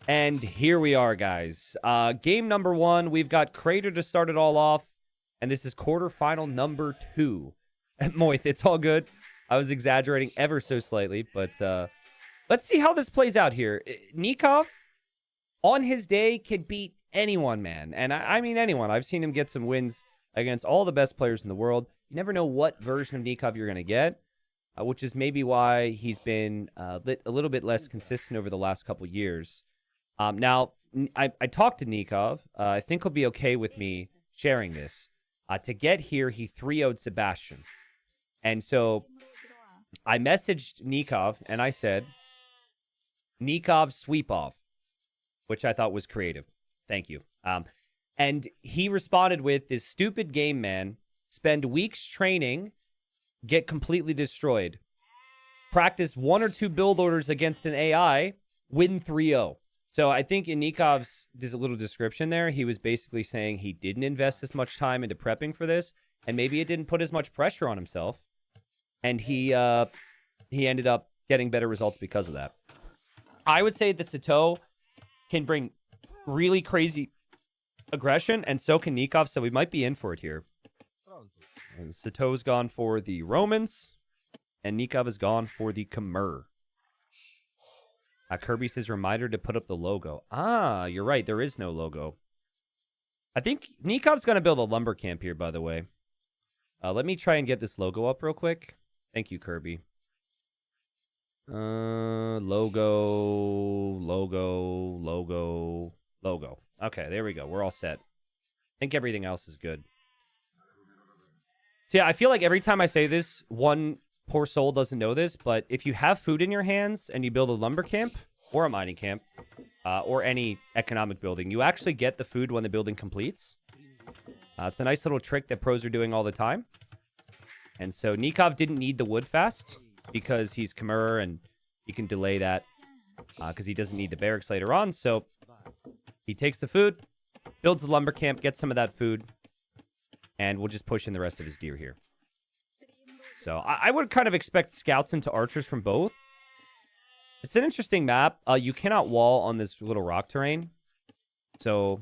And here we are, guys. Game number 1. We've got Crater to start it all off. And this is quarterfinal number 2. Moith, it's all good. I was exaggerating ever so slightly. But let's see how this plays out here. Nicov, on his day, can beat anyone, man. And I mean anyone. I've seen him get some wins against all the best players in the world. You never know what version of Nicov you're going to get. Which is maybe why he's been a little bit less consistent over the last couple years. Now, I talked to Nicov. I think he'll be okay with me sharing this. To get here, he 3-0'd Sebastian. And so I messaged Nicov, and I said, Nicov sweep off, which I thought was creative. Thank you. And he responded with, this stupid game, man. Spend weeks training, get completely destroyed. Practice 1 or 2 build orders against an AI, win 3-0. So I think in Nikov's, there's a little description there. He was basically saying he didn't invest as much time into prepping for this, and maybe it didn't put as much pressure on himself. And he ended up getting better results because of that. I would say that Sitaux can bring really crazy aggression, and so can Nicov, so we might be in for it here. And Sitaux's gone for the Romans, and Nicov has gone for the Khmer. Kirby says, reminder to put up the logo. Ah, you're right. There is no logo. I think Nikov's going to build a lumber camp here, by the way. Let me try and get this logo up real quick. Thank you, Kirby. Logo. Okay, there we go. We're all set. I think everything else is good. So yeah, I feel like every time I say this, one poor soul doesn't know this, but if you have food in your hands and you build a lumber camp or a mining camp or any economic building, you actually get the food when the building completes. It's a nice little trick that pros are doing all the time. And so Nicov didn't need the wood fast because he's Khmer and he can delay that because he doesn't need the barracks later on. So he takes the food, builds a lumber camp, gets some of that food, and we'll just push in the rest of his deer here. So I would kind of expect scouts into archers from both. It's an interesting map. You cannot wall on this little rock terrain. So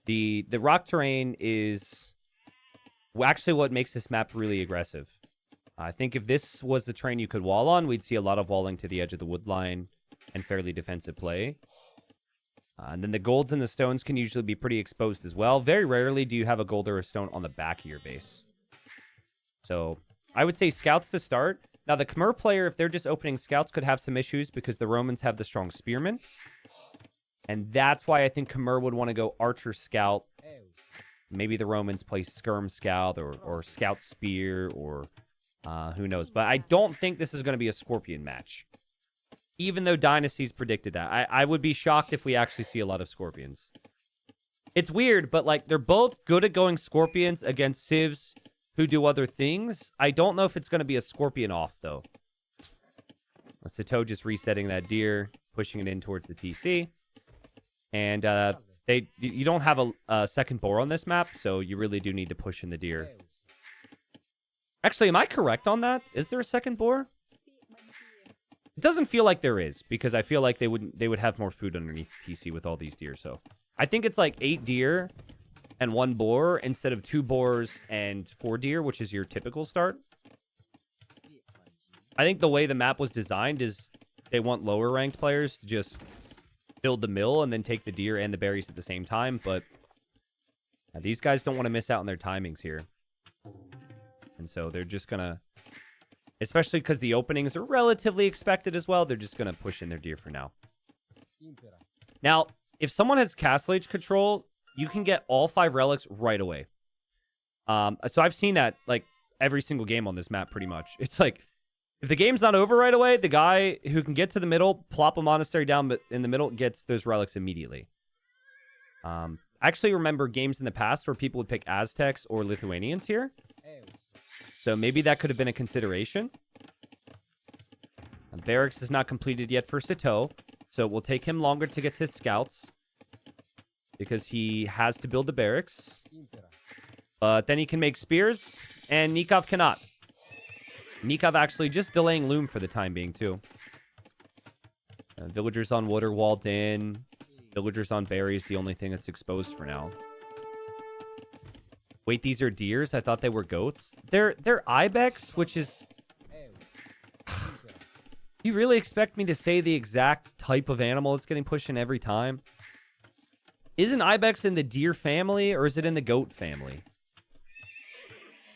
the rock terrain is actually what makes this map really aggressive. I think if this was the terrain you could wall on, we'd see a lot of walling to the edge of the wood line and fairly defensive play. And then the golds and the stones can usually be pretty exposed as well. Very rarely do you have a gold or a stone on the back of your base. So I would say scouts to start. Now, the Khmer player, if they're just opening scouts, could have some issues because the Romans have the strong spearmen. And that's why I think Khmer would want to go archer scout. Maybe the Romans play skirm scout or scout spear or who knows. But I don't think this is going to be a scorpion match. Even though Dynasties predicted that. I would be shocked if we actually see a lot of scorpions. It's weird, but like they're both good at going scorpions against civs who do other things. I don't know if it's going to be a scorpion off, though. Sitaux just resetting that deer, pushing it in towards the TC. And you don't have a second boar on this map, so you really do need to push in the deer. Actually, am I correct on that? Is there a second boar? It doesn't feel like there is, because I feel like they would have more food underneath TC with all these deer. So I think it's like 8 deer and 1 boar instead of 2 boars and 4 deer, which is your typical start. I think the way the map was designed is they want lower ranked players to just build the mill and then take the deer and the berries at the same time. But these guys don't want to miss out on their timings here. And so they're just going to, especially because the openings are relatively expected as well, they're just going to push in their deer for now. Now, if someone has Castle Age control, you can get all 5 relics right away. So I've seen that like every single game on this map pretty much. It's like, if the game's not over right away, the guy who can get to the middle, plop a monastery down in the middle, gets those relics immediately. I actually remember games in the past where people would pick Aztecs or Lithuanians here. So maybe that could have been a consideration. And barracks is not completed yet for Sitaux, so it will take him longer to get to his scouts because he has to build the barracks. But then he can make spears, and Nicov cannot. Nicov actually just delaying loom for the time being, too. Villagers on wood are walled in. Villagers on berries, the only thing that's exposed for now. Wait, these are deers? I thought they were goats. They're ibex, which is... You really expect me to say the exact type of animal that's getting pushed in every time? Isn't ibex in the deer family, or is it in the goat family?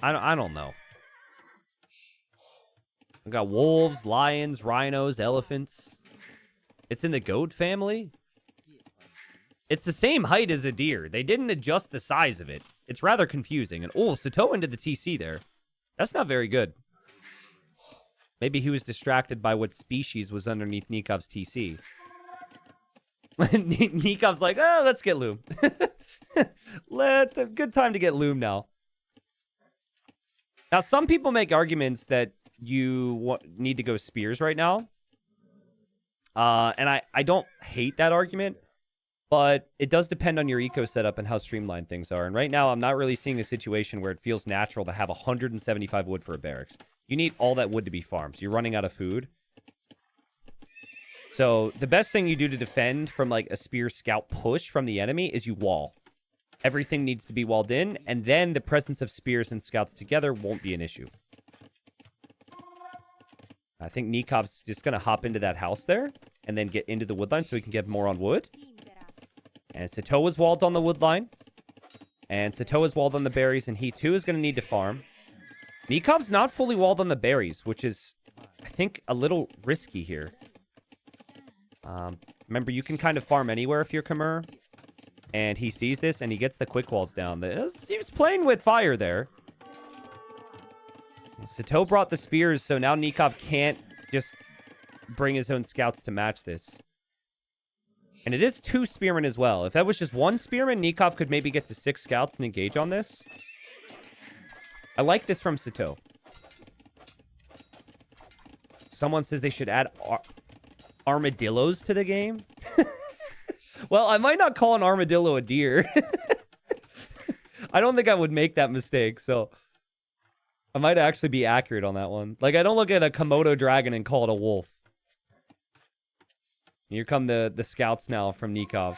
I don't know. We got wolves, lions, rhinos, elephants. It's in the goat family? It's the same height as a deer. They didn't adjust the size of it. It's rather confusing. And oh, Sitaux into the TC there. That's not very good. Maybe he was distracted by what species was underneath Nikov's TC. Nikov's like, oh, let's get loom. Good time to get loom now. Now, some people make arguments that you need to go spears right now. And I don't hate that argument. But it does depend on your eco setup and how streamlined things are. And right now, I'm not really seeing a situation where it feels natural to have 175 wood for a barracks. You need all that wood to be farmed. So you're running out of food. So the best thing you do to defend from like a spear scout push from the enemy is you wall. Everything needs to be walled in. And then the presence of spears and scouts together won't be an issue. I think Nikov's just going to hop into that house there and then get into the wood line so he can get more on wood. And Sitaux is walled on the wood line. And Sitaux is walled on the berries, and he too is going to need to farm. Nikov's not fully walled on the berries, which is, I think, a little risky here. Remember, you can kind of farm anywhere if you're Khmer. And he sees this, and he gets the quick walls down. He was playing with fire there. Sitaux brought the spears, so now Nicov can't just bring his own scouts to match this. And it is 2 spearmen as well. If that was just 1 spearman, Nicov could maybe get to 6 scouts and engage on this. I like this from Sitaux. Someone says they should add armadillos to the game. Well, I might not call an armadillo a deer. I don't think I would make that mistake, so... I might actually be accurate on that one. Like, I don't look at a Komodo dragon and call it a wolf. Here come the scouts now from Nicov.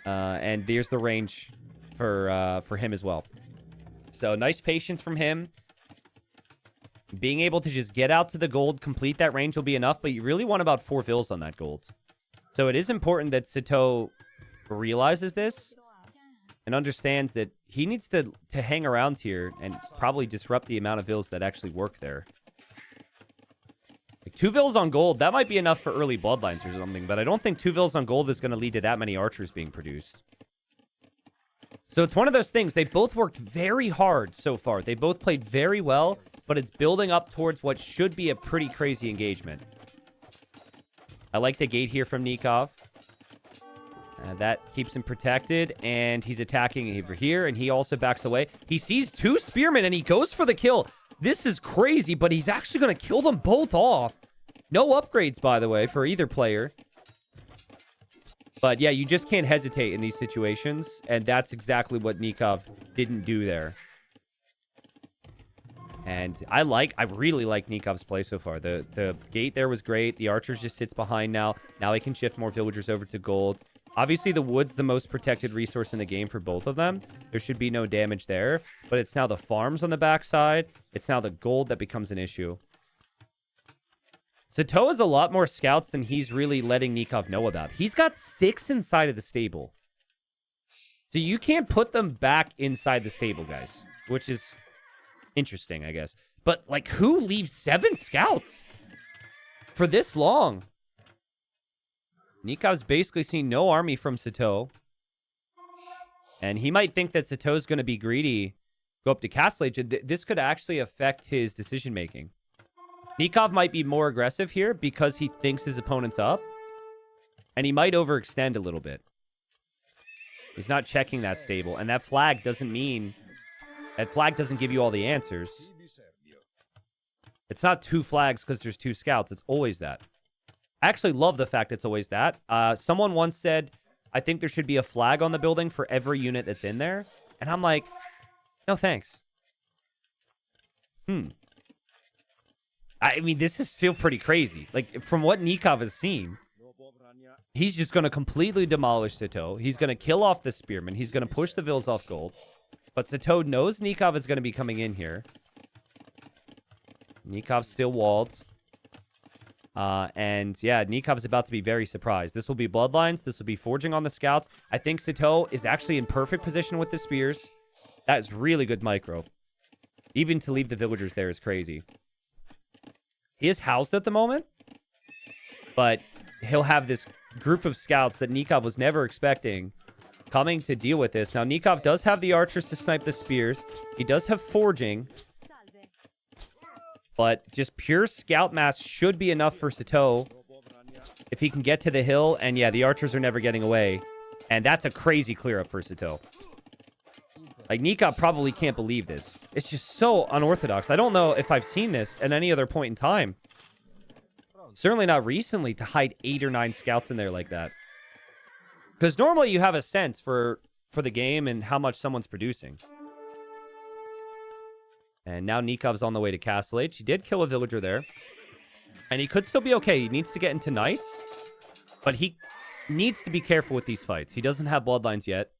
And there's the range for him as well. So, nice patience from him. Being able to just get out to the gold, complete that range will be enough, but you really want about 4 vills on that gold. So, it is important that Sitaux realizes this and understands that he needs to hang around here and probably disrupt the amount of vills that actually work there. Like 2 vills on gold, that might be enough for early bloodlines or something, but I don't think 2 vills on gold is going to lead to that many archers being produced. So it's one of those things. They both worked very hard so far. They both played very well, but it's building up towards what should be a pretty crazy engagement. I like the gate here from Nicov. That keeps him protected, and he's attacking over here, and he also backs away. He sees 2 spearmen, and he goes for the kill. This is crazy, but he's actually going to kill them both off. No upgrades, by the way, for either player. But yeah, you just can't hesitate in these situations, and that's exactly what Nicov didn't do there. And I really like Nikov's play so far. The gate there was great. The archers just sits behind now. Now he can shift more villagers over to gold. Obviously, the wood's the most protected resource in the game for both of them. There should be no damage there. But it's now the farms on the backside. It's now the gold that becomes an issue. Sitaux has a lot more scouts than he's really letting Nicov know about. He's got 6 inside of the stable. So you can't put them back inside the stable, guys. Which is interesting, I guess. But, like, who leaves 7 scouts for this long? Nikov's basically seen no army from Sitaux. And he might think that Sitaux's going to be greedy, go up to Castle Age. This could actually affect his decision-making. Nicov might be more aggressive here because he thinks his opponent's up. And he might overextend a little bit. He's not checking that stable. And that flag doesn't mean... That flag doesn't give you all the answers. It's not 2 flags because there's 2 scouts. It's always that. I actually love the fact it's always that. Someone once said, I think there should be a flag on the building for every unit that's in there. And I'm like, no thanks. I mean, this is still pretty crazy. Like, from what Nicov has seen, he's just going to completely demolish Sitaux. He's going to kill off the spearmen. He's going to push the Vils off gold. But Sitaux knows Nicov is going to be coming in here. Nikov's still walled. And yeah, Nikov's about to be very surprised. This will be bloodlines. This will be forging on the scouts. I think Sitaux is actually in perfect position with the spears. That is really good micro. Even to leave the villagers there is crazy. He is housed at the moment, but he'll have this group of scouts that Nicov was never expecting coming to deal with this. Now, Nicov does have the archers to snipe the spears. He does have forging, but just pure scout mass should be enough for Sitaux if he can get to the hill. And yeah, the archers are never getting away. And that's a crazy clear up for Sitaux. Like, Nicov probably can't believe this. It's just so unorthodox. I don't know if I've seen this at any other point in time. Certainly not recently, to hide 8 or 9 scouts in there like that. Because normally you have a sense for the game and how much someone's producing. And now Nikov's on the way to Castle H. He did kill a villager there. And he could still be okay. He needs to get into knights. But he needs to be careful with these fights. He doesn't have bloodlines yet.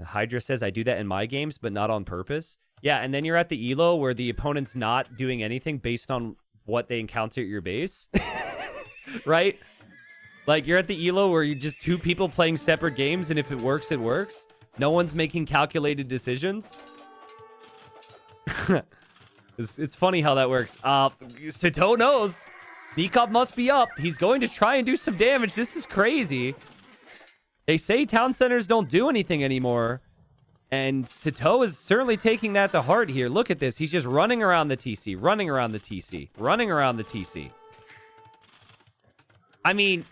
Hydra says, I do that in my games, but not on purpose. Yeah, and then you're at the elo where the opponent's not doing anything based on what they encounter at your base. Right? Like, you're at the elo where you're just 2 people playing separate games, and if it works, it works. No one's making calculated decisions. It's funny how that works. Sitaux knows. Nicov must be up. He's going to try and do some damage. This is crazy. They say town centers don't do anything anymore. And Sitaux is certainly taking that to heart here. Look at this. He's just running around the TC, running around the TC, running around the TC. I mean,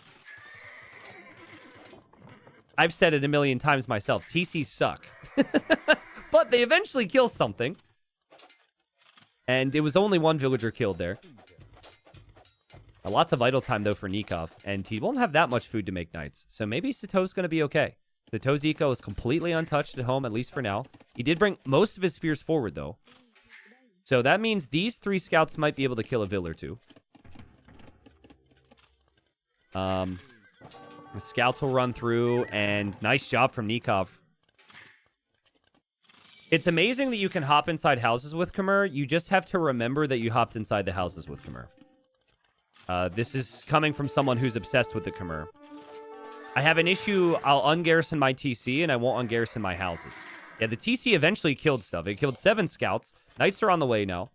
I've said it a million times myself. TCs suck. But they eventually kill something. And it was only 1 villager killed there. Lots of idle time, though, for Nicov. And he won't have that much food to make knights. So maybe Sitaux's going to be okay. Sitaux's eco is completely untouched at home, at least for now. He did bring most of his spears forward, though. So that means these 3 scouts might be able to kill a vill or 2. The scouts will run through, and nice job from Nicov. It's amazing that you can hop inside houses with Khmer. You just have to remember that you hopped inside the houses with Khmer. This is coming from someone who's obsessed with the Khmer. I have an issue. I'll ungarrison my TC, and I won't ungarrison my houses. Yeah, the TC eventually killed stuff. It killed 7 scouts. Knights are on the way now.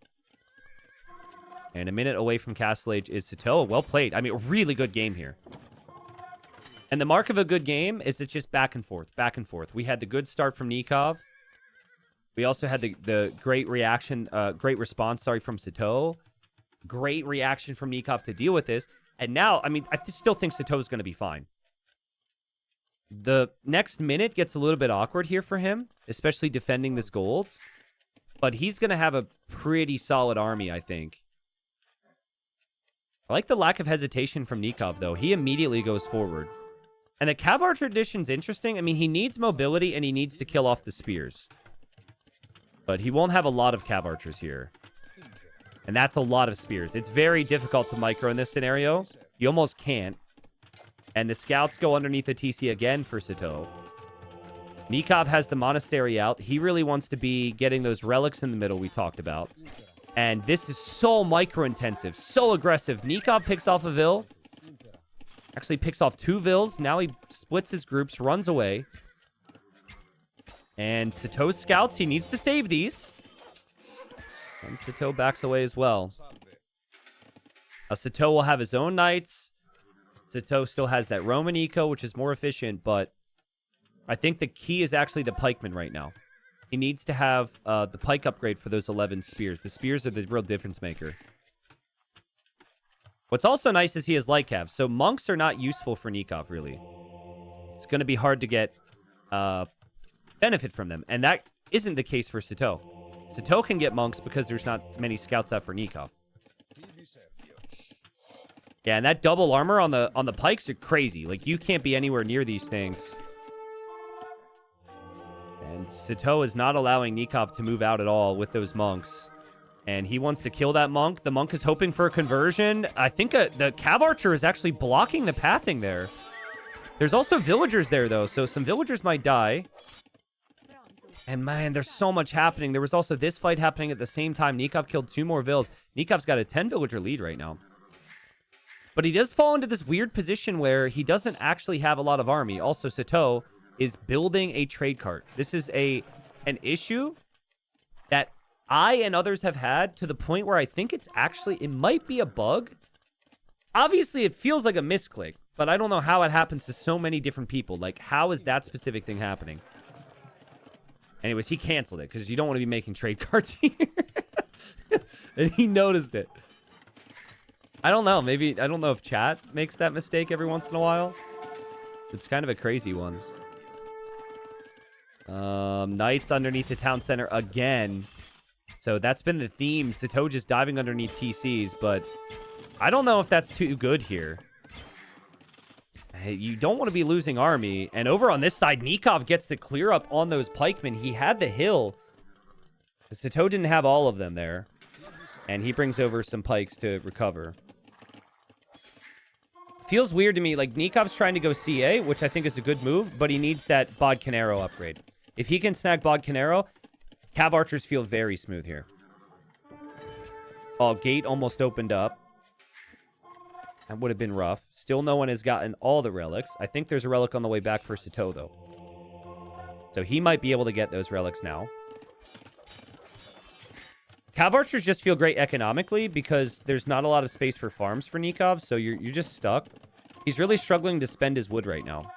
And a minute away from Castle Age is Sitaux. Well played. I mean, a really good game here. And the mark of a good game is it's just back and forth, back and forth. We had the good start from Nicov. We also had the great reaction, great response, from Sitaux. Great reaction from Nicov to deal with this. And now, I mean, I still think Sitaux is going to be fine. The next minute gets a little bit awkward here for him, especially defending this gold. But he's going to have a pretty solid army, I think. I like the lack of hesitation from Nicov, though. He immediately goes forward. And the Cav tradition's interesting. I mean, he needs mobility, and he needs to kill off the spears. But he won't have a lot of Cav archers here. And that's a lot of spears. It's very difficult to micro in this scenario. You almost can't. And the scouts go underneath the TC again for Sitaux. Nicov has the monastery out. He really wants to be getting those relics in the middle we talked about. And this is so micro-intensive, so aggressive. Nicov picks off a vill. Actually picks off 2 vills. Now he splits his groups, runs away. And Sitaux's scouts, he needs to save these. And Sitaux backs away as well. Sitaux will have his own knights. Sitaux still has that Roman eco, which is more efficient, but I think the key is actually the pikeman right now. He needs to have the pike upgrade for those 11 spears. The spears are the real difference maker. What's also nice is he has light cav, so monks are not useful for Nicov, really. It's going to be hard to get benefit from them, and that isn't the case for Sitaux. Sitaux can get monks because there's not many scouts out for Nicov. Yeah, and that double armor on the pikes are crazy. Like, you can't be anywhere near these things. And Sitaux is not allowing Nicov to move out at all with those monks. And he wants to kill that monk. The monk is hoping for a conversion. I think the Cav Archer is actually blocking the pathing there. There's also villagers there, though, so some villagers might die. And, man, there's so much happening. There was also this fight happening at the same time. Nicov killed 2 more vills. Nikov's got a 10-villager lead right now. But he does fall into this weird position where he doesn't actually have a lot of army. Also, Sitaux is building a trade cart. This is an issue that I and others have had to the point where I think it might be a bug. Obviously, it feels like a misclick, but I don't know how it happens to so many different people. Like, how is that specific thing happening? Anyways, he canceled it because you don't want to be making trade cards here. And he noticed it. I don't know. Maybe, I don't know if chat makes that mistake every once in a while. It's kind of a crazy one. Knights underneath the town center again. So that's been the theme. Sitaux just diving underneath TCs, but I don't know if that's too good here. Hey, you don't want to be losing army. And over on this side, Nicov gets the clear up on those pikemen. He had the hill. Sitaux didn't have all of them there. And he brings over some pikes to recover. Feels weird to me. Like, Nikov's trying to go CA, which I think is a good move, but he needs that Bod Canero upgrade. If he can snag Bod Canero, Cav Archers feel very smooth here. Oh, gate almost opened up. That would have been rough. Still no one has gotten all the relics. I think there's a relic on the way back for Sitaux, though. So he might be able to get those relics now. Cav Archers just feel great economically because there's not a lot of space for farms for Nicov, so you're just stuck. He's really struggling to spend his wood right now.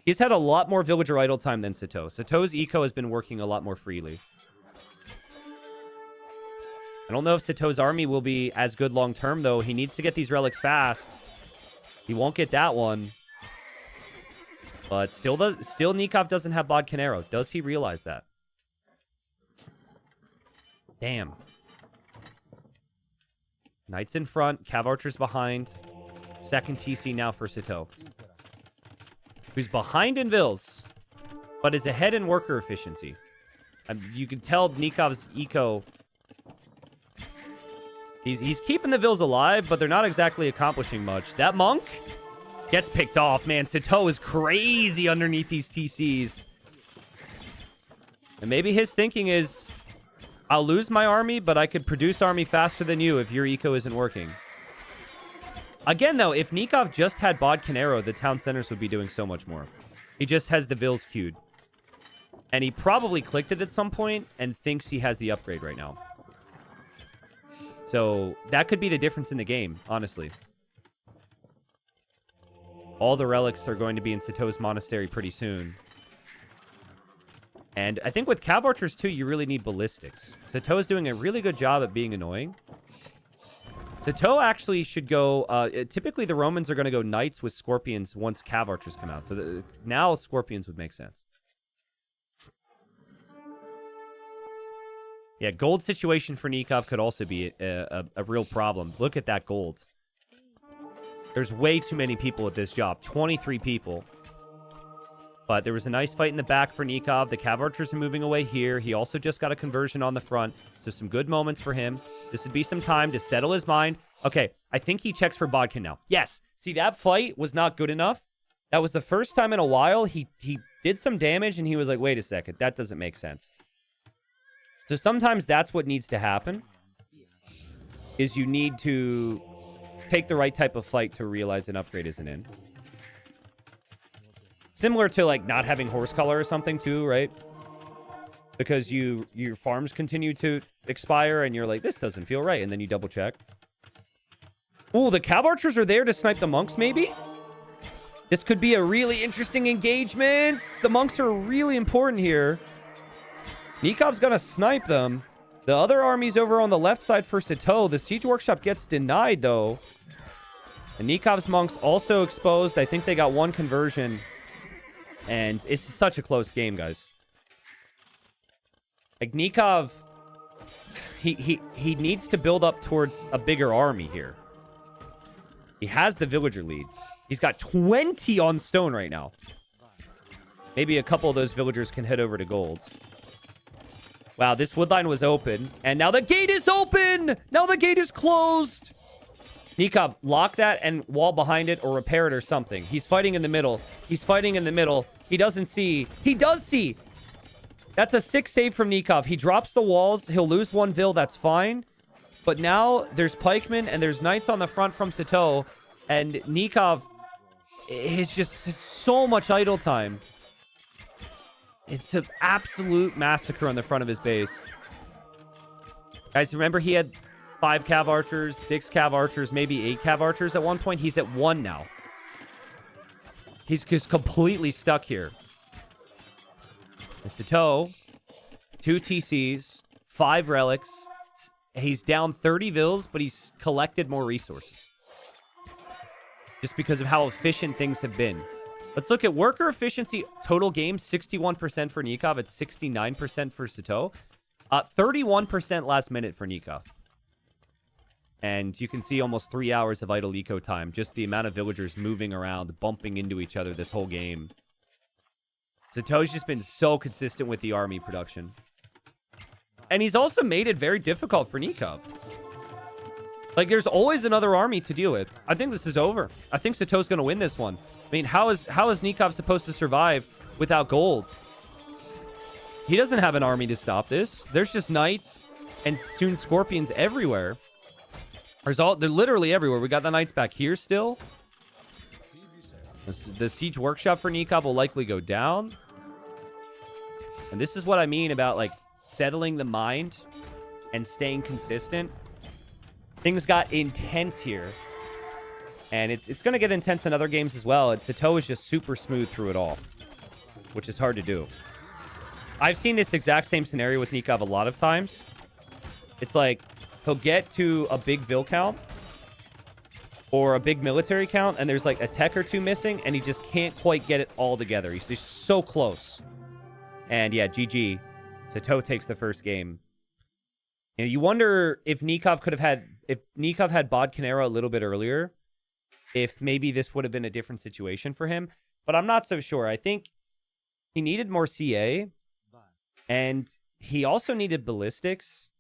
He's had a lot more villager idle time than Sitaux. Sitaux's eco has been working a lot more freely. I don't know if Sitaux's army will be as good long-term, though. He needs to get these relics fast. He won't get that one. But still Nicov doesn't have Bod Canero. Does he realize that? Damn. Knights in front. Cav Archers behind. Second TC now for Sitaux. Who's behind in vills, but is ahead in worker efficiency. You can tell Nikov's eco... He's keeping the vills alive, but they're not exactly accomplishing much. That monk gets picked off, man. Sitaux is crazy underneath these TCs. And maybe his thinking is, I'll lose my army, but I could produce army faster than you if your eco isn't working. Again, though, if Nicov just had Bod Canero, the town centers would be doing so much more. He just has the vills queued. And he probably clicked it at some point and thinks he has the upgrade right now. So that could be the difference in the game, honestly. All the relics are going to be in Sitaux's monastery pretty soon. And I think with Cav Archers, too, you really need ballistics. Sitaux is doing a really good job at being annoying. Sitaux actually should go... typically, the Romans are going to go Knights with Scorpions once Cav Archers come out. So now Scorpions would make sense. Yeah, gold situation for Nicov could also be a real problem. Look at that gold. There's way too many people at this job. 23 people. But there was a nice fight in the back for Nicov. The Cav Archers are moving away here. He also just got a conversion on the front. So some good moments for him. This would be some time to settle his mind. Okay, I think he checks for Bodkin now. Yes. See, that fight was not good enough. That was the first time in a while he did some damage and he was like, wait a second. That doesn't make sense. So sometimes that's what needs to happen. Is you need to take the right type of fight to realize an upgrade isn't in. Similar to like not having horse color or something too, right? Because your farms continue to expire and you're like, this doesn't feel right. And then you double check. Ooh, the Cav Archers are there to snipe the monks maybe? This could be a really interesting engagement. The monks are really important here. Nikov's gonna snipe them. The other army's over on the left side for Sitaux. The siege workshop gets denied though. And Nikov's monks also exposed. I think they got one conversion. And it's such a close game, guys. Like Nicov, he needs to build up towards a bigger army here. He has the villager lead. He's got 20 on stone right now. Maybe a couple of those villagers can head over to gold. Wow, this wood line was open. And now the gate is open! Now the gate is closed! Nicov, lock that and wall behind it or repair it or something. He's fighting in the middle. He's fighting in the middle. He doesn't see. He does see! That's a 6 save from Nicov. He drops the walls. He'll lose 1 Vil. That's fine. But now there's pikemen and there's knights on the front from Sitaux. And Nicov is just so much idle time. It's an absolute massacre on the front of his base. Guys, remember he had 5 cav archers, 6 cav archers, maybe 8 cav archers at one point. He's at 1 now. He's just completely stuck here. Sitaux, 2 TCs, 5 relics. He's down 30 Vils, but he's collected more resources. Just because of how efficient things have been. Let's look at worker efficiency. Total game, 61% for Nicov. It's 69% for Sitaux. 31% last minute for Nicov. And you can see almost 3 hours of idle eco time. Just the amount of villagers moving around, bumping into each other this whole game. Sitau's just been so consistent with the army production. And he's also made it very difficult for Nicov. Like, there's always another army to deal with. I think this is over. I think Sitau's going to win this one. I mean, how is Nicov supposed to survive without gold? He doesn't have an army to stop this. There's just knights and soon scorpions everywhere. They're literally everywhere. We got the knights back here still. The siege workshop for Nicov will likely go down. And this is what I mean about, like, settling the mind and staying consistent. Things got intense here. And it's going to get intense in other games as well. Sitaux is just super smooth through it all, which is hard to do. I've seen this exact same scenario with Nicov a lot of times. It's like, he'll get to a big Vil count or a big military count, and there's like a tech or 2 missing, and he just can't quite get it all together. He's just so close. And yeah, GG. Sitaux takes the first game. You know, you wonder if Nicov had Bod Canera a little bit earlier, if maybe this would have been a different situation for him. But I'm not so sure. I think he needed more CA, and he also needed ballistics,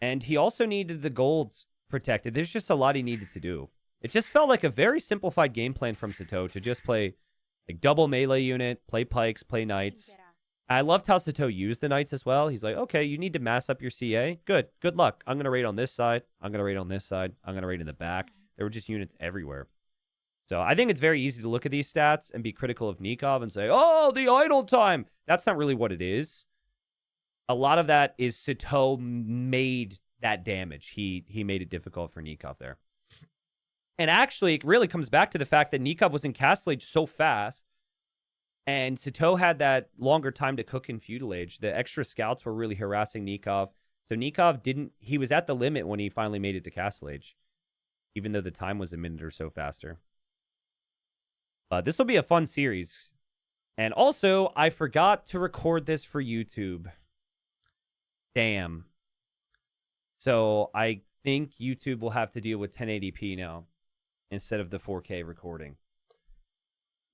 and he also needed the golds protected. There's just a lot he needed to do. It just felt like a very simplified game plan from Sitaux to just play like double melee unit, play pikes, play knights. I loved how Sitaux used the knights as well. He's like, okay, you need to mass up your CA. Good luck. I'm going to raid on this side. I'm going to raid on this side. I'm going to raid in the back. There were just units everywhere. So I think it's very easy to look at these stats and be critical of Nicov and say, oh, the idle time. That's not really what it is. A lot of that is Sitaux made that damage. He made it difficult for Nicov there. And actually, it really comes back to the fact that Nicov was in Castle Age so fast, and Sitaux had that longer time to cook in Feudal Age. The extra scouts were really harassing Nicov. So Nicov he was at the limit when he finally made it to Castle Age, even though the time was a minute or so faster. But this will be a fun series. And also, I forgot to record this for YouTube. Damn. So I think YouTube will have to deal with 1080p now instead of the 4K recording.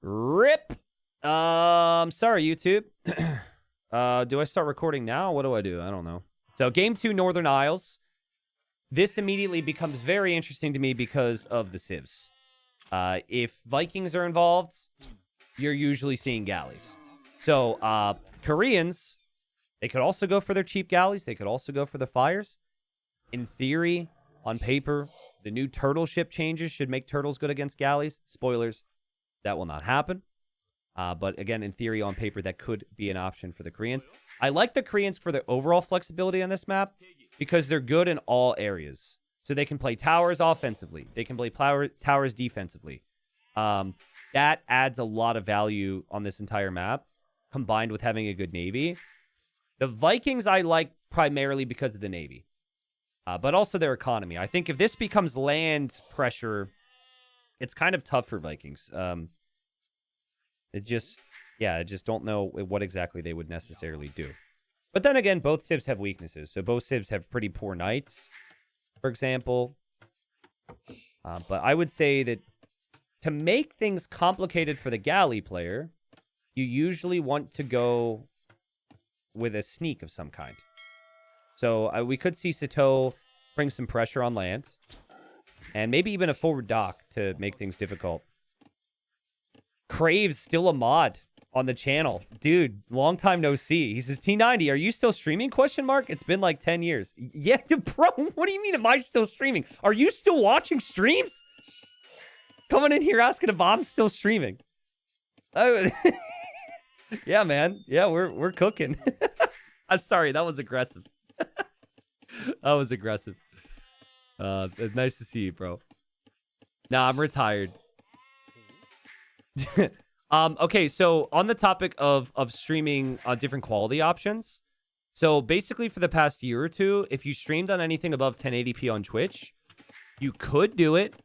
RIP! Sorry, YouTube. Do I start recording now? What do? I don't know. So, Game 2, Northern Isles. This immediately becomes very interesting to me because of the civs. If Vikings are involved, you're usually seeing galleys. So, Koreans, they could also go for their cheap galleys. They could also go for the fires. In theory, on paper, the new turtle ship changes should make turtles good against galleys. Spoilers, that will not happen. But again, in theory, on paper, that could be an option for the Koreans. I like the Koreans for their overall flexibility on this map because they're good in all areas. So they can play towers offensively. They can play towers defensively. That adds a lot of value on this entire map, combined with having a good navy. The Vikings I like primarily because of the navy, but also their economy. I think if this becomes land pressure, it's kind of tough for Vikings. I just don't know what exactly they would necessarily do. But then again, both civs have weaknesses. So both civs have pretty poor knights, for example. But I would say that to make things complicated for the galley player, you usually want to go with a sneak of some kind. So we could see Sitaux bring some pressure on land. And maybe even a forward dock to make things difficult. Crave's still a mod on the channel. Dude, long time no see. He says, T90, are you still streaming? Question mark. It's been like 10 years. Yeah, bro, what do you mean am I still streaming? Are you still watching streams? Coming in here asking if I'm still streaming. Oh, yeah, man. Yeah, we're cooking. I'm sorry, that was aggressive. That was aggressive. Nice to see you, bro. Nah, I'm retired. Okay, so on the topic of streaming different quality options. So basically for the past year or two, if you streamed on anything above 1080p on Twitch, you could do it,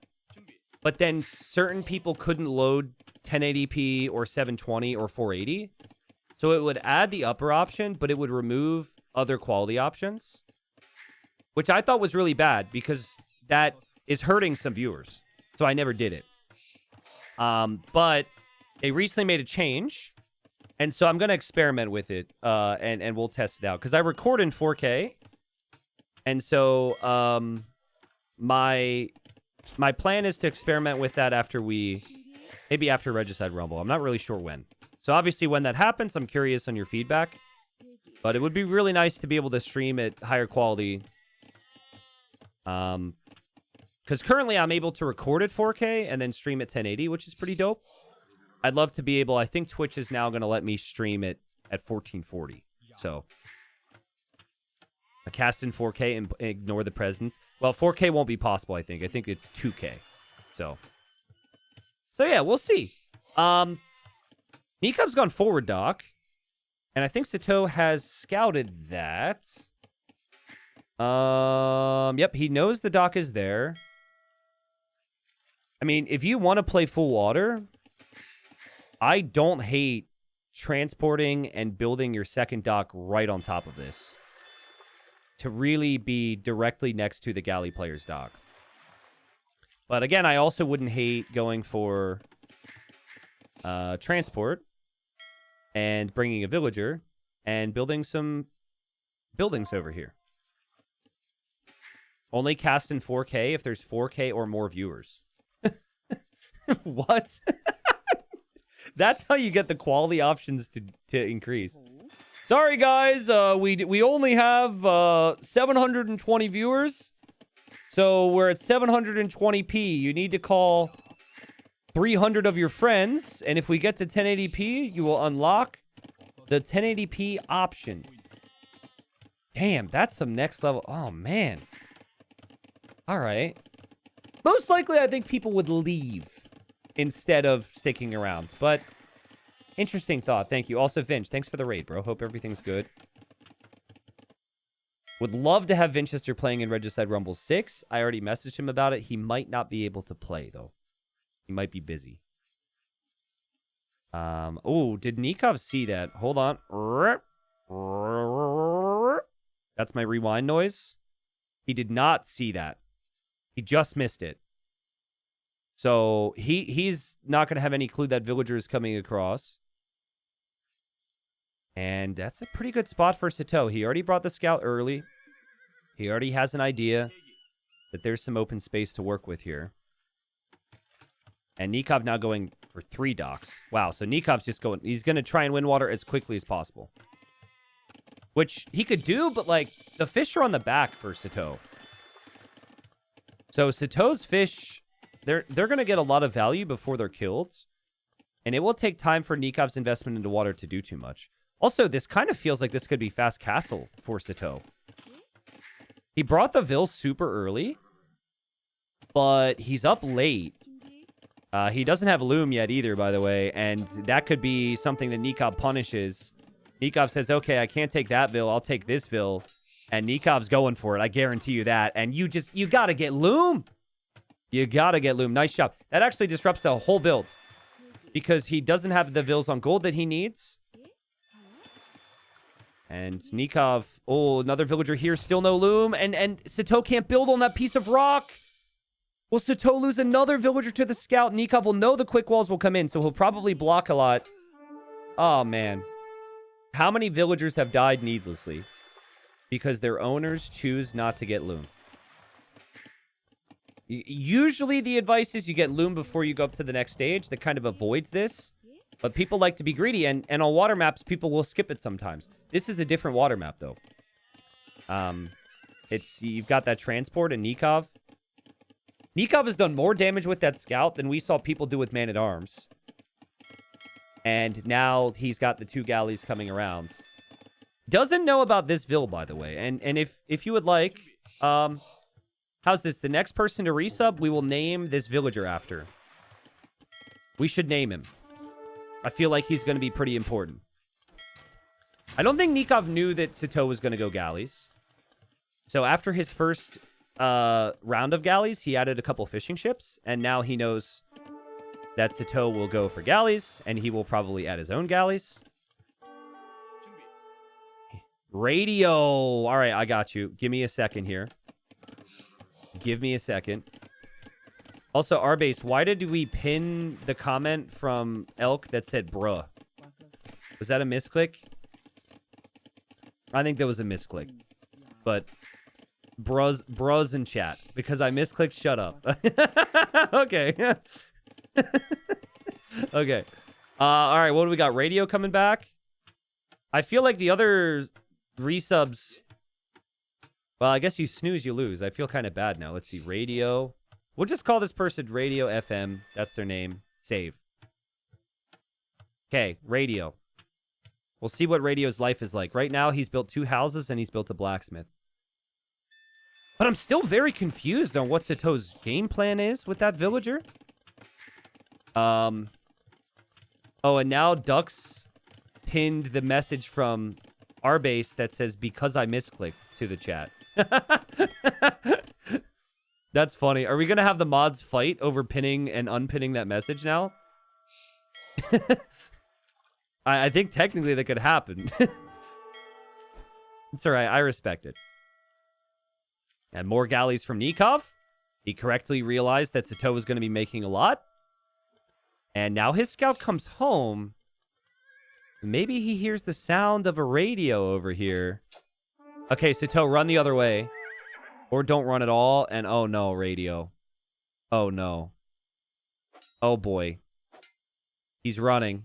but then certain people couldn't load 1080p or 720 or 480. So it would add the upper option, but it would remove other quality options, which I thought was really bad because that is hurting some viewers. So I never did it. But they recently made a change, and so I'm going to experiment with it, and we'll test it out. Because I record in 4K, and so my plan is to experiment with that maybe after Regicide Rumble. I'm not really sure when. So obviously when that happens, I'm curious on your feedback. But it would be really nice to be able to stream at higher quality. Because currently I'm able to record at 4K and then stream at 1080, which is pretty dope. I'd love to be able... I think Twitch is now going to let me stream it at 1440. So... I cast in 4K and ignore the presence. Well, 4K won't be possible, I think. I think it's 2K. So yeah, we'll see. Nicov's gone forward dock. And I think Sitaux has scouted that. Yep, he knows the dock is there. I mean, if you want to play full water, I don't hate transporting and building your second dock right on top of this to really be directly next to the galley player's dock. But again, I also wouldn't hate going for transport and bringing a villager and building some buildings over here. Only cast in 4K if there's 4K or more viewers. What? That's how you get the quality options to increase. Sorry, guys. We only have 720 viewers. So we're at 720p. You need to call 300 of your friends. And if we get to 1080p, you will unlock the 1080p option. Damn, that's some next level. Oh, man. All right. Most likely, I think people would leave instead of sticking around. But interesting thought. Thank you. Also, Vince, thanks for the raid, bro. Hope everything's good. Would love to have Vinchester playing in Regicide Rumble 6. I already messaged him about it. He might not be able to play, though. He might be busy. Oh, did Nicov see that? Hold on. That's my rewind noise. He did not see that. He just missed it. So he's not going to have any clue that villager is coming across. And that's a pretty good spot for Sitaux. He already brought the scout early. He already has an idea that there's some open space to work with here. And Nicov now going for 3 docks. Wow, so Nikov's just going... He's going to try and win water as quickly as possible. Which he could do, but, like, the fish are on the back for Sitaux. So Sitaux's fish, they're going to get a lot of value before they're killed. And it will take time for Nikov's investment into water to do too much. Also, this kind of feels like this could be fast castle for Sitaux. He brought the Vil super early, but he's up late. He doesn't have Loom yet either, by the way, and that could be something that Nicov punishes. Nicov says, okay, I can't take that Vil, I'll take this Vil. And Nikov's going for it, I guarantee you that. And you gotta get Loom. You gotta get Loom. Nice job. That actually disrupts the whole build, because he doesn't have the Vils on gold that he needs. And Nicov, oh, another villager here, still no Loom. And Sitaux can't build on that piece of rock. Will Sitaux lose another villager to the scout? Nicov will know the quick walls will come in, so he'll probably block a lot. Oh, man. How many villagers have died needlessly because their owners choose not to get loom? Usually the advice is you get loom before you go up to the next stage. That kind of avoids this. But people like to be greedy, and on water maps, people will skip it sometimes. This is a different water map, though. You've got that transport and Nicov. Nicov has done more damage with that scout than we saw people do with Man-at-Arms. And now he's got the 2 galleys coming around. Doesn't know about this Vil, by the way. And if you would like, how's this? The next person to resub, we will name this villager after. We should name him. I feel like he's going to be pretty important. I don't think Nicov knew that Sitaux was going to go galleys. So after his first round of galleys, he added a couple fishing ships. And now he knows that Sitaux will go for galleys. And he will probably add his own galleys. Radio. All right, I got you. Give me a second here. Give me a second. Also, Arbase, why did we pin the comment from Elk that said bruh? Was that a misclick? I think that was a misclick. But bruhs in chat. Because I misclicked shut up. Okay. Okay. All right, what do we got? Radio coming back? I feel like the other resubs... Well, I guess you snooze, you lose. I feel kind of bad now. Let's see. Radio... We'll just call this person Radio FM. That's their name. Save. Okay, Radio. We'll see what Radio's life is like. Right now, he's built 2 houses and he's built a blacksmith. But I'm still very confused on what Sitaux's game plan is with that villager. Oh, and now Ducks pinned the message from Arbase that says, because I misclicked, to the chat. That's funny. Are we going to have the mods fight over pinning and unpinning that message now? I think technically that could happen. It's all right. I respect it. And more galleys from Nicov. He correctly realized that Sitaux was going to be making a lot. And now his scout comes home. Maybe he hears the sound of a radio over here. Okay, Sitaux, run the other way. Or don't run at all. And oh no, radio. Oh no. Oh boy. He's running.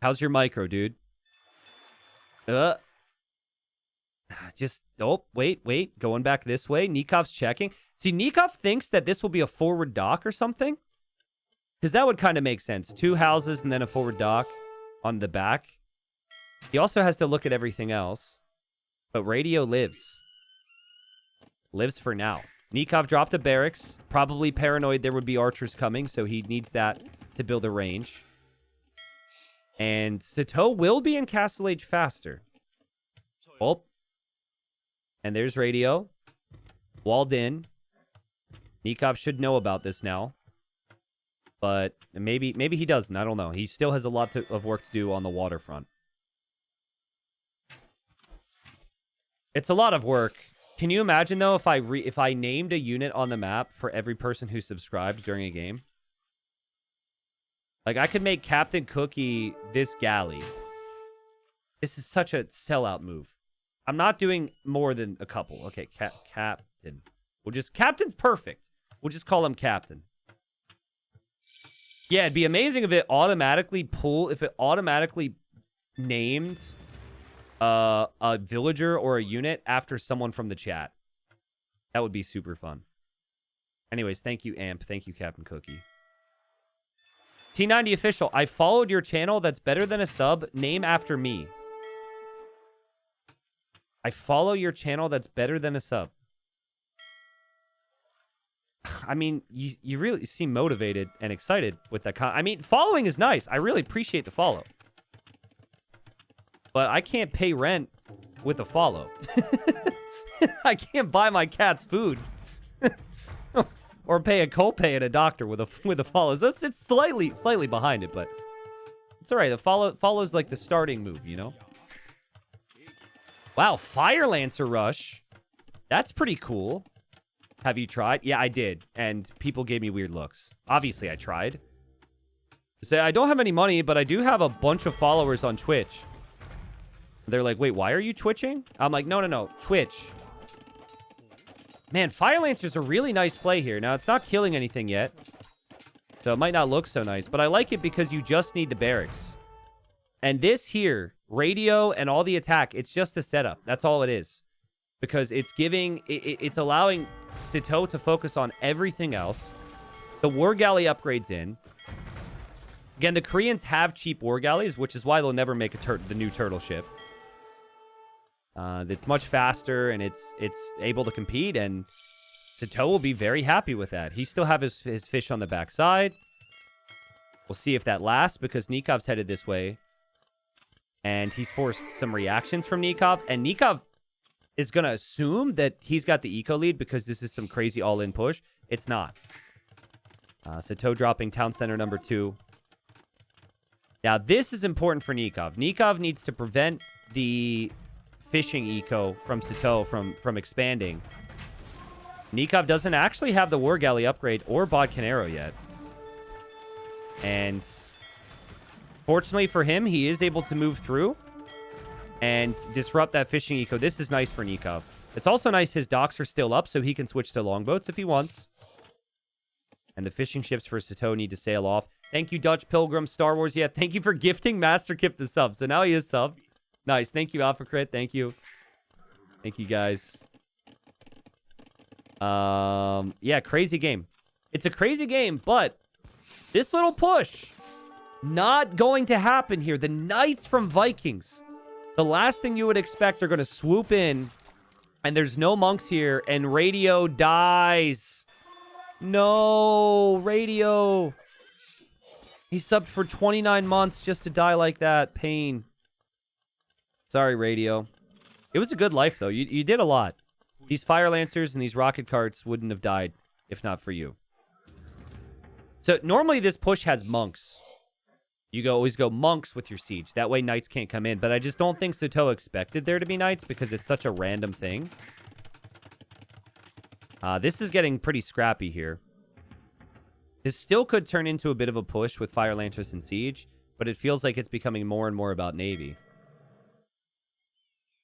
How's your micro, dude? Just, oh, wait. Going back this way. Nikov's checking. See, Nicov thinks that this will be a forward dock or something. Because that would kind of make sense. 2 houses and then a forward dock on the back. He also has to look at everything else. But radio lives. Lives for now. Nicov dropped a barracks. Probably paranoid there would be archers coming, so he needs that to build a range. And Sitaux will be in Castle Age faster. Oh. And there's radio. Walled in. Nicov should know about this now. But maybe he doesn't. I don't know. He still has a lot of work to do on the waterfront. It's a lot of work. Can you imagine, though, if I named a unit on the map for every person who subscribed during a game? Like, I could make Captain Cookie this galley. This is such a sellout move. I'm not doing more than a couple. Okay, Captain. Captain's perfect. We'll just call him Captain. Yeah, it'd be amazing if it automatically named a villager or a unit after someone from the chat. That would be super fun. Anyways, thank you, Amp. Thank you, Captain Cookie. T90 Official, I followed your channel. That's better than a sub. Name after me. I follow your channel. That's better than a sub. I mean, you really seem motivated and excited with that. I mean, following is nice. I really appreciate the follow. But I can't pay rent with a follow. I can't buy my cat's food. Or pay a copay at a doctor with a follow. So it's slightly behind it, but it's all right. The follow's like the starting move, you know? Wow, Fire Lancer Rush. That's pretty cool. Have you tried? Yeah, I did. And people gave me weird looks. Obviously, I tried. So I don't have any money, but I do have a bunch of followers on Twitch. They're like, wait, why are you twitching? I'm like, no, Twitch. Man, Fire Lancer's a really nice play here. Now, it's not killing anything yet, so it might not look so nice, but I like it because you just need the barracks. And this here, radio and all the attack, it's just a setup. That's all it is. Because it's giving, it's allowing Sitaux to focus on everything else. The War Galley upgrades in. Again, the Koreans have cheap War Galleys, which is why they'll never make the new turtle ship. It's much faster, and it's able to compete, and Sitaux will be very happy with that. He still have his fish on the backside. We'll see if that lasts, because Nikov's headed this way. And he's forced some reactions from Nicov, and Nicov is going to assume that he's got the eco lead because this is some crazy all-in push. It's not. Sitaux dropping town center number 2. Now, this is important for Nicov. Nicov needs to prevent the fishing eco from Sitaux from expanding. Nicov doesn't actually have the War Galley upgrade or Bodkin Arrow yet. And fortunately for him, he is able to move through and disrupt that fishing eco. This is nice for Nicov. It's also nice his docks are still up, so he can switch to longboats if he wants. And the fishing ships for Sitaux need to sail off. Thank you, Dutch Pilgrim, Star Wars. Yeah, thank you for gifting Master Kip the sub. So now he is sub. Nice. Thank you, Alpha Crit. Thank you. Thank you, guys. Yeah, crazy game. It's a crazy game, but this little push, not going to happen here. The Knights from Vikings, the last thing you would expect, are going to swoop in, and there's no monks here, and Radio dies. No, Radio. He subbed for 29 months just to die like that. Pain. Sorry, Radio. It was a good life, though. You did a lot. These Fire Lancers and these rocket carts wouldn't have died if not for you. So normally this push has monks. You always go monks with your siege. That way knights can't come in. But I just don't think Sitaux expected there to be knights because it's such a random thing. This is getting pretty scrappy here. This still could turn into a bit of a push with Fire Lancers and siege, but it feels like it's becoming more and more about Navy.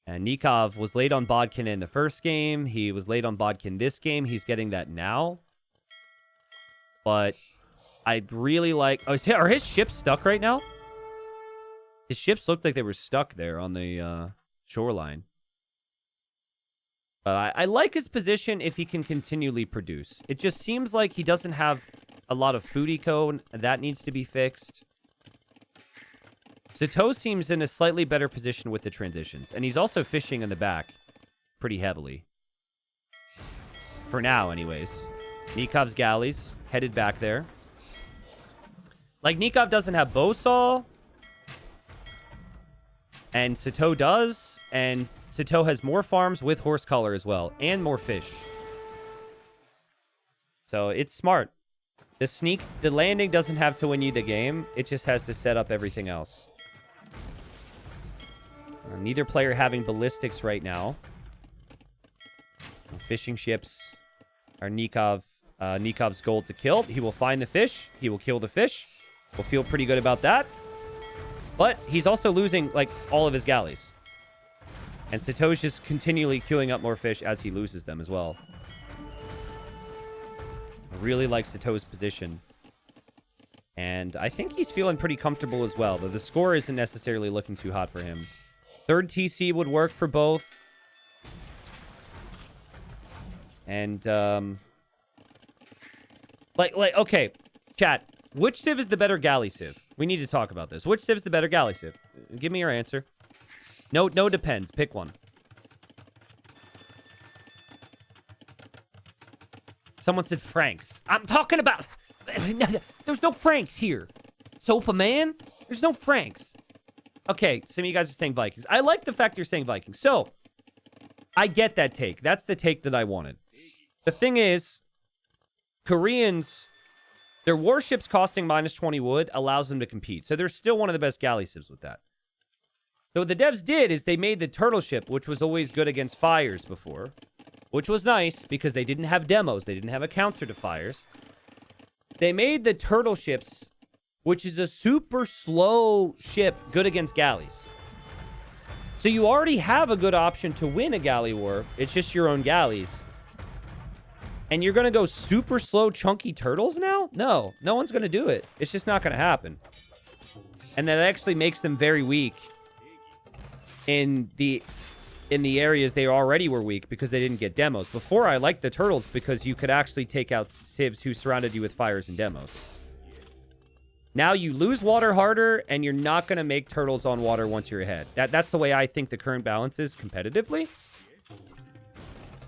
And Nicov was late on Bodkin in the first game. He was late on Bodkin this game. He's getting that now. But I'd really like... Oh, are his ships stuck right now? His ships looked like they were stuck there on the shoreline. But I like his position if he can continually produce. It just seems like he doesn't have a lot of food eco, and that needs to be fixed. Sitaux seems in a slightly better position with the transitions. And he's also fishing in the back pretty heavily. For now, anyways. Nikov's galleys headed back there. Like, Nicov doesn't have bowsaw. And Sitaux does. And Sitaux has more farms with horse collar as well. And more fish. So, it's smart. The landing doesn't have to win you the game. It just has to set up everything else. Neither player having ballistics right now. Fishing ships are Nikov's goal to kill. He will find the fish. He will kill the fish. We'll feel pretty good about that. But he's also losing, like, all of his galleys. And Sitau's just continually queuing up more fish as he loses them as well. I really like Sitau's position. And I think he's feeling pretty comfortable as well, though the score isn't necessarily looking too hot for him. Third TC would work for both. And, okay, chat. Which civ is the better galley civ? We need to talk about this. Which civ is the better galley civ? Give me your answer. No, depends. Pick one. Someone said Franks. I'm talking about... There's no Franks here. Sopa man? There's no Franks. Okay, some of you guys are saying Vikings. I like the fact you're saying Vikings. So, I get that take. That's the take that I wanted. The thing is, Koreans, their warships costing minus 20 wood allows them to compete. So they're still one of the best galley civs with that. So what the devs did is they made the turtle ship, which was always good against fires before, which was nice because they didn't have demos. They didn't have a counter to fires. They made the turtle ships, which is a super slow ship, good against galleys. So you already have a good option to win a galley war. It's just your own galleys. And you're going to go super slow, chunky turtles now? No, no one's going to do it. It's just not going to happen. And that actually makes them very weak in the areas they already were weak because they didn't get demos. Before, I liked the turtles because you could actually take out civs who surrounded you with fires and demos. Now you lose water harder, and you're not going to make turtles on water once you're ahead. That's the way I think the current balance is competitively.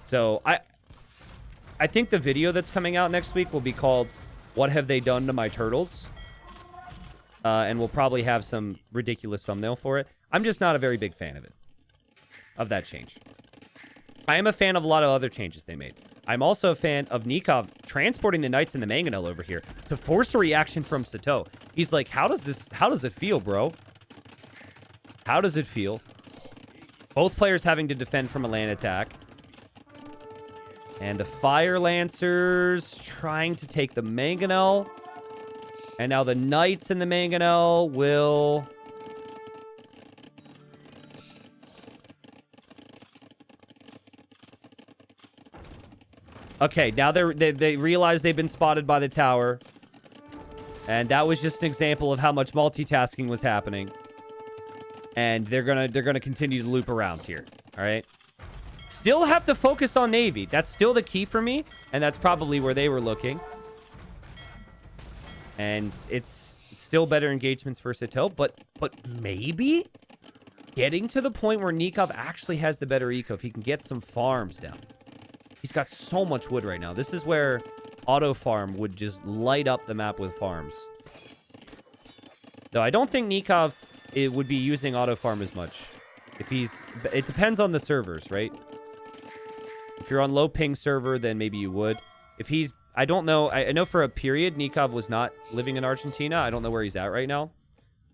So I think the video that's coming out next week will be called "What Have They Done to My Turtles?" And we'll probably have some ridiculous thumbnail for it. I'm just not a very big fan of it. Of that change. I am a fan of a lot of other changes they made. I'm also a fan of Nicov transporting the knights and the mangonel over here to force a reaction from Sitaux. He's like, how does it feel, bro? How does it feel? Both players having to defend from a land attack. And the Fire Lancers trying to take the mangonel. And now the knights and the mangonel will... Okay, now they realize they've been spotted by the tower. And that was just an example of how much multitasking was happening. And they're gonna continue to loop around here. All right. Still have to focus on Navy. That's still the key for me. And that's probably where they were looking. And it's still better engagements for Sitaux. But maybe getting to the point where Nicov actually has the better eco. If he can get some farms down. He's got so much wood right now. This is where auto farm would just light up the map with farms. Though I don't think Nicov would be using auto farm as much. It depends on the servers, right? If you're on low ping server, then maybe you would. I don't know. I know for a period, Nicov was not living in Argentina. I don't know where he's at right now.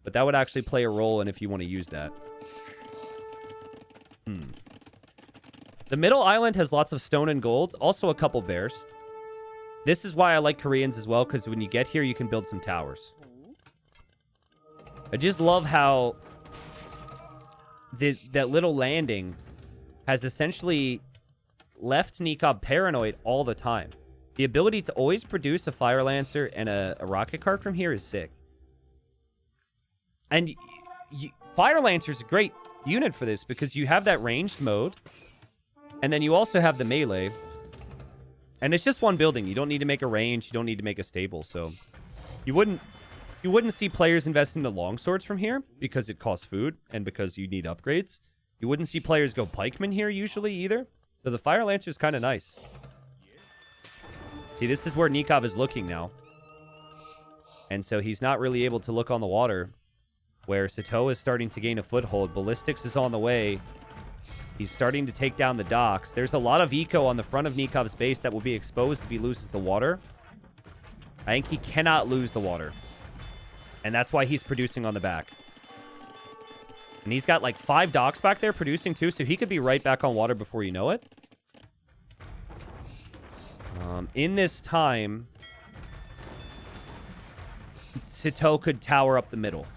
But that would actually play a role in if you want to use that. The middle island has lots of stone and gold. Also a couple bears. This is why I like Koreans as well, because when you get here, you can build some towers. I just love how that little landing has essentially left Nicov paranoid all the time. The ability to always produce a Fire Lancer and a rocket cart from here is sick. And Fire Lancer is a great unit for this because you have that ranged mode. And then you also have the melee. And it's just one building. You don't need to make a range. You don't need to make a stable. So you wouldn't see players invest into longswords from here because it costs food and because you need upgrades. You wouldn't see players go pikemen here usually either. So the Fire Lancer is kind of nice. See, this is where Nicov is looking now. And so he's not really able to look on the water where Sitaux is starting to gain a foothold. Ballistics is on the way. He's starting to take down the docks. There's a lot of eco on the front of Nikov's base that will be exposed if he loses the water. I think he cannot lose the water. And that's why he's producing on the back. And he's got like 5 docks back there producing too, so he could be right back on water before you know it. In this time, Sitaux could tower up the middle.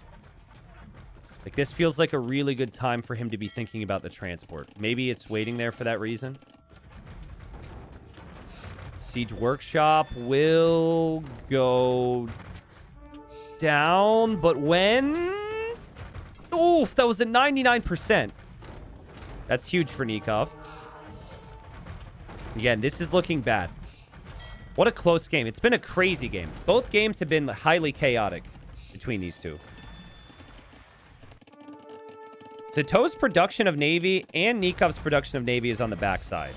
Like, this feels like a really good time for him to be thinking about the transport. Maybe it's waiting there for that reason. Siege Workshop will go down, but when? Oof, that was at 99%. That's huge for Nicov. Again, this is looking bad. What a close game. It's been a crazy game. Both games have been highly chaotic between these two. Sitaux's production of Navy and Nikov's production of Navy is on the backside.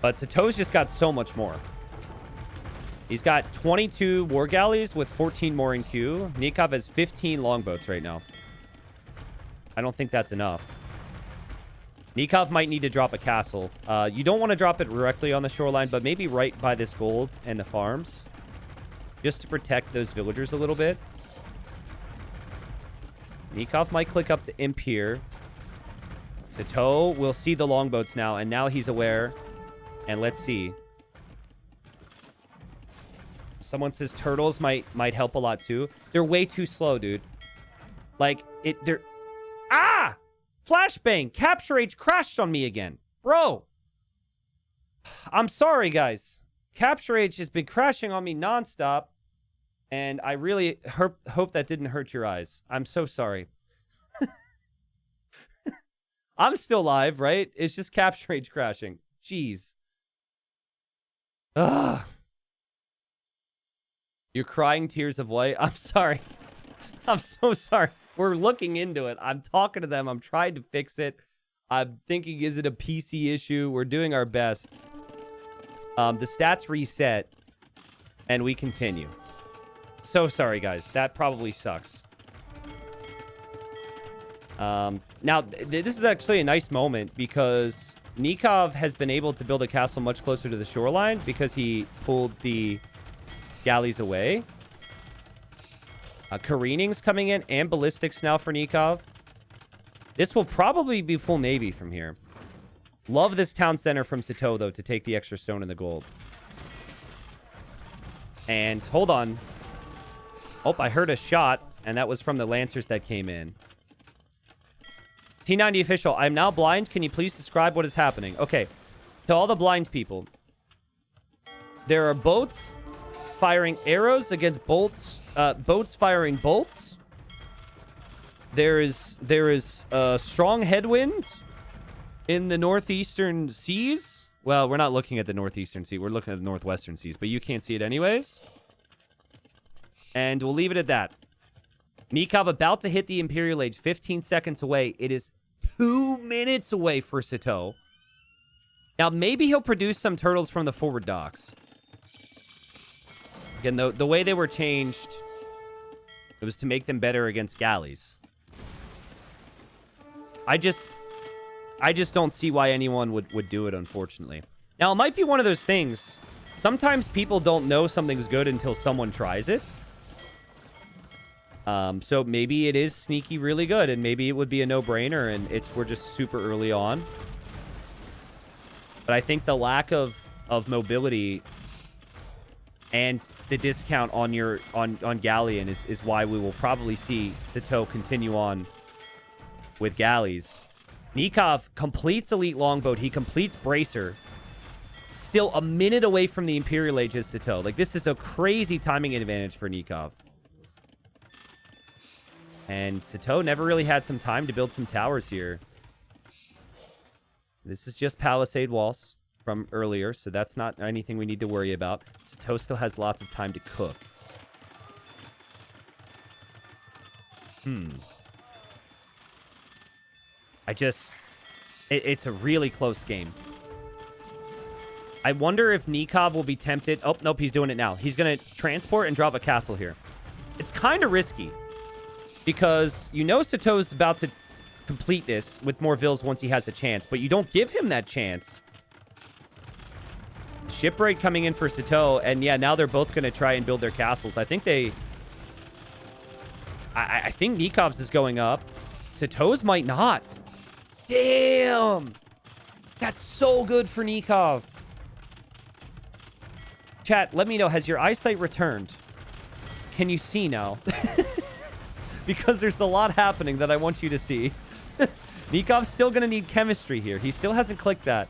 But Sitaux's just got so much more. He's got 22 war galleys with 14 more in queue. Nicov has 15 longboats right now. I don't think that's enough. Nicov might need to drop a castle. You don't want to drop it directly on the shoreline, but maybe right by this gold and the farms. Just to protect those villagers a little bit. Nicov might click up to Imp here. Sitaux will see the longboats now, and now he's aware. And let's see. Someone says turtles might help a lot too. They're way too slow, dude. Like, Ah! Flashbang! Capture H crashed on me again. Bro! I'm sorry, guys. Capture H has been crashing on me nonstop. And I really hope that didn't hurt your eyes. I'm so sorry. I'm still live, right? It's just Capture H crashing. Jeez. Ugh. You're crying tears of white. I'm sorry. I'm so sorry. We're looking into it. I'm talking to them. I'm trying to fix it. I'm thinking, is it a PC issue? We're doing our best. The stats reset, and we continue. So sorry, guys. That probably sucks. Now, this is actually a nice moment because Nicov has been able to build a castle much closer to the shoreline because he pulled the galleys away. Careening's coming in and ballistics now for Nicov. This will probably be full navy from here. Love this town center from Sitaux, though, to take the extra stone and the gold. And hold on. Oh, I heard a shot, and that was from the Lancers that came in. T90 official, I'm now blind. Can you please describe what is happening? Okay, to all the blind people. There are boats firing arrows against bolts. Boats firing bolts. There is a strong headwind in the northeastern seas. Well, we're not looking at the northeastern sea. We're looking at the northwestern seas, but you can't see it anyways. And we'll leave it at that. Nicov about to hit the Imperial Age, 15 seconds away. It is 2 minutes away for Sitaux. Now, maybe he'll produce some turtles from the forward docks. Again, the way they were changed, it was to make them better against galleys. I just don't see why anyone would do it, unfortunately. Now, it might be one of those things. Sometimes people don't know something's good until someone tries it. So maybe it is sneaky really good, and maybe it would be a no-brainer, and we're just super early on. But I think the lack of mobility and the discount on Galleon is why we will probably see Sitaux continue on with galleys. Nicov completes Elite Longboat. He completes Bracer. Still a minute away from the Imperial Age as Sitaux. Like, this is a crazy timing advantage for Nicov. And Sitaux never really had some time to build some towers here. This is just Palisade walls from earlier, so that's not anything we need to worry about. Sitaux still has lots of time to cook. It's a really close game. I wonder if Nicov will be tempted. Oh, nope, he's doing it now. He's going to transport and drop a castle here. It's kind of risky because you know Sitaux is about to complete this with more vills once he has a chance, but you don't give him that chance. Shipwright coming in for Sitaux, and yeah, now they're both going to try and build their castles. I think I think Nikov's is going up. Sitaux's might not. Damn! That's so good for Nicov. Chat, let me know, has your eyesight returned? Can you see now? Because there's a lot happening that I want you to see. Nikov's still going to need chemistry here. He still hasn't clicked that.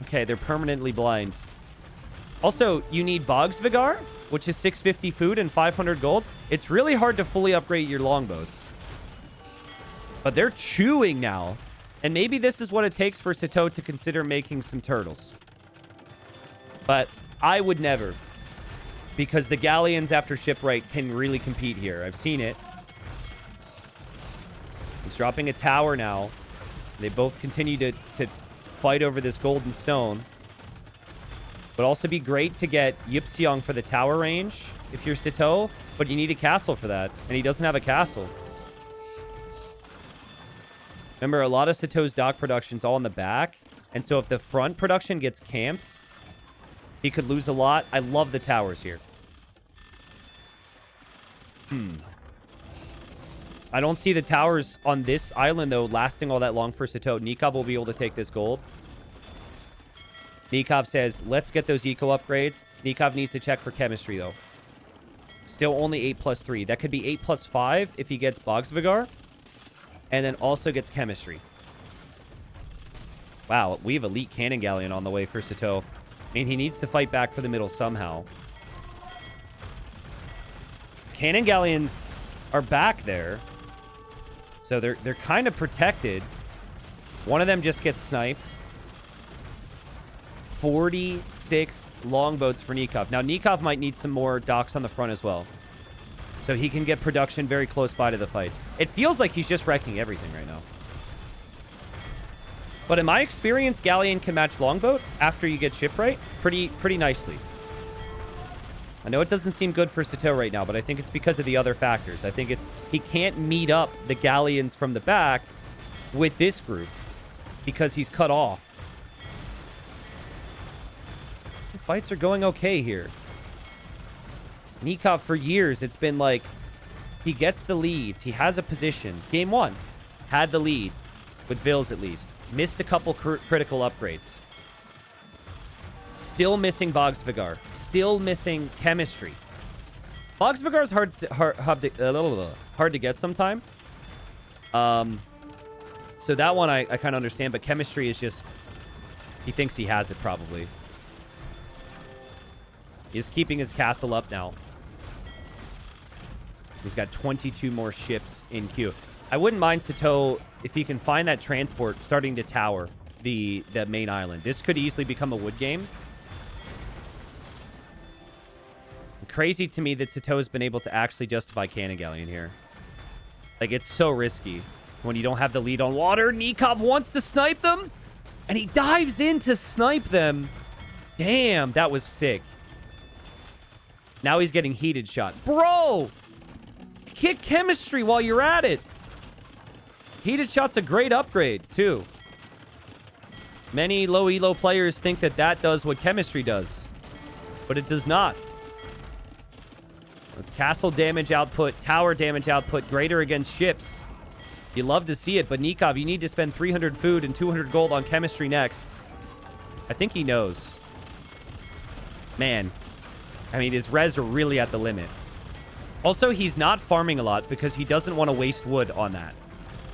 Okay, they're permanently blind. Also, you need Boggs Vigar, which is 650 food and 500 gold. It's really hard to fully upgrade your longboats. But they're chewing now. And maybe this is what it takes for Sitaux to consider making some turtles. But I would never. Because the galleons after Shipwright can really compete here. I've seen it. He's dropping a tower now. They both continue to fight over this golden stone. Would also be great to get Yipseong for the tower range if you're Sitaux, but you need a castle for that, and he doesn't have a castle. Remember, a lot of Sitaux's dock production's all in the back, and so if the front production gets camped, he could lose a lot. I love the towers here. I don't see the towers on this island, though, lasting all that long for Sitaux. Nicov will be able to take this gold. Nicov says, let's get those eco upgrades. Nicov needs to check for chemistry, though. Still only 8+3. That could be 8+5 if he gets Bogsvigar. And then also gets Chemistry. Wow, we have Elite Cannon Galleon on the way for Sitaux. I mean, he needs to fight back for the middle somehow. Cannon Galleons are back there. So they're kind of protected. One of them just gets sniped. 46 longboats for Nicov. Now, Nicov might need some more docks on the front as well. So he can get production very close by to the fights. It feels like he's just wrecking everything right now. But in my experience, Galleon can match Longboat after you get shipwright pretty nicely. I know it doesn't seem good for Sitaux right now, but I think it's because of the other factors. I think it's he can't meet up the Galleons from the back with this group because he's cut off. The fights are going okay here. Nicov, for years, it's been like he gets the leads. He has a position. Game 1, had the lead with Vils at least. Missed a couple critical upgrades. Still missing Bogsvigar. Still missing Chemistry. Bogsvigar's hard to get sometime. So that one I kind of understand, but Chemistry is just... He thinks he has it, probably. He's keeping his castle up now. He's got 22 more ships in queue. I wouldn't mind Sitaux if he can find that transport starting to tower the main island. This could easily become a wood game. Crazy to me that Sitaux has been able to actually justify Cannon Galleon here. Like, it's so risky when you don't have the lead on water. Nicov wants to snipe them, and he dives in to snipe them. Damn, that was sick. Now he's getting heated shot. Bro! Kick Chemistry while you're at it. Heated shot's a great upgrade, too. Many low elo players think that that does what Chemistry does, but it does not. With castle damage output, tower damage output, greater against ships. You love to see it, but Nicov, you need to spend 300 food and 200 gold on Chemistry next. I think he knows. Man. I mean, his res are really at the limit. Also, he's not farming a lot because he doesn't want to waste wood on that.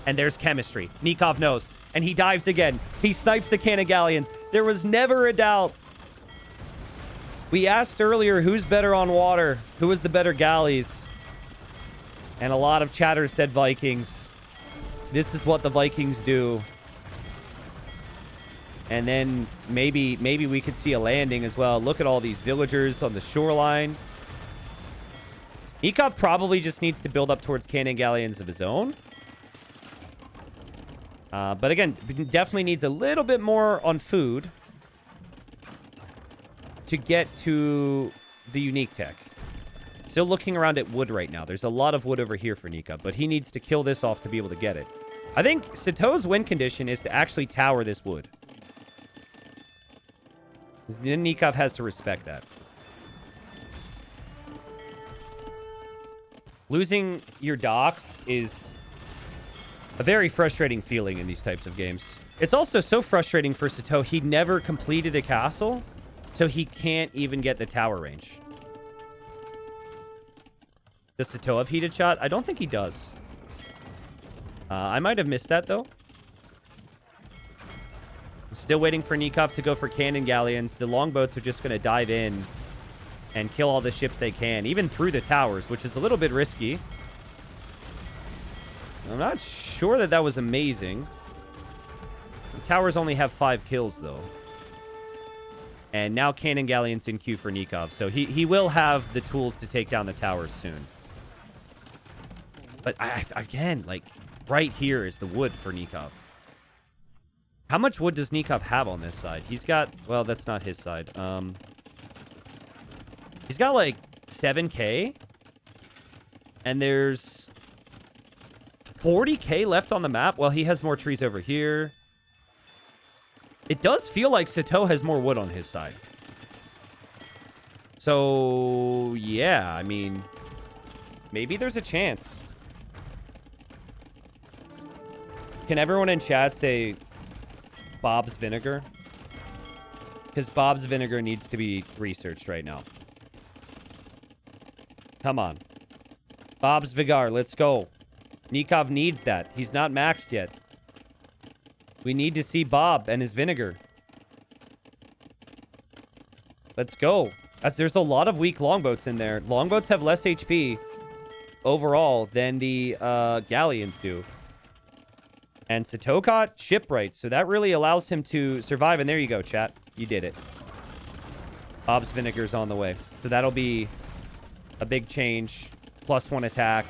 And there's Chemistry. Nicov knows. And he dives again. He snipes the Cannon Galleons. There was never a doubt. We asked earlier who's better on water. Who is the better galleys? And a lot of chatter said Vikings. This is what the Vikings do. And then maybe we could see a landing as well. Look at all these villagers on the shoreline. Nicov probably just needs to build up towards Cannon Galleons of his own. But again, definitely needs a little bit more on food to get to the unique tech. Still looking around at wood right now. There's a lot of wood over here for Nicov, but he needs to kill this off to be able to get it. I think Sitaux's win condition is to actually tower this wood. Then Nicov has to respect that. Losing your docks is a very frustrating feeling in these types of games. It's also so frustrating for Sitaux. He never completed a castle, so he can't even get the tower range. Does Sitaux have heated shot? I don't think he does. I might have missed that, though. Still waiting for Nicov to go for Cannon Galleons. The longboats are just going to dive in and kill all the ships they can, even through the towers, which is a little bit risky. I'm not sure that was amazing. The towers only have 5 kills, though. And now Cannon Galleon's in queue for Nicov, so he will have the tools to take down the towers soon. But again, like, right here is the wood for Nicov. How much wood does Nicov have on this side? He's got... Well, that's not his side. He's got, like, 7k. And there's 40k left on the map. Well, he has more trees over here. It does feel like Sitaux has more wood on his side. So, yeah, I mean... Maybe there's a chance. Can everyone in chat say... Bob's Vinegar? Because Bob's Vinegar needs to be researched right now. Come on. Bob's Vigar, let's go. Nicov needs that. He's not maxed yet. We need to see Bob and his vinegar. Let's go. There's a lot of weak longboats in there. Longboats have less HP overall than the galleons do. And Sitaux got shipwright, so that really allows him to survive. And there you go, chat. You did it. Bob's vinegar's on the way. So that'll be a big change. +1 attack.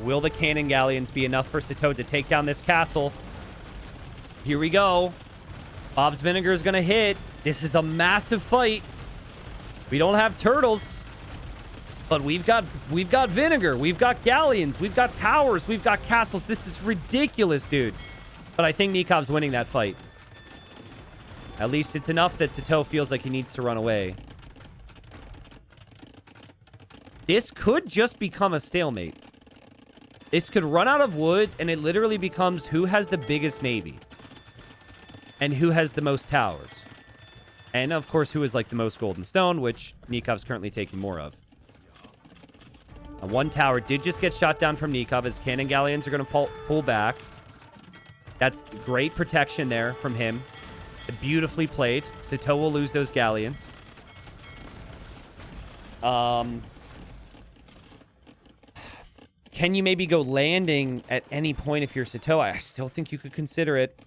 Will the cannon galleons be enough for Sitaux to take down this castle? Here we go. Bob's vinegar is going to hit. This is a massive fight. We don't have turtles, but we've got vinegar. We've got galleons. We've got towers. We've got castles. This is ridiculous, dude. But I think Nikov's winning that fight. At least it's enough that Sitaux feels like he needs to run away. This could just become a stalemate. This could run out of wood, and it literally becomes who has the biggest navy. And who has the most towers. And, of course, who is, like, the most gold and stone, which Nikov's currently taking more of. One tower did just get shot down from Nicov as cannon galleons are going to pull back. That's great protection there from him. Beautifully played. Sitaux will lose those galleons. Can you maybe go landing at any point if you're Sitaux? I still think you could consider it.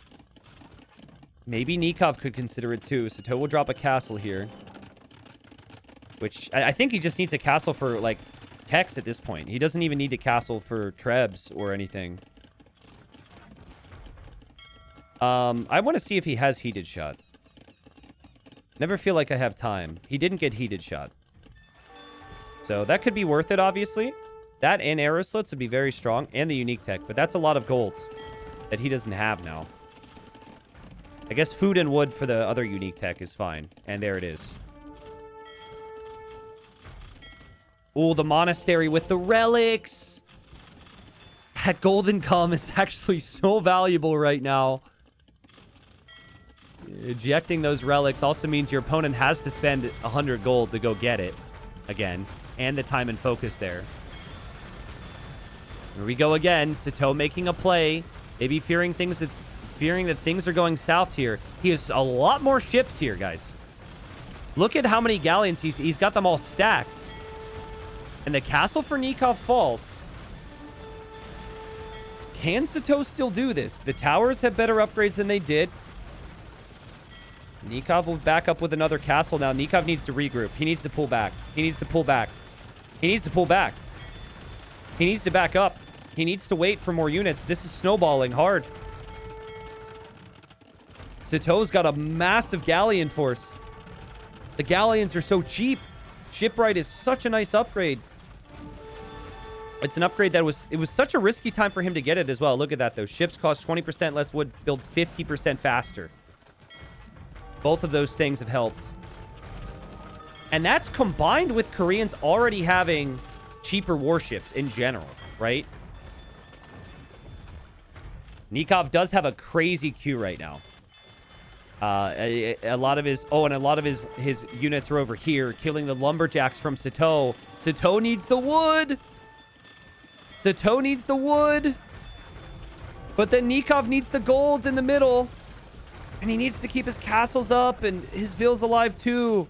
Maybe Nicov could consider it too. Sitaux will drop a castle here. Which, I think he just needs a castle for, like, Tex at this point. He doesn't even need a castle for Trebs or anything. I want to see if he has heated shot. Never feel like I have time. He didn't get heated shot. So that could be worth it, obviously. That and arrow slits would be very strong. And the unique tech. But that's a lot of golds that he doesn't have now. I guess food and wood for the other unique tech is fine. And there it is. Oh, the monastery with the relics. That golden cum is actually so valuable right now. Ejecting those relics also means your opponent has to spend 100 gold to go get it again. And the time and focus there. Here we go again. Sitaux making a play. Maybe fearing that things are going south here. He has a lot more ships here, guys. Look at how many galleons he's got them all stacked. And the castle for Nicov falls. Can Sitaux still do this? The towers have better upgrades than they did. Nicov will back up with another castle now. Nicov needs to regroup. He needs to pull back. He needs to pull back. He needs to pull back. He needs to back up. He needs to wait for more units. This is snowballing hard. Sitaux's got a massive galleon force. The galleons are so cheap. Shipwright is such a nice upgrade. It's an upgrade that was such a risky time for him to get it as well. Look at that, though. Ships cost 20% less wood, build 50% faster. Both of those things have helped. And that's combined with Koreans already having cheaper warships in general, right? Nicov does have a crazy queue right now. A lot of his units are over here, killing the lumberjacks from Sitaux. Sitaux needs the wood. Sitaux needs the wood. But then Nicov needs the golds in the middle. And he needs to keep his castles up and his villas alive too.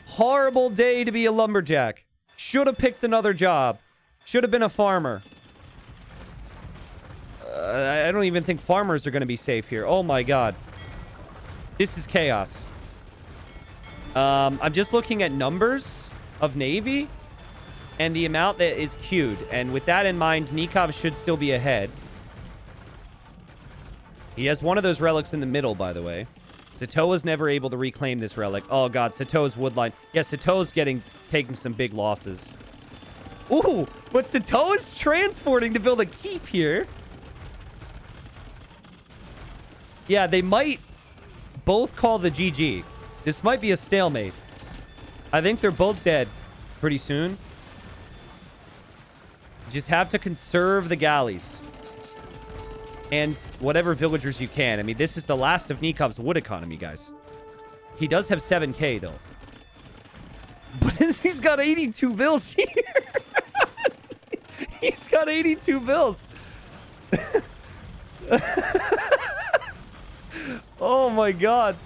Horrible day to be a lumberjack. Should have picked another job. Should have been a farmer. I don't even think farmers are going to be safe here. Oh my god. This is chaos. I'm just looking at numbers of Navy and the amount that is queued. And with that in mind, Nicov should still be ahead. He has one of those relics in the middle, by the way. Sitaux was never able to reclaim this relic. Oh god, Sitaux's woodline. Yeah, Sitaux's taking some big losses. Ooh, but Sitaux is transporting to build a keep here. Yeah, they might both call the GG. This might be a stalemate. I think they're both dead pretty soon. Just have to conserve the galleys. And whatever villagers you can. I mean, this is the last of Nikov's wood economy, guys. He does have 7K, though. But he's got 82 bills here. He's got 82 bills. Oh, my God.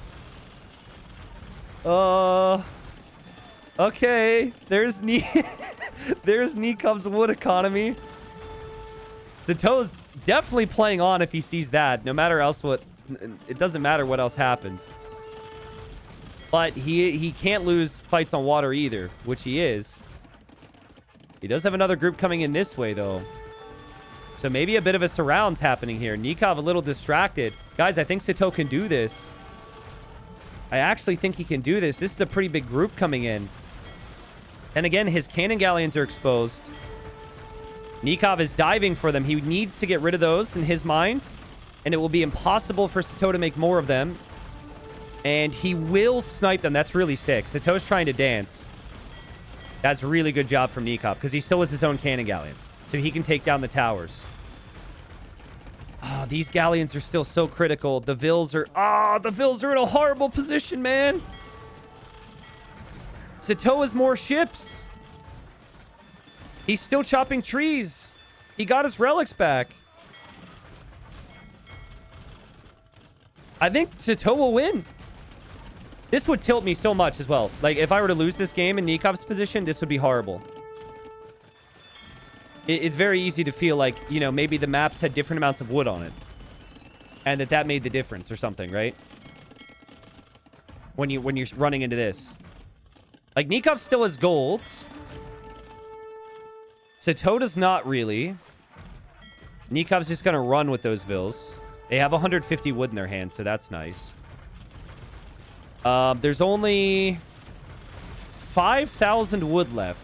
Okay. There's Nikov's wood economy. Sitaux's definitely playing on if he sees that. No matter else what... It doesn't matter what else happens. But he can't lose fights on water either, which he is. He does have another group coming in this way, though. So maybe a bit of a surround's happening here. Nicov a little distracted. Guys, I think Sitaux can do this. I actually think he can do this. This is a pretty big group coming in. And again, his cannon galleons are exposed. Nicov is diving for them. He needs to get rid of those in his mind. And it will be impossible for Sitaux to make more of them. And he will snipe them. That's really sick. Sitaux's trying to dance. That's a really good job from Nicov, because he still has his own cannon galleons. So he can take down the towers. Oh, these galleons are still so critical. The Vils are... the Vils are in a horrible position, man. Sitaux has more ships. He's still chopping trees. He got his relics back. I think Sitaux will win. This would tilt me so much as well. Like, if I were to lose this game in Nikov's position, this would be horrible. It's very easy to feel like, you know, maybe the maps had different amounts of wood on it. And that made the difference or something, right? When you're running into this. Like, Nicov still has gold. Sitaux does not really. Nikov's just going to run with those Vils. They have 150 wood in their hand, so that's nice. There's only 5,000 wood left.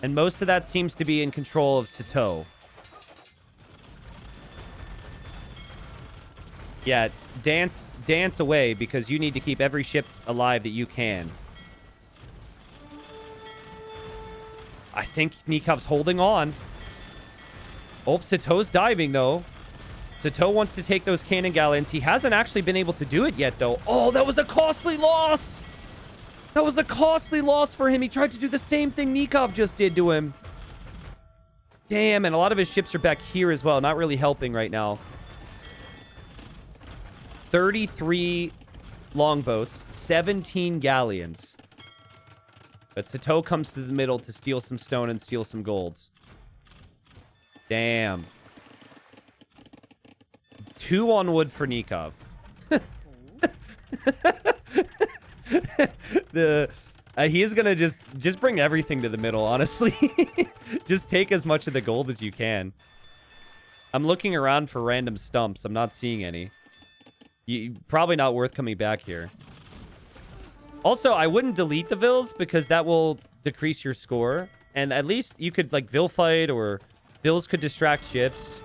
And most of that seems to be in control of Sitaux. Yeah, dance away, because you need to keep every ship alive that you can. I think Nikov's holding on. Oh, Sitaux's diving, though. Sitaux wants to take those cannon galleons. He hasn't actually been able to do it yet, though. Oh, that was a costly loss. That was a costly loss for him. He tried to do the same thing Nicov just did to him. Damn, and a lot of his ships are back here as well. Not really helping right now. 33 longboats, 17 galleons. But Sitaux comes to the middle to steal some stone and steal some golds. Damn. 2 on wood for Nicov. He is gonna just bring everything to the middle, honestly. Just take as much of the gold as you can. I'm looking around for random stumps. I'm not seeing any. Probably not worth coming back here. Also, I wouldn't delete the Vils, because that will decrease your score. And at least you could, like, Vil fight, or Vils could distract ships.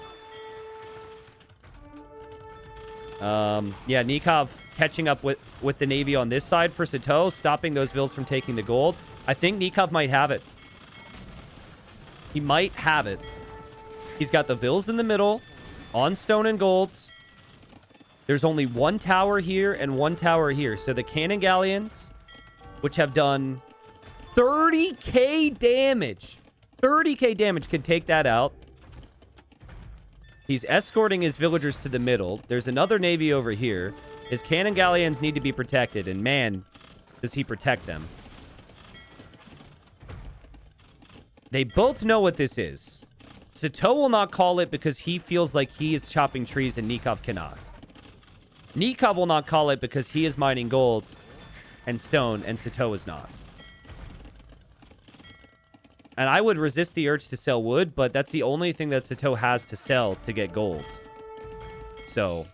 Yeah, Nicov catching up with the Navy on this side for Sitaux, stopping those Vils from taking the gold. I think Nicov might have it. He might have it. He's got the Vils in the middle, on stone and golds. There's only 1 tower here and 1 tower here. So the cannon galleons, which have done 30k damage. 30k damage, can take that out. He's escorting his villagers to the middle. There's another navy over here. His cannon galleons need to be protected, and man, does he protect them. They both know what this is. Sitaux will not call it because he feels like he is chopping trees and Nicov cannot. Nicov will not call it because he is mining gold and stone, and Sitaux is not. And I would resist the urge to sell wood, but that's the only thing that Sitaux has to sell to get gold. So,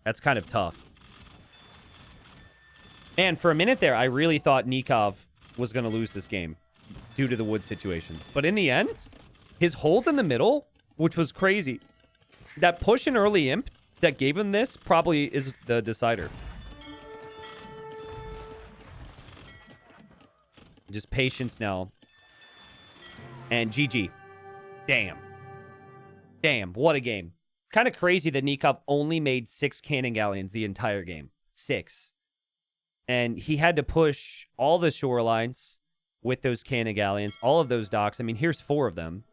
that's kind of tough. And for a minute there, I really thought Nicov was going to lose this game due to the wood situation. But in the end, his hold in the middle, which was crazy, that push in early imp that gave him this probably is the decider. Just patience now. And GG. Damn. Damn, what a game. Kind of crazy that Nicov only made 6 cannon galleons the entire game. 6. And he had to push all the shorelines with those cannon galleons, all of those docks. I mean, here's 4 of them.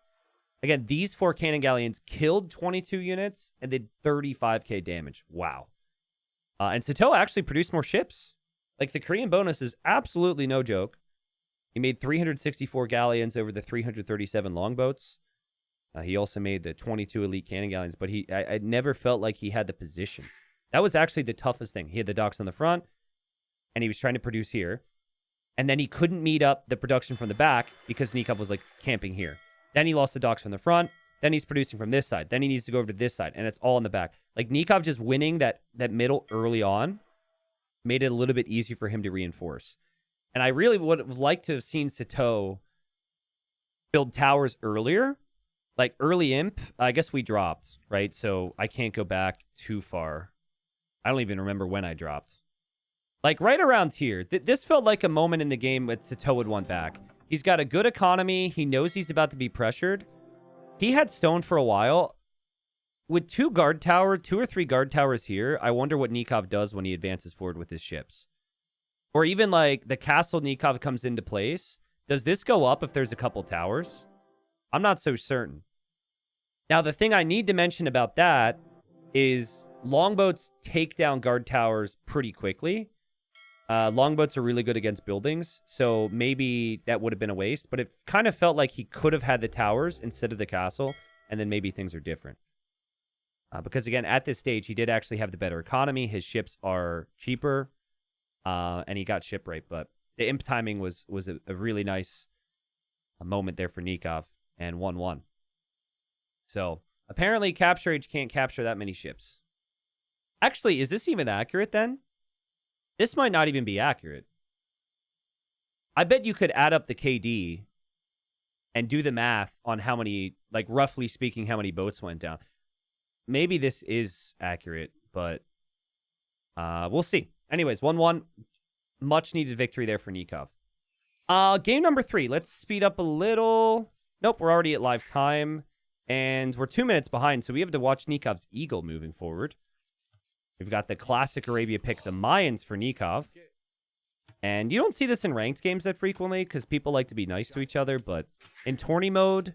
Again, these 4 cannon galleons killed 22 units and did 35k damage. Wow. And Sitaux actually produced more ships. Like, the Korean bonus is absolutely no joke. He made 364 galleons over the 337 longboats. He also made the 22 elite cannon galleons, but I never felt like he had the position. That was actually the toughest thing. He had the docks on the front, and he was trying to produce here. And then he couldn't meet up the production from the back because Nicov was, like, camping here. Then he lost the docks from the front. Then he's producing from this side. Then he needs to go over to this side, and it's all in the back. Like, Nicov just winning that middle early on made it a little bit easier for him to reinforce. And I really would have liked to have seen Sitaux build towers earlier. Like, early Imp, I guess we dropped, right? So I can't go back too far. I don't even remember when I dropped. Like, right around here. This felt like a moment in the game that Sitaux would want back. He's got a good economy. He knows he's about to be pressured. He had stone for a while. With 2 or 3 guard towers here, I wonder what Nicov does when he advances forward with his ships. Or even, like, the castle Nicov comes into place. Does this go up if there's a couple towers? I'm not so certain. Now, the thing I need to mention about that is longboats take down guard towers pretty quickly. Longboats are really good against buildings, so maybe that would have been a waste. But it kind of felt like he could have had the towers instead of the castle, and then maybe things are different. Because, again, at this stage, he did actually have the better economy. His ships are cheaper, and he got shipwright. But the imp timing was a really nice moment there for Nicov, and 1-1. So, apparently, Capture Age can't capture that many ships. Actually, is this even accurate, then? This might not even be accurate. I bet you could add up the KD and do the math on how many, like, roughly speaking, how many boats went down. Maybe this is accurate, but we'll see. Anyways, 1-1. Much needed victory there for Nicov. Game number 3. Let's speed up a little. Nope, we're already at live time. And we're 2 minutes behind, so we have to watch Nikov's Eagle moving forward. We've got the classic Arabia pick, the Mayans for Nicov. And you don't see this in ranked games that frequently because people like to be nice to each other. But in tourney mode,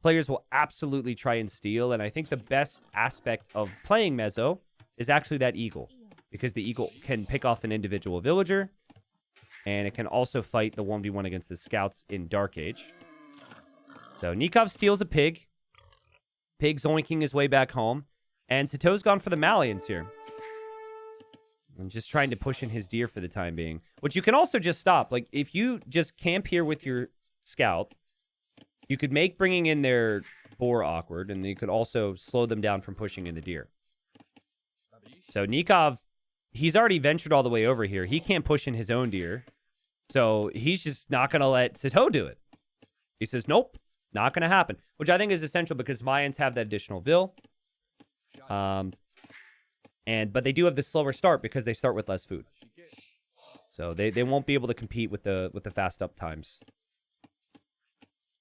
players will absolutely try and steal. And I think the best aspect of playing Mezzo is actually that Eagle. Because the Eagle can pick off an individual villager. And it can also fight the 1v1 against the scouts in Dark Age. So Nicov steals a pig. Pig zoinking his way back home. And Sitaux's gone for the Malians here. I'm just trying to push in his deer for the time being. Which you can also just stop. Like, if you just camp here with your scout, you could make bringing in their boar awkward, and you could also slow them down from pushing in the deer. So Nicov, he's already ventured all the way over here. He can't push in his own deer. So he's just not going to let Sitaux do it. He says, nope, not going to happen. Which I think is essential because Mayans have that additional vill. But they do have the slower start because they start with less food. So they won't be able to compete with the fast up times.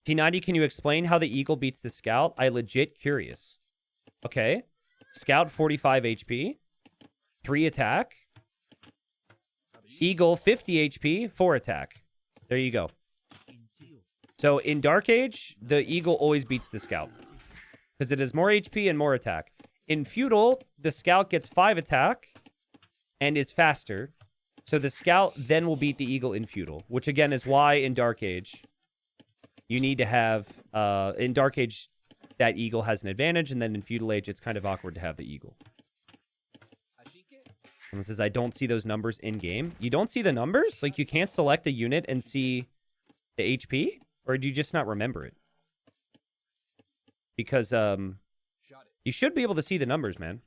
T90, can you explain how the Eagle beats the Scout? I legit curious. Okay. Scout 45 HP. 3 attack. Eagle 50 HP, 4 attack. There you go. So in Dark Age, the Eagle always beats the Scout. Because it has more HP and more attack. In Feudal, the Scout gets 5 attack and is faster. So the Scout then will beat the Eagle in Feudal. Which again is why in Dark Age, you need to have... in Dark Age, that Eagle has an advantage. And then in Feudal Age, it's kind of awkward to have the Eagle. Someone says, I don't see those numbers in-game. You don't see the numbers? Like, you can't select a unit and see the HP? Or do you just not remember it? Because, you should be able to see the numbers, man.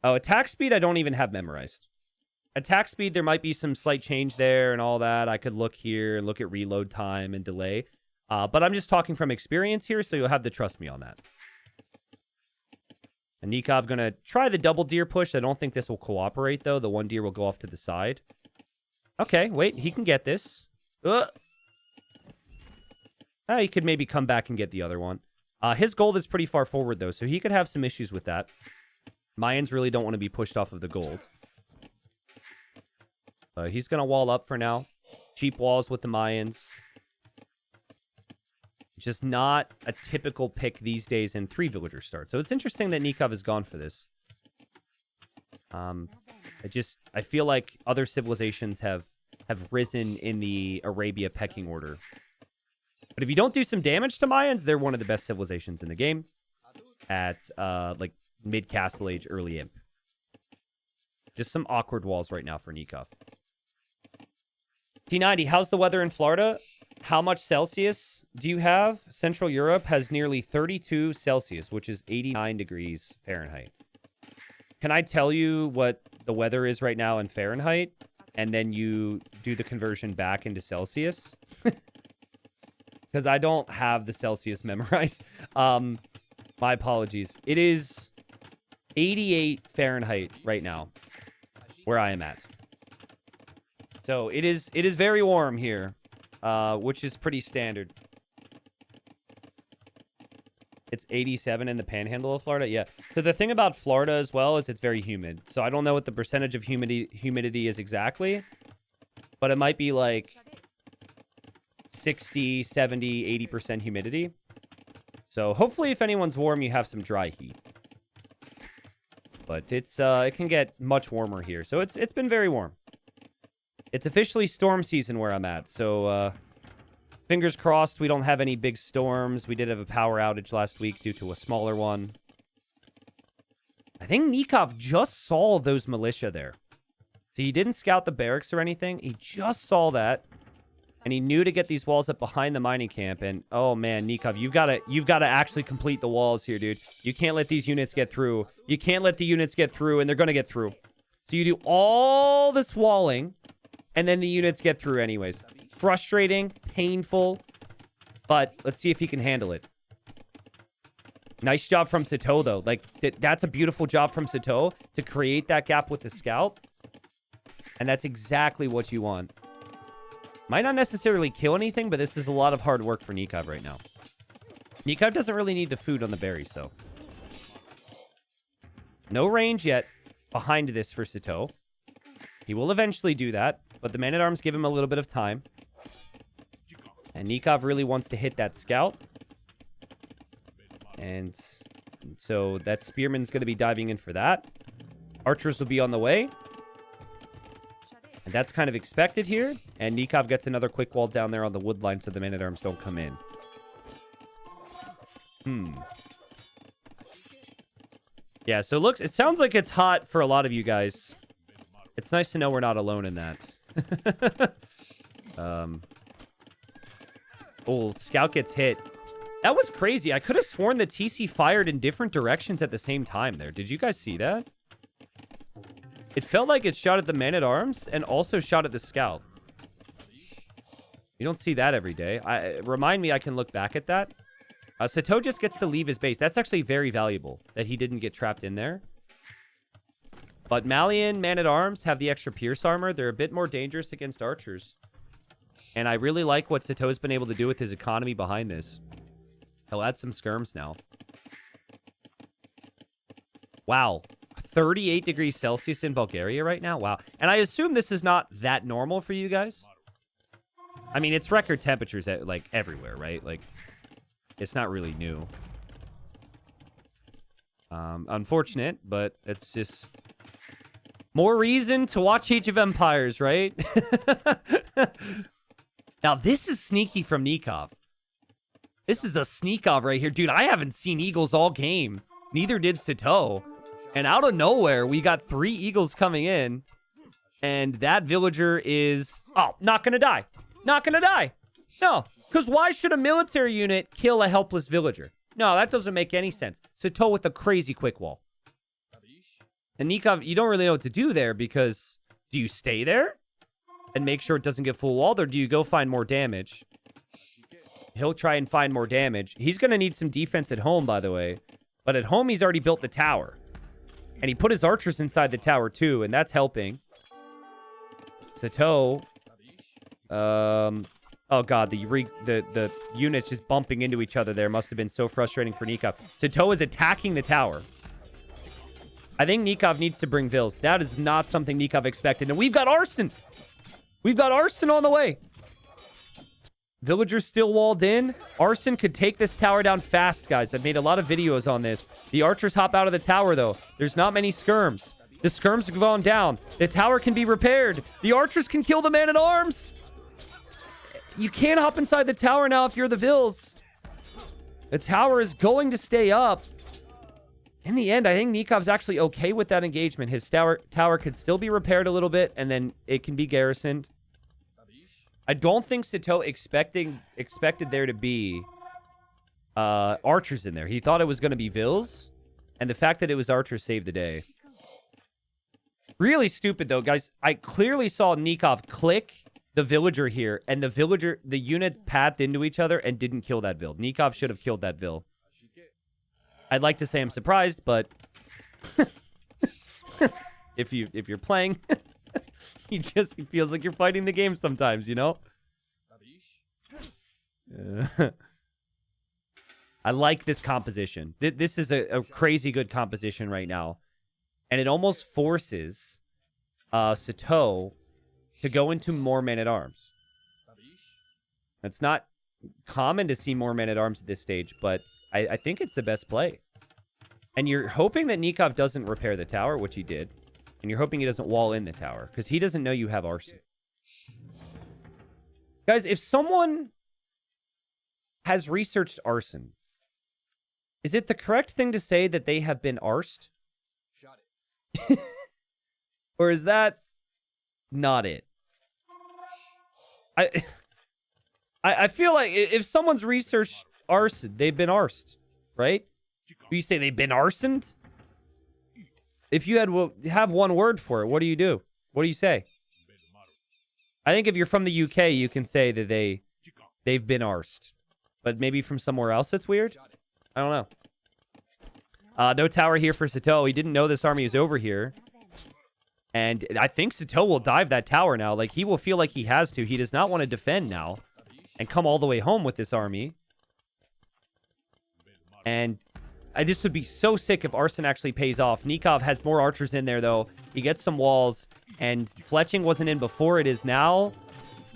Oh, attack speed, I don't even have memorized. Attack speed, there might be some slight change there and all that. I could look here and look at reload time and delay. But I'm just talking from experience here, so you'll have to trust me on that. And Nicov going to try the double deer push. I don't think this will cooperate, though. The one deer will go off to the side. Okay, wait. He can get this. He could maybe come back and get the other one. His gold is pretty far forward, though, so he could have some issues with that. Mayans really don't want to be pushed off of the gold. He's going to wall up for now. Cheap walls with the Mayans. Just not a typical pick these days in 3 villager start. So it's interesting that Nicov has gone for this. I feel like other civilizations have risen in the Arabia pecking order. But if you don't do some damage to Mayans, they're one of the best civilizations in the game at like mid Castle Age, early Imp. Just some awkward walls right now for Nicov. T90, how's the weather in Florida? How much Celsius do you have? Central Europe has nearly 32 Celsius, which is 89 degrees Fahrenheit. Can I tell you what the weather is right now in Fahrenheit? And then you do the conversion back into Celsius? Because I don't have the Celsius memorized. My apologies. It is 88 Fahrenheit right now, where I am at. So it is very warm here, which is pretty standard. It's 87 in the panhandle of Florida. Yeah. So the thing about Florida as well is it's very humid. So I don't know what the percentage of humidity is exactly, but it might be like 60, 70, 80% humidity. So hopefully if anyone's warm, you have some dry heat. But it can get much warmer here. So it's been very warm. It's officially storm season where I'm at. So fingers crossed we don't have any big storms. We did have a power outage last week due to a smaller one. I think Nicov just saw those militia there. So he didn't scout the barracks or anything. He just saw that. And he knew to get these walls up behind the mining camp. And, oh, man, Nicov, you've got to actually complete the walls here, dude. You can't let these units get through. You can't let the units get through, and they're going to get through. So you do all this walling, and then the units get through anyways. Frustrating, painful, but let's see if he can handle it. Nice job from Sitaux, though. Like, that's a beautiful job from Sitaux to create that gap with the scout. And that's exactly what you want. Might not necessarily kill anything, but this is a lot of hard work for Nicov right now. Nicov doesn't really need the food on the berries, though. No range yet behind this for Sitaux. He will eventually do that, but the man-at-arms give him a little bit of time. And Nicov really wants to hit that scout. And so that spearman's going to be diving in for that. Archers will be on the way. And that's kind of expected here. And Nicov gets another quick wall down there on the wood line so the man-at-arms don't come in. Yeah, so it sounds like it's hot for a lot of you guys. It's nice to know we're not alone in that. Oh, scout gets hit. That was crazy. I could have sworn the TC fired in different directions at the same time there. Did you guys see that? It felt like it shot at the man-at-arms and also shot at the scout. You don't see that every day. Remind me I can look back at that. Sitaux just gets to leave his base. That's actually very valuable that he didn't get trapped in there. But Malian man-at-arms have the extra pierce armor. They're a bit more dangerous against archers. And I really like what Sitaux's been able to do with his economy behind this. He'll add some skirms now. Wow. 38 degrees Celsius in Bulgaria right now? Wow. And I assume this is not that normal for you guys? I mean, it's record temperatures at, like, everywhere, right? Like, it's not really new. Unfortunate, but it's just more reason to watch Age of Empires, right? Now, this is sneaky from Nicov. This is a sneak-off right here. Dude, I haven't seen eagles all game. Neither did Sitaux. And out of nowhere, we got 3 eagles coming in. And that villager is... Oh, not going to die. Not going to die. No. Because why should a military unit kill a helpless villager? No, that doesn't make any sense. Sitaux with a crazy quick wall. And Nicov, you don't really know what to do there because... Do you stay there? And make sure it doesn't get full walled? Or do you go find more damage? He'll try and find more damage. He's going to need some defense at home, by the way. But at home, he's already built the tower. And he put his archers inside the tower, too. And that's helping. Sitaux. Oh, God. The units just bumping into each other there must have been so frustrating for Nicov. Sitaux is attacking the tower. I think Nicov needs to bring Vils. That is not something Nicov expected. And we've got arson. We've got arson on the way. Villagers still walled in. Arson could take this tower down fast, guys. I've made a lot of videos on this. The archers hop out of the tower, though. There's not many skirms. The skirms have gone down. The tower can be repaired. The archers can kill the man-at-arms. You can't hop inside the tower now if you're the Vills. The tower is going to stay up. In the end, I think Nikov's actually okay with that engagement. His tower could still be repaired a little bit, and then it can be garrisoned. I don't think Sitaux expected there to be archers in there. He thought it was going to be Vills, and the fact that it was archers saved the day. Really stupid, though, guys. I clearly saw Nicov click the villager here, and the units pathed into each other and didn't kill that Vill. Nicov should have killed that Vill. I'd like to say I'm surprised, but if you're playing, it feels like you're fighting the game sometimes, you know? I like this composition. This is a crazy good composition right now. And it almost forces Sitaux to go into more men-at-arms. It's not common to see more men-at-arms at this stage, but I think it's the best play. And you're hoping that Nicov doesn't repair the tower, which he did. And you're hoping he doesn't wall in the tower, because he doesn't know you have arson. Guys, if someone has researched arson, is it the correct thing to say that they have been arsed? Or is that not it? I feel like if someone's researched arson, they've been arsed, right? You say they've been arsoned? If you have one word for it, what do you do? What do you say? I think if you're from the UK, you can say that they've been arsed. But maybe from somewhere else it's weird? I don't know. No tower here for Sitaux. He didn't know this army was over here. And I think Sitaux will dive that tower now. Like, he will feel like he has to. He does not want to defend now and come all the way home with this army. And this would be so sick if arson actually pays off. Nicov has more archers in there, though. He gets some walls, and fletching wasn't in before. It is now.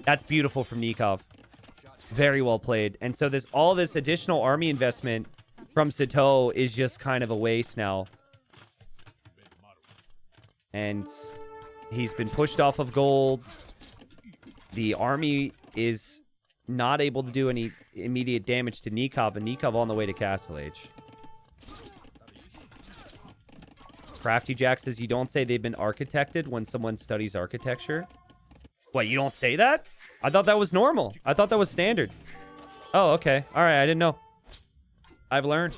That's beautiful from Nicov. Very well played. And so all this additional army investment from Sitaux is just kind of a waste now. And he's been pushed off of golds. The army is not able to do any immediate damage to Nicov, and Nicov on the way to Castle Age. Crafty Jack says, you don't say they've been architected when someone studies architecture. What, you don't say that? I thought that was normal. I thought that was standard. Oh, okay. All right, I didn't know. I've learned.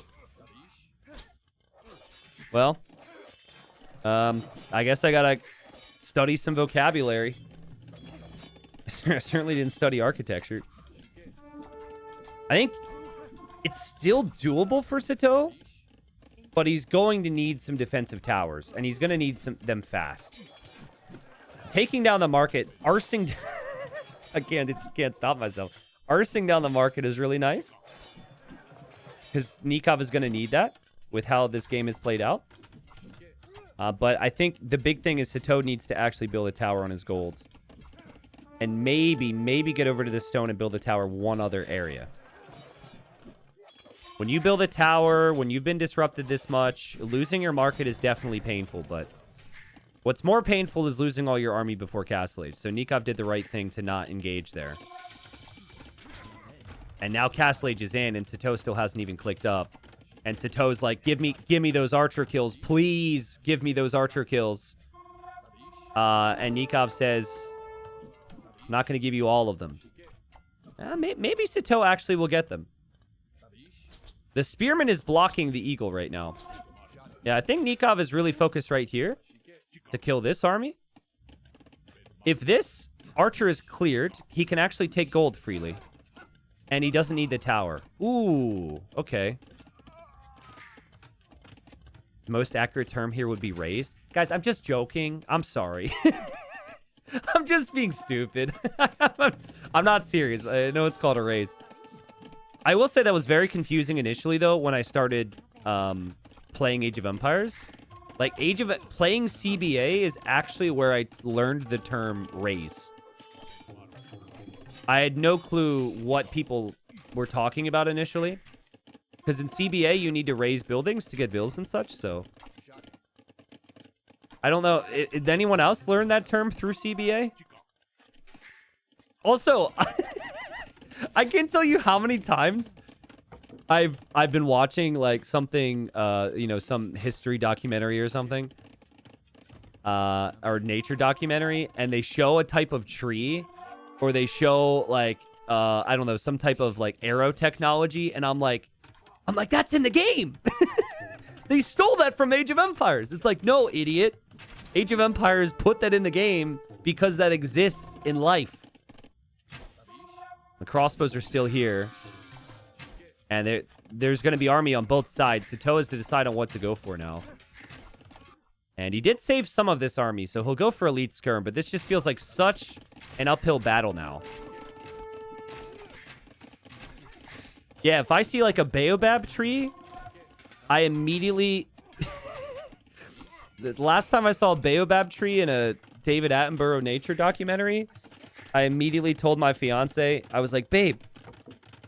Well, I guess I gotta study some vocabulary. I certainly didn't study architecture. I think it's still doable for Sitaux, but he's going to need some defensive towers, and he's going to need them fast. Taking down the market, arsing... I can't stop myself. Arsing down the market is really nice, because Nicov is going to need that with how this game is played out. But I think the big thing is Sitaux needs to actually build a tower on his gold. And maybe get over to the stone and build a tower one other area. When you build a tower, when you've been disrupted this much, losing your market is definitely painful, but what's more painful is losing all your army before Castle Age. So Nicov did the right thing to not engage there. And now Castle Age is in, and Sitaux still hasn't even clicked up. And Sitaux's like, give me those archer kills. Please give me those archer kills. And Nicov says, I'm not going to give you all of them. Maybe Sitaux actually will get them. The spearman is blocking the eagle right now. Yeah, I think Nicov is really focused right here to kill this army. If this archer is cleared, he can actually take gold freely. And he doesn't need the tower. Ooh, okay. The most accurate term here would be raised. Guys, I'm just joking. I'm sorry. I'm just being stupid. I'm not serious. I know it's called a raise. I will say that was very confusing initially, though, when I started playing Age of Empires. Like, playing CBA is actually where I learned the term raise. I had no clue what people were talking about initially. Because in CBA, you need to raise buildings to get vills and such, so... I don't know. Did anyone else learn that term through CBA? Also, I can't tell you how many times I've been watching like something, you know, some history documentary or something, or nature documentary, and they show a type of tree, or they show like I don't know, some type of like arrow technology, and I'm like, that's in the game. They stole that from Age of Empires. It's like, no, idiot. Age of Empires put that in the game because that exists in life. The crossbows are still here. And there's going to be army on both sides. Sitaux has to decide on what to go for now. And he did save some of this army, so he'll go for Elite Skirm. But this just feels like such an uphill battle now. Yeah, if I see like a baobab tree, I immediately... The last time I saw a baobab tree in a David Attenborough nature documentary, I immediately told my fiance, I was like, babe,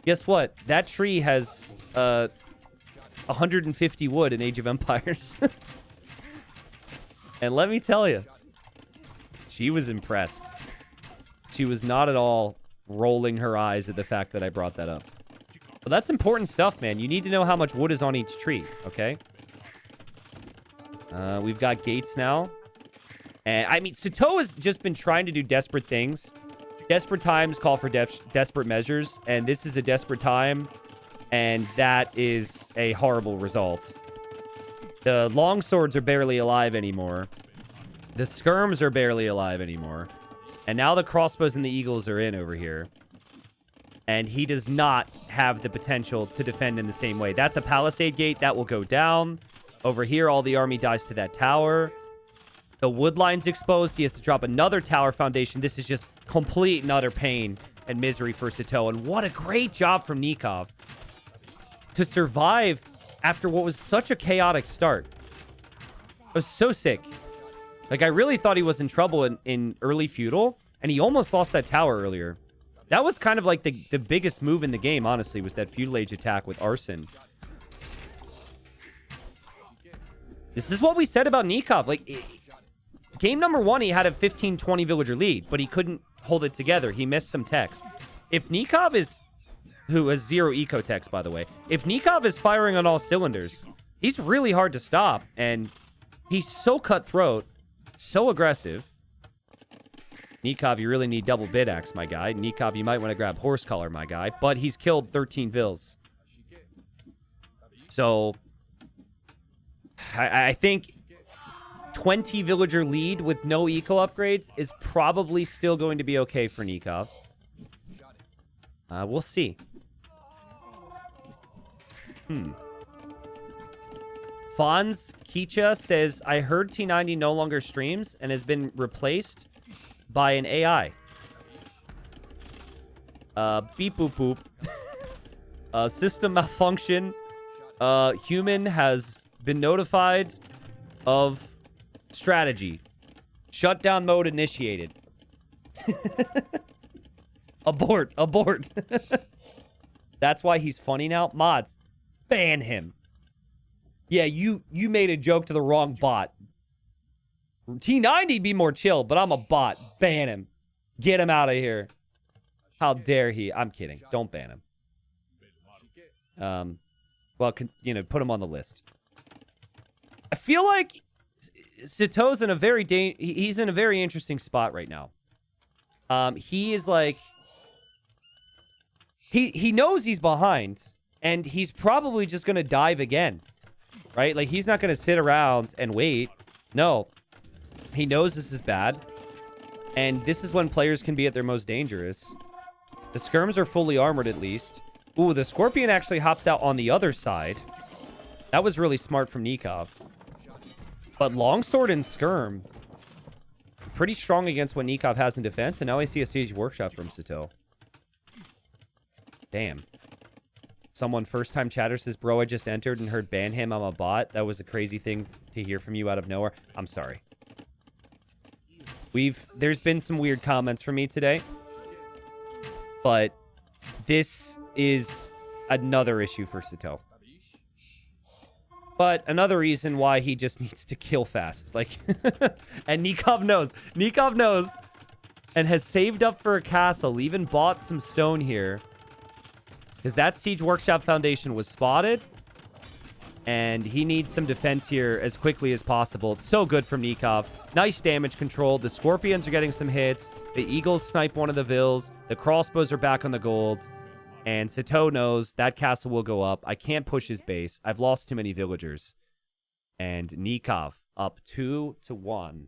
guess what? That tree has 150 wood in Age of Empires. And let me tell you, she was impressed. She was not at all rolling her eyes at the fact that I brought that up. But that's important stuff, man. You need to know how much wood is on each tree, okay? We've got gates now. And, I mean, Sitaux has just been trying to do desperate things. Desperate times call for desperate measures, and this is a desperate time, and that is a horrible result. The longswords are barely alive anymore. The skirms are barely alive anymore. And now the crossbows and the eagles are in over here. And he does not have the potential to defend in the same way. That's a palisade gate. That will go down. Over here, all the army dies to that tower. The wood line's exposed. He has to drop another tower foundation. This is just complete and utter pain and misery for Sitaux. And what a great job from Nicov to survive after what was such a chaotic start. I was so sick. Like, I really thought he was in trouble in early Feudal, and he almost lost that tower earlier. That was kind of like the biggest move in the game, honestly, was that Feudal Age attack with Arson. This is what we said about Nicov. Like, game number 1, he had a 15-20 villager lead, but he couldn't hold it together. He missed some techs. If Nicov is... Who has 0 eco techs, by the way. If Nicov is firing on all cylinders, he's really hard to stop, and he's so cutthroat, so aggressive. Nicov, you really need double bid axe, my guy. Nicov, you might want to grab horse collar, my guy. But he's killed 13 vills. So... I think 20 villager lead with no eco upgrades is probably still going to be okay for Nicov. We'll see. Fonz Kicha says, I heard T90 no longer streams and has been replaced by an AI. Beep boop boop. System malfunction. Human has been notified of strategy. Shutdown mode initiated. Abort. That's why he's funny now. Mods, ban him. Yeah, you made a joke to the wrong bot. T90 be more chill, but I'm a bot. Ban him. Get him out of here. How dare he? I'm kidding. Don't ban him. Well, you know, put him on the list. I feel like Sitaux's in a very he's in a very interesting spot right now. He is like he knows he's behind, and he's probably just gonna dive again, right? Like, he's not gonna sit around and wait. No, he knows this is bad, and this is when players can be at their most dangerous. The skirms are fully armored at least. Ooh, the scorpion actually hops out on the other side. That was really smart from Nicov. But longsword and skirm, pretty strong against what Nicov has in defense. And now I see a siege workshop from Sitaux. Damn. Someone first-time chatter says, bro, I just entered and heard ban him. I'm a bot. That was a crazy thing to hear from you out of nowhere. I'm sorry. There's been some weird comments from me today. But this is another issue for Sitaux. But another reason why he just needs to kill fast. Like, and Nicov knows. Nicov knows and has saved up for a castle, even bought some stone here. Because that Siege Workshop Foundation was spotted. And he needs some defense here as quickly as possible. So good from Nicov. Nice damage control. The Scorpions are getting some hits. The Eagles snipe one of the Vills. The crossbows are back on the gold. And Sitaux knows that castle will go up. I can't push his base. I've lost too many villagers. And Nicov up 2-1.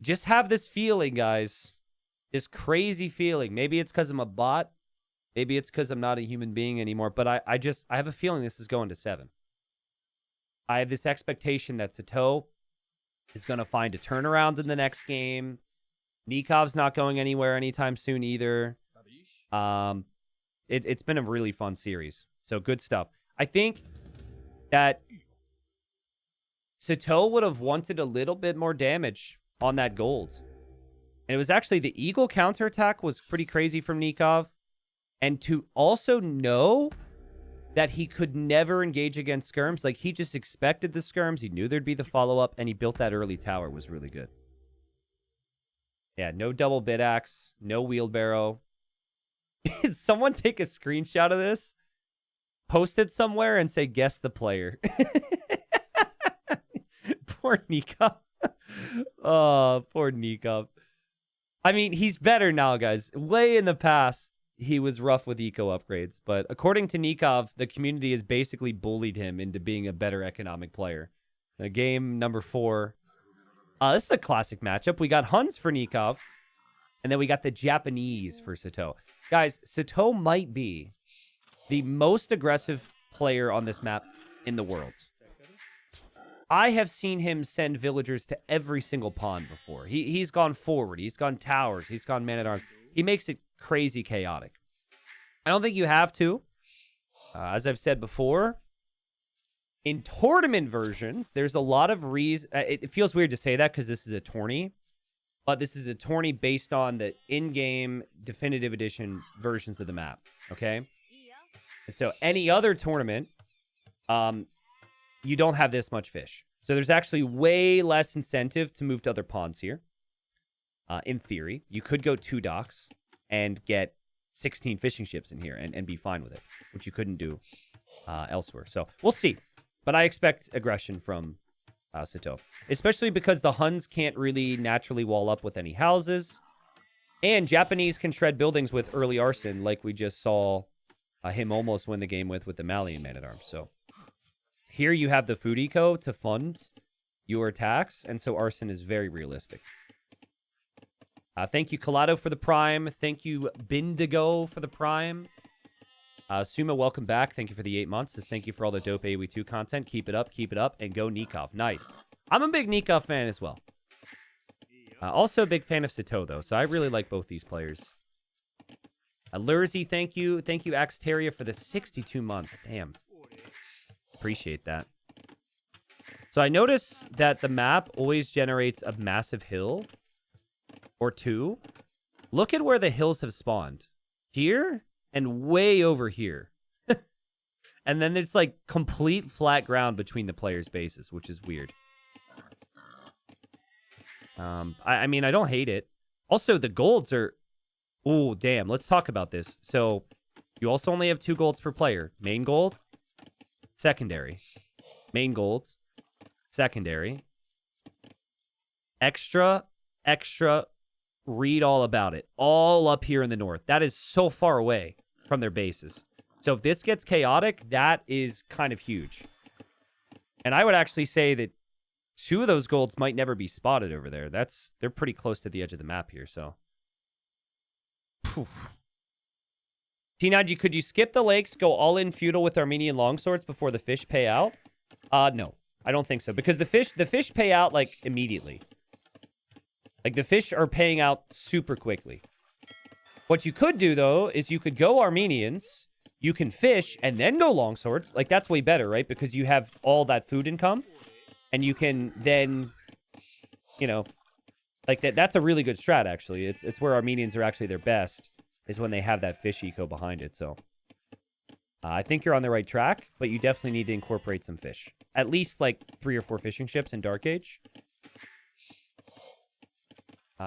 Just have this feeling, guys. This crazy feeling. Maybe it's because I'm a bot. Maybe it's because I'm not a human being anymore. But I have a feeling this is going to 7. I have this expectation that Sitaux is going to find a turnaround in the next game. Nikov's not going anywhere anytime soon either. It's been a really fun series. So good stuff. I think that Sitaux would have wanted a little bit more damage on that gold. And it was actually the Eagle counterattack was pretty crazy from Nicov. And to also know that he could never engage against skirms. Like, he just expected the skirms. He knew there'd be the follow-up, and he built that early tower was really good. Yeah, no double bit axe, no wheelbarrow. Did someone take a screenshot of this? Post it somewhere and say, guess the player. Poor Nicov. Oh, poor Nicov. I mean, he's better now, guys. Way in the past, he was rough with eco upgrades. But according to Nicov, the community has basically bullied him into being a better economic player. Game number 4. This is a classic matchup. We got Huns for Nicov. And then we got the Japanese for Sitaux. Guys, Sitaux might be the most aggressive player on this map in the world. I have seen him send villagers to every single pawn before. He's gone forward. He's gone towers. He's gone man-at-arms. He makes it crazy chaotic. I don't think you have to. As I've said before, in tournament versions, there's a lot of reasons. It feels weird to say that because this is a tourney. But this is a tourney based on the in-game definitive edition versions of the map. Okay? And so any other tournament, you don't have this much fish. So there's actually way less incentive to move to other pawns here. In theory, you could go 2 docks and get 16 fishing ships in here and be fine with it, which you couldn't do elsewhere. So we'll see. But I expect aggression from Sitaux, especially because the Huns can't really naturally wall up with any houses. And Japanese can shred buildings with early arson, like we just saw him almost win the game with the Malian man-at-arms. So here you have the food eco to fund your attacks, and so arson is very realistic. Thank you, Colado, for the Prime. Thank you, Bindigo, for the Prime. Suma, welcome back. Thank you for the 8 months. Says thank you for all the dope AoE2 content. Keep it up, and go Nicov. Nice. I'm a big Nicov fan as well. Also a big fan of Sitaux, though, so I really like both these players. Lurzy, thank you. Thank you, Axteria, for the 62 months. Damn. Appreciate that. So I notice that the map always generates a massive hill or 2. Look at where the hills have spawned. Here and way over here. And then it's like complete flat ground between the players' bases, which is weird. I mean, I don't hate it. Also, the golds are... Oh, damn. Let's talk about this. So, you also only have 2 golds per player. Main gold, secondary. Main gold, secondary. Extra, read all about it. All up here in the north. That is so far away from their bases. So if this gets chaotic, that is kind of huge. And I would actually say that 2 of those golds might never be spotted over there. They're pretty close to the edge of the map here, so. T9G, could you skip the lakes, go all in feudal with Armenian longswords before the fish pay out? No, I don't think so. Because the fish pay out like immediately. Like the fish are paying out super quickly. What you could do though, is you could go Armenians, you can fish and then go longswords. Like that's way better, right? Because you have all that food income and you can then, you know, like that's a really good strat actually. It's where Armenians are actually their best. is when they have that fish eco behind it. So I think you're on the right track, but you definitely need to incorporate some fish. At least like 3 or 4 fishing ships in Dark Age.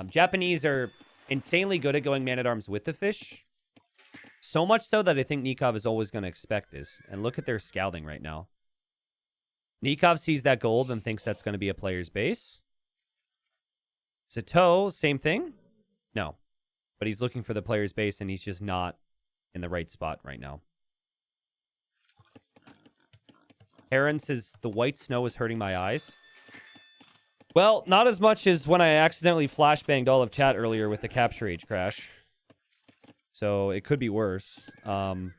Japanese are insanely good at going man-at-arms with the fish. So much so that I think Nicov is always going to expect this. And look at their scouting right now. Nicov sees that gold and thinks that's going to be a player's base. Sitaux, same thing? No. But he's looking for the player's base, and he's just not in the right spot right now. Heron says, the white snow is hurting my eyes. Well, not as much as when I accidentally flashbanged all of chat earlier with the Capture Age crash. So it could be worse. Yeah,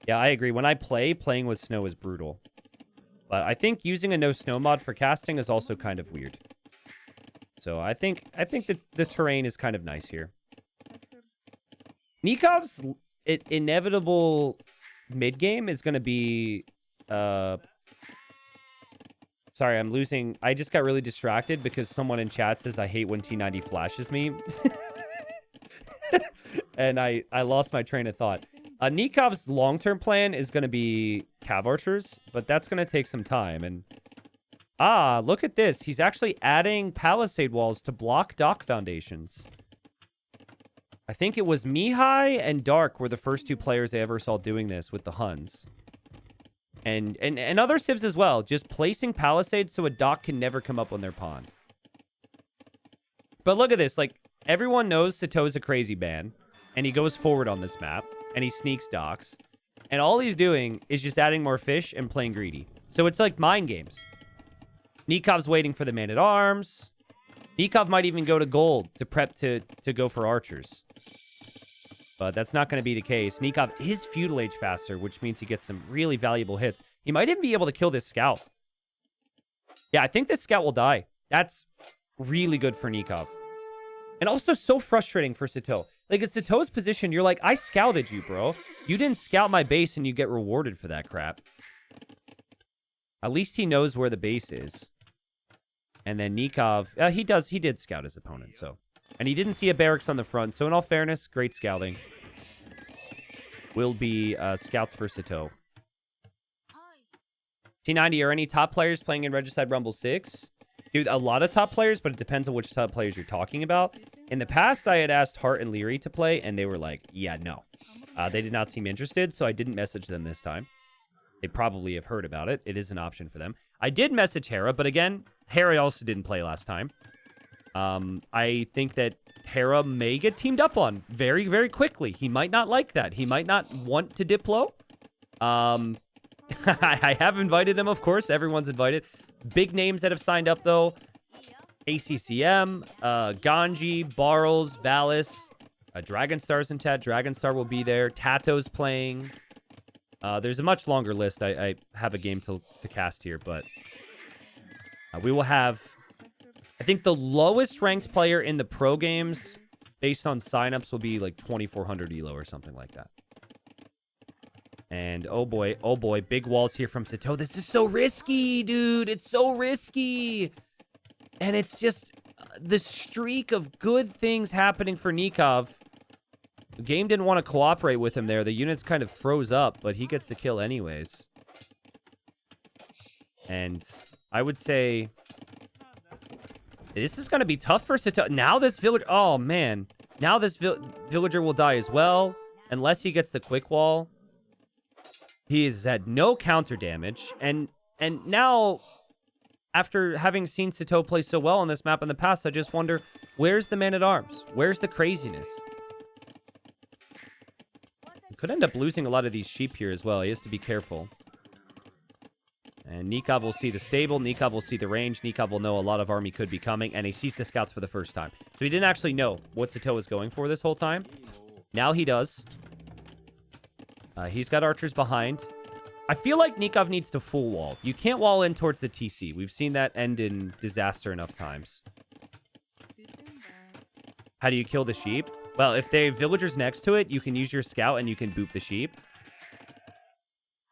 I agree. When I playing with snow is brutal. But I think using a no snow mod for casting is also kind of weird. So I think that the terrain is kind of nice here. Nikov's inevitable mid game is going to be sorry, I'm losing. I just got really distracted because someone in chat says I hate when T90 flashes me. And I lost my train of thought. Nikov's long-term plan is going to be Cav Archers, but that's going to take some time. And look at this. He's actually adding palisade walls to block dock foundations. I think it was Mihai and Dark were the first 2 players I ever saw doing this with the Huns. And other civs as well. Just placing palisades so a dock can never come up on their pond. But look at this. Like, everyone knows Sitaux is a crazy man. And he goes forward on this map. And he sneaks docks. And all he's doing is just adding more fish and playing greedy. So it's like mind games. Nikov's waiting for the man-at-arms. Nicov might even go to gold to prep to go for archers. But that's not going to be the case. Nicov is Feudal Age faster, which means he gets some really valuable hits. He might even be able to kill this scout. Yeah, I think this scout will die. That's really good for Nicov. And also so frustrating for Sitaux. Like, at Sitaux's position, you're like, I scouted you, bro. You didn't scout my base and you get rewarded for that crap. At least he knows where the base is. And then Nicov, he did scout his opponent, so. And he didn't see a barracks on the front, so in all fairness, great scouting. Will be scouts for Sitaux. T90, are any top players playing in Regicide Rumble 6? Dude, a lot of top players, but it depends on which top players you're talking about. In the past, I had asked Hart and Leary to play, and they were like, yeah, no. They did not seem interested, so I didn't message them this time. They probably have heard about it. It is an option for them. I did message Hera, but again, Hera also didn't play last time. I think that Hera may get teamed up on very, very quickly. He might not like that. He might not want to Diplo. I have invited him, of course. Everyone's invited. Big names that have signed up, though. ACCM, Ganji, Barles, Valis, Dragonstar's in chat. Dragonstar will be there. Tato's playing. There's a much longer list. I have a game to cast here, but we will have, I think the lowest ranked player in the pro games based on signups will be like 2400 elo or something like that. And oh boy, big walls here from Sitaux. This is so risky, dude. It's so risky. And it's just the streak of good things happening for Nicov. The game didn't want to cooperate with him there. The units kind of froze up, but he gets the kill anyways. And I would say this is going to be tough for Sitaux. Now this villager... Oh, man. Now this villager will die as well, unless he gets the quick wall. He has had no counter damage. And now, after having seen Sitaux play so well on this map in the past, I just wonder, where's the man-at-arms? Where's the craziness? Could end up losing a lot of these sheep here as well. He has to be careful. And Nicov will see the stable. Nicov will see the range. Nicov will know a lot of army could be coming. And he sees the scouts for the first time. So he didn't actually know what Sitaux was going for this whole time. Now he does. He's got archers behind. I feel like Nicov needs to full wall. You can't wall in towards the TC. We've seen that end in disaster enough times. How do you kill the sheep? Well, if they have villagers next to it, you can use your scout and you can boop the sheep.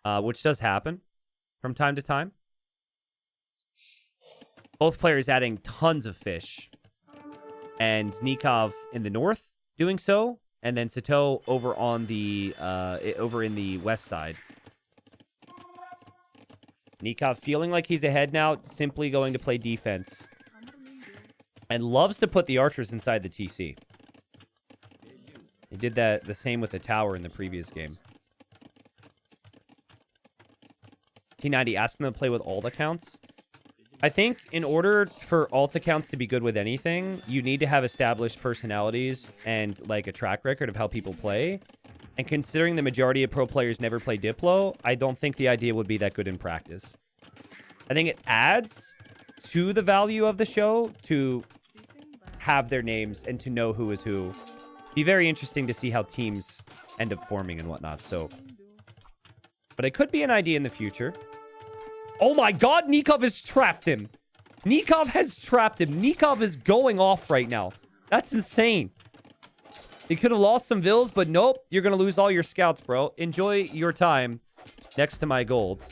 Which does happen from time to time. Both players adding tons of fish. And Nicov in the north doing so. And then Sitaux over on the over in the west side. Nicov feeling like he's ahead now, simply going to play defense. And loves to put the archers inside the TC. He did that the same with the tower in the previous game. T90 asked them to play with alt accounts. I think in order for alt accounts to be good with anything, you need to have established personalities and like a track record of how people play. And considering the majority of pro players never play Diplo, I don't think the idea would be that good in practice. I think it adds to the value of the show to have their names and to know who is who. Be very interesting to see how teams end up forming and whatnot. So, but it could be an idea in the future. Oh my god, Nicov has trapped him. Nicov has trapped him. Nicov is going off right now. That's insane. He could have lost some vills, but nope. You're going to lose all your scouts, bro. Enjoy your time next to my gold.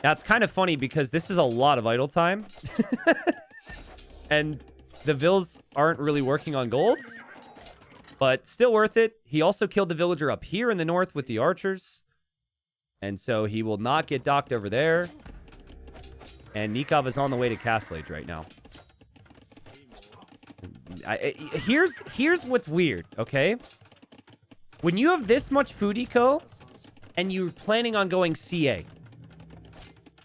Now, it's kind of funny because this is a lot of idle time. And the vills aren't really working on golds. But still worth it. He also killed the villager up here in the north with the archers. And so he will not get docked over there. And Nicov is on the way to Castle Age right now. Here's what's weird, okay? When you have this much food eco and you're planning on going CA.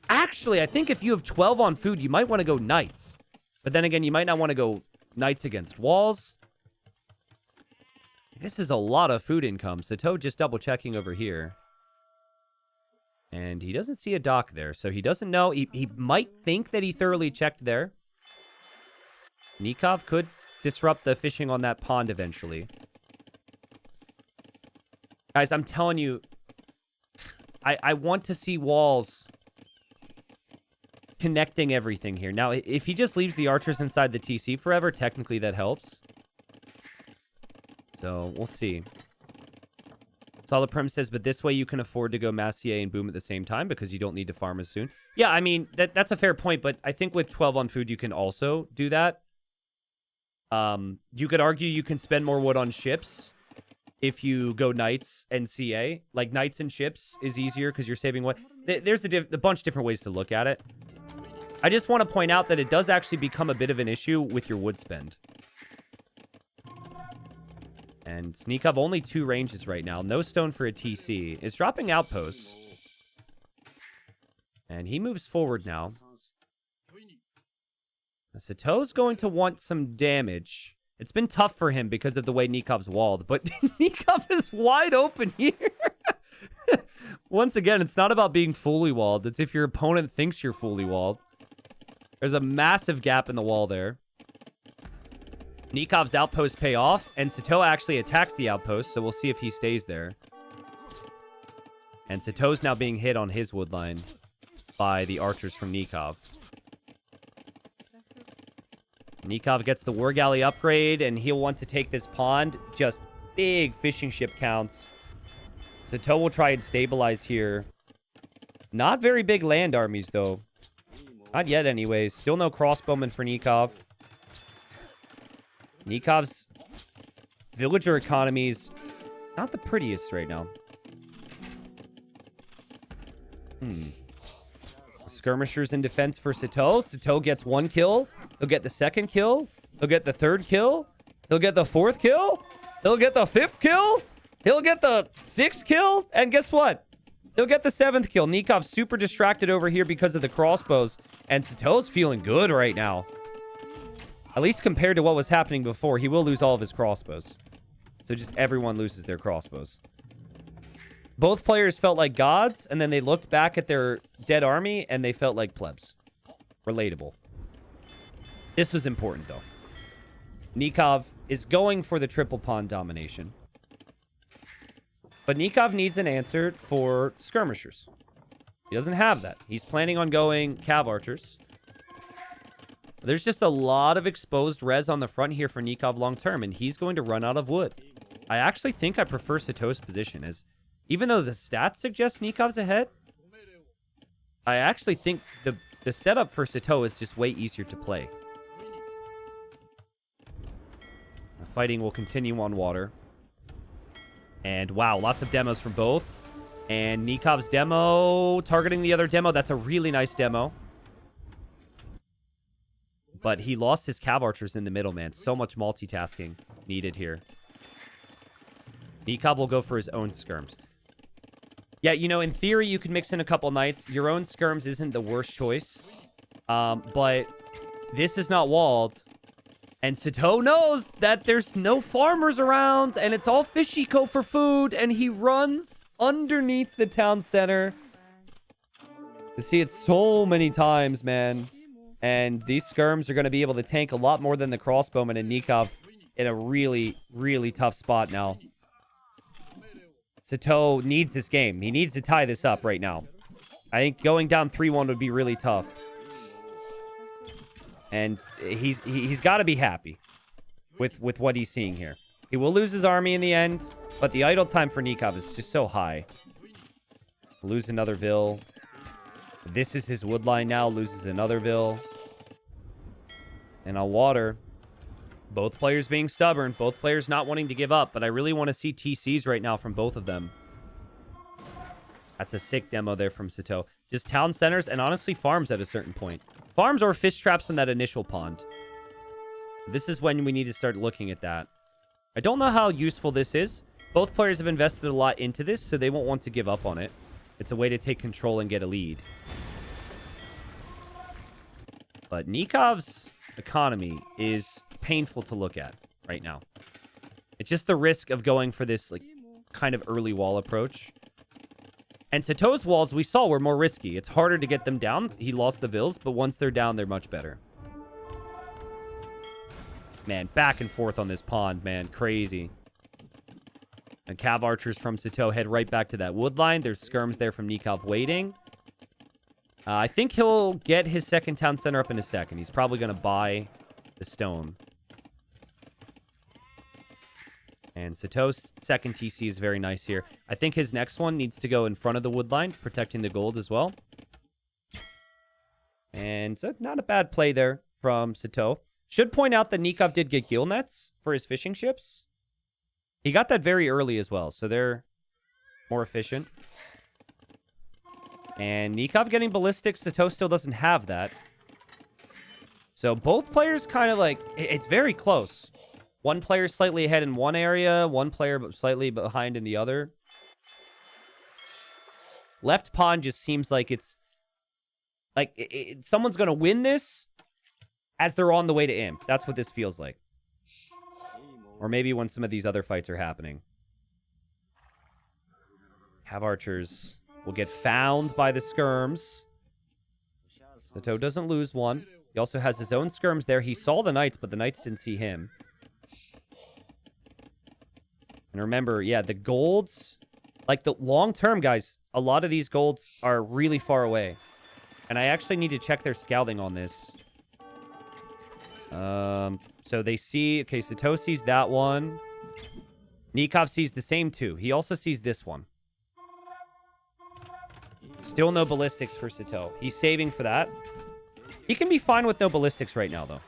Actually, I think if you have 12 on food, you might want to go knights. But then again, you might not want to go knights against walls. This is a lot of food income. Sitaux just double checking over here. And he doesn't see a dock there, so he doesn't know. He might think that he thoroughly checked there. Nicov could disrupt the fishing on that pond eventually. Guys, I'm telling you, I want to see walls connecting everything here. Now, if he just leaves the archers inside the TC forever, technically that helps. So, we'll see. Solid Prem says, but this way you can afford to go Massier and Boom at the same time because you don't need to farm as soon. Yeah, I mean, that's a fair point, but I think with 12 on food, you can also do that. You could argue you can spend more wood on ships if you go knights and CA. Like, knights and ships is easier because you're saving wood. There's a bunch of different ways to look at it. I just want to point out that it does actually become a bit of an issue with your wood spend. And Nicov only 2 ranges right now. No stone for a TC. It's dropping outposts. And he moves forward now. Sitaux's going to want some damage. It's been tough for him because of the way Nikov's walled. But Nicov is wide open here. Once again, it's not about being fully walled. It's if your opponent thinks you're fully walled. There's a massive gap in the wall there. Nikov's outposts pay off, and Sitaux actually attacks the outpost, so we'll see if he stays there. And Sitaux's now being hit on his wood line by the archers from Nicov. Nicov gets the War Galley upgrade, and he'll want to take this pond. Just big fishing ship counts. Sitaux will try and stabilize here. Not very big land armies, though. Not yet, anyways. Still no crossbowmen for Nicov. Nikov's villager economy is not the prettiest right now. Skirmishers in defense for Sitaux. Sitaux gets 1 kill. He'll get the 2nd kill. He'll get the 3rd kill. He'll get the 4th kill. He'll get the 5th kill. He'll get the 6th kill. And guess what? He'll get the 7th kill. Nikov's super distracted over here because of the crossbows. And Sitaux's feeling good right now. At least compared to what was happening before, he will lose all of his crossbows. So just everyone loses their crossbows. Both players felt like gods, and then they looked back at their dead army, and they felt like plebs. Relatable. This was important, though. Nicov is going for the triple pawn domination. But Nicov needs an answer for skirmishers. He doesn't have that. He's planning on going cav archers. There's just a lot of exposed res on the front here for Nicov long term, and he's going to run out of wood. I actually think I prefer Sitaux's position, as even though the stats suggest Nikov's ahead, I actually think the setup for Sitaux is just way easier to play. The fighting will continue on water. And wow, lots of demos from both. And Nicov's demo targeting the other demo. That's a really nice demo. But he lost his cav archers in the middle, man. So much multitasking needed here. Nicov will go for his own skirms. Yeah, you know, in theory, you could mix in a couple knights. Your own skirms isn't the worst choice. But this is not walled. And Sitaux knows that there's no farmers around. And it's all Fishiko for food. And he runs underneath the town center. You see it so many times, man. And these skirms are going to be able to tank a lot more than the crossbowmen, and Nicov in a really, really tough spot now. Sitaux needs this game. He needs to tie this up right now. I think going down 3-1 would be really tough. And he's got to be happy with what he's seeing here. He will lose his army in the end, but the idle time for Nicov is just so high. Lose another Vil. This is his wood line now. Loses another Vil. And on water, both players being stubborn. Both players not wanting to give up. But I really want to see TCs right now from both of them. That's a sick demo there from Sitaux. Just town centers and honestly farms at a certain point. Farms or fish traps in that initial pond. This is when we need to start looking at that. I don't know how useful this is. Both players have invested a lot into this, so they won't want to give up on it. It's a way to take control and get a lead. But Nikov's economy is painful to look at right now. It's just the risk of going for this like kind of early wall approach. And Sitaux's walls we saw were more risky. It's harder to get them down. He lost the Vils, but once they're down, they're much better. Man, back and forth on this pond, man. Crazy. And cav archers from Sitaux head right back to that wood line. There's skirms there from Nicov waiting. I think he'll get his second town center up in a second. He's probably going to buy the stone. And Sitaux's second TC is very nice here. I think his next one needs to go in front of the wood line, protecting the gold as well. And so not a bad play there from Sitaux. Should point out that Nicov did get gill nets for his fishing ships. He got that very early as well, so they're more efficient. And Nicov getting ballistics, Sitaux still doesn't have that. So both players kind of like, it's very close. One player slightly ahead in one area, one player slightly behind in the other. Left pond just seems like it's, like someone's going to win this as they're on the way to Imp. That's what this feels like. Or maybe when some of these other fights are happening. Cav archers will get found by the skirms. Sitaux doesn't lose one. He also has his own skirms there. He saw the knights, but the knights didn't see him. And remember, yeah, the golds, like the long term, guys, a lot of these golds are really far away. And I actually need to check their scouting on this. So they see, okay, Sitaux sees that one. Nicov sees the same two. He also sees this one. Still no ballistics for Sitaux. He's saving for that. He can be fine with no ballistics right now, though.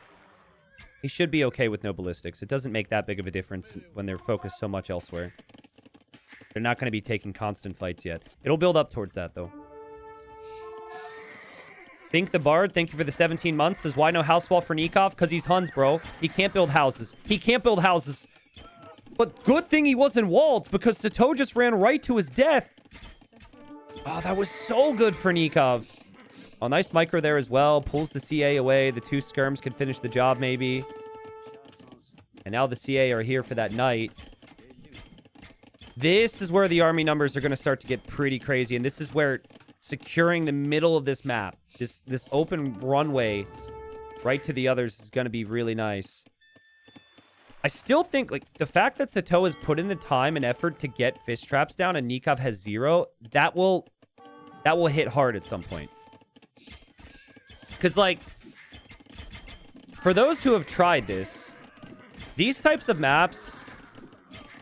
He should be okay with no ballistics. It doesn't make that big of a difference when they're focused so much elsewhere. They're not going to be taking constant fights yet. It'll build up towards that, though. Think the Bard, thank you for the 17 months. Says, why no house wall for Nicov? Because he's Huns, bro. He can't build houses. He can't build houses. But good thing he wasn't walled, because Sitaux just ran right to his death. Oh, that was so good for Nicov. Oh, nice micro there as well. Pulls the CA away. The two skirms could finish the job, maybe. And now the CA are here for that knight. This is where the army numbers are going to start to get pretty crazy. And this is where securing the middle of this map, this open runway right to the others is going to be really nice. I still think, like, the fact that Sitaux has put in the time and effort to get fish traps down and Nicov has 0, that will hit hard at some point. Because, like, for those who have tried this, these types of maps,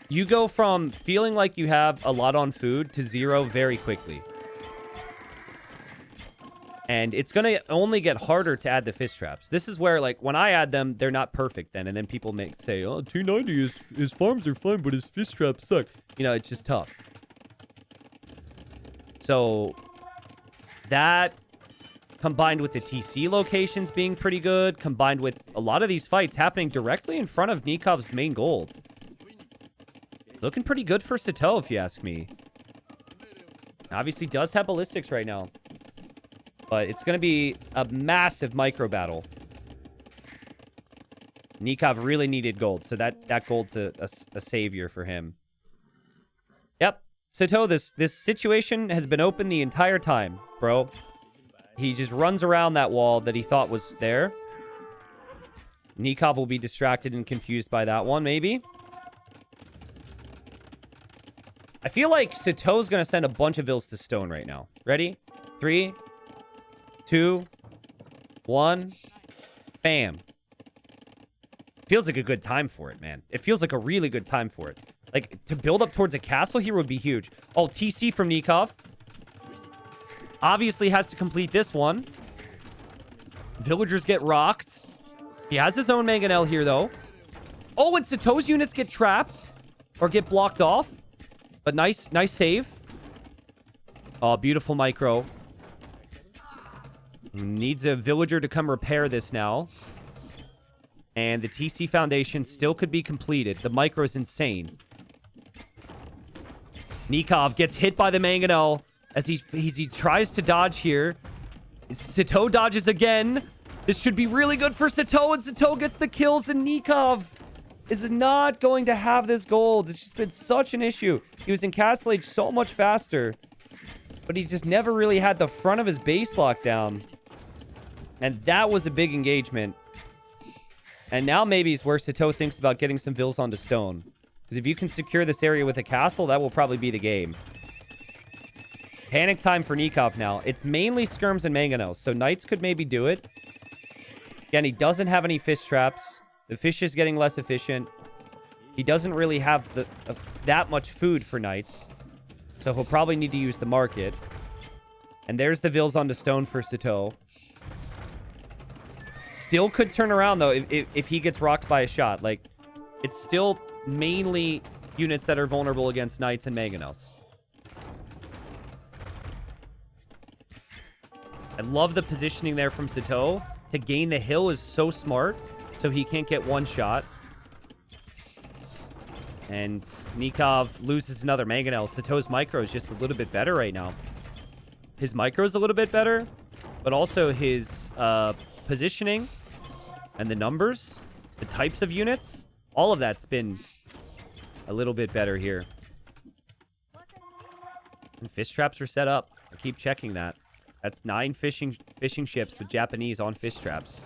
you go from feeling like you have a lot on food to 0 very quickly. And it's going to only get harder to add the fish traps. This is where, like, when I add them, they're not perfect then. And then people say, oh, 290, his farms are fine, but his fish traps suck. You know, it's just tough. So that, combined with the TC locations being pretty good, combined with a lot of these fights happening directly in front of Nikov's main gold. Looking pretty good for Sitaux, if you ask me. Obviously does have ballistics right now. But it's going to be a massive micro battle. Nicov really needed gold, so that gold's a savior for him. Yep. Sitaux, this situation has been open the entire time, bro. He just runs around that wall that he thought was there. Nicov will be distracted and confused by that one, maybe. I feel like Sitau's going to send a bunch of vills to stone right now. Ready? 3, 2, 1. Bam. Feels like a good time for it, man. It feels like a really good time for it. Like, to build up towards a castle here would be huge. Oh, TC from Nicov. Obviously has to complete this one. Villagers get rocked. He has his own mangonel here, though. Oh, and Sitau's units get trapped. Or get blocked off. But nice save. Oh, beautiful micro. Needs a villager to come repair this now. And the TC foundation still could be completed. The micro is insane. Nicov gets hit by the mangonel as he tries to dodge here. Sitaux dodges again. This should be really good for Sitaux, and Sitaux gets the kills, and Nicov is not going to have this gold. It's just been such an issue. He was in Castle Age so much faster, but he just never really had the front of his base locked down. And that was a big engagement. And now maybe is where Sitaux thinks about getting some vills onto stone. Because if you can secure this area with a castle, that will probably be the game. Panic time for Nicov now. It's mainly skirms and mangonels, so knights could maybe do it. Again, he doesn't have any fish traps. The fish is getting less efficient. He doesn't really have that much food for knights. So he'll probably need to use the market. And there's the vills onto stone for Sitaux. Still could turn around, though, if he gets rocked by a shot. Like, it's still mainly units that are vulnerable against knights and mangonels. I love the positioning there from Sitaux. To gain the hill is so smart, so he can't get one shot. And Nicov loses another mangonel. Sitau's micro is just a little bit better right now. His micro is a little bit better, but also his positioning and the numbers, the types of units, all of that's been a little bit better here. And fish traps are set up. I keep checking that. That's 9 fishing ships with Japanese on fish traps.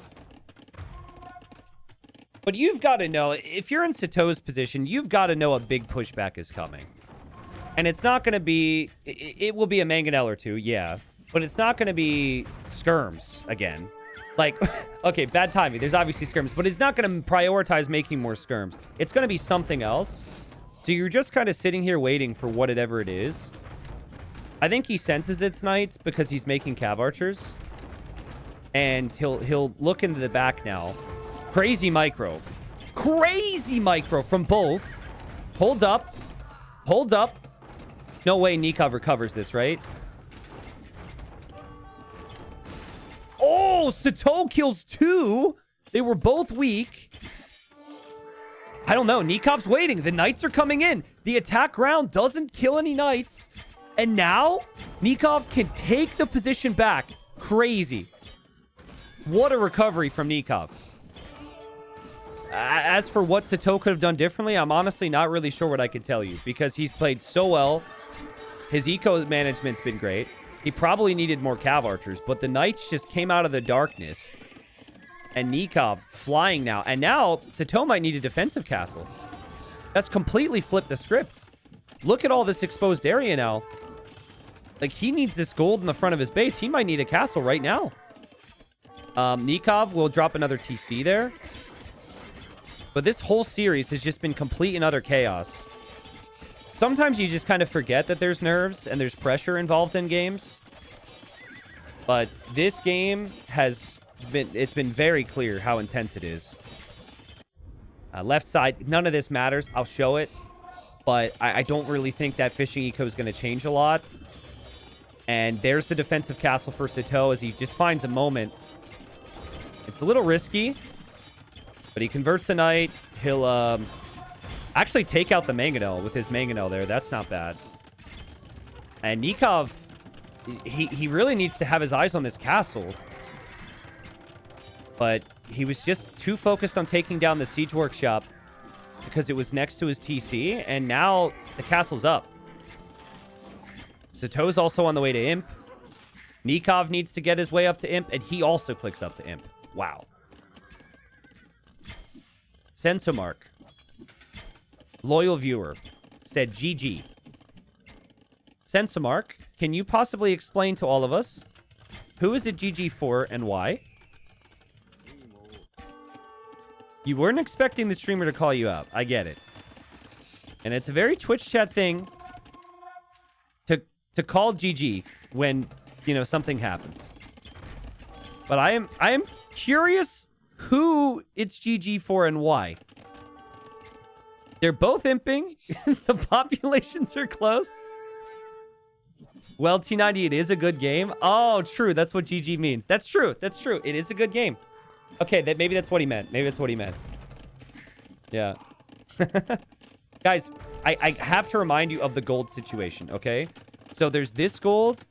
But you've got to know, if you're in Sitau's position, you've got to know a big pushback is coming. And it's not going to be... It will be a mangonel or two, yeah. But it's not going to be skirms again. Like, okay, bad timing. There's obviously skirms. But it's not going to prioritize making more skirms. It's going to be something else. So you're just kind of sitting here waiting for whatever it is. I think he senses it's knights because he's making cav archers. And he'll look into the back now. Crazy micro. Crazy micro from both. Hold up. Hold up. No way Nicov recovers this, right? Oh, Sitaux kills 2. They were both weak. I don't know. Nikov's waiting. The knights are coming in. The attack round doesn't kill any knights. And now, Nicov can take the position back. Crazy. What a recovery from Nicov. As for what Sitaux could have done differently, I'm honestly not really sure what I could tell you. Because he's played so well. His eco management's been great. He probably needed more cav archers. But the knights just came out of the darkness. And Nicov flying now. And now, Sitaux might need a defensive castle. That's completely flipped the script. Look at all this exposed area now. Like, he needs this gold in the front of his base. He might need a castle right now. Nicov will drop another TC there. But this whole series has just been complete and utter chaos. Sometimes you just kind of forget that there's nerves and there's pressure involved in games. But this game has it's been very clear how intense it is. Left side, none of this matters. I'll show it. But I don't really think that fishing eco is going to change a lot. And there's the defensive castle for Sitaux as he just finds a moment. It's a little risky, but he converts the knight. He'll actually take out the mangonel with his mangonel there. That's not bad. And Nicov, he really needs to have his eyes on this castle. But he was just too focused on taking down the siege workshop because it was next to his TC, and now the castle's up. Sitaux's also on the way to Imp. Nicov needs to get his way up to Imp, and he also clicks up to Imp. Wow. Sensomark, loyal viewer, said GG. Sensomark, can you possibly explain to all of us who is it GG for and why? You weren't expecting the streamer to call you out. I get it. And it's a very Twitch chat thing to call GG when, you know, something happens. But I am curious who it's GG for and why. They're both imping. The populations are close. Well, T90, it is a good game. Oh, true. That's what GG means. That's true. That's true. It is a good game. Okay, maybe that's what he meant. Maybe that's what he meant. Yeah. Guys, I have to remind you of the gold situation, okay? So there's this gold,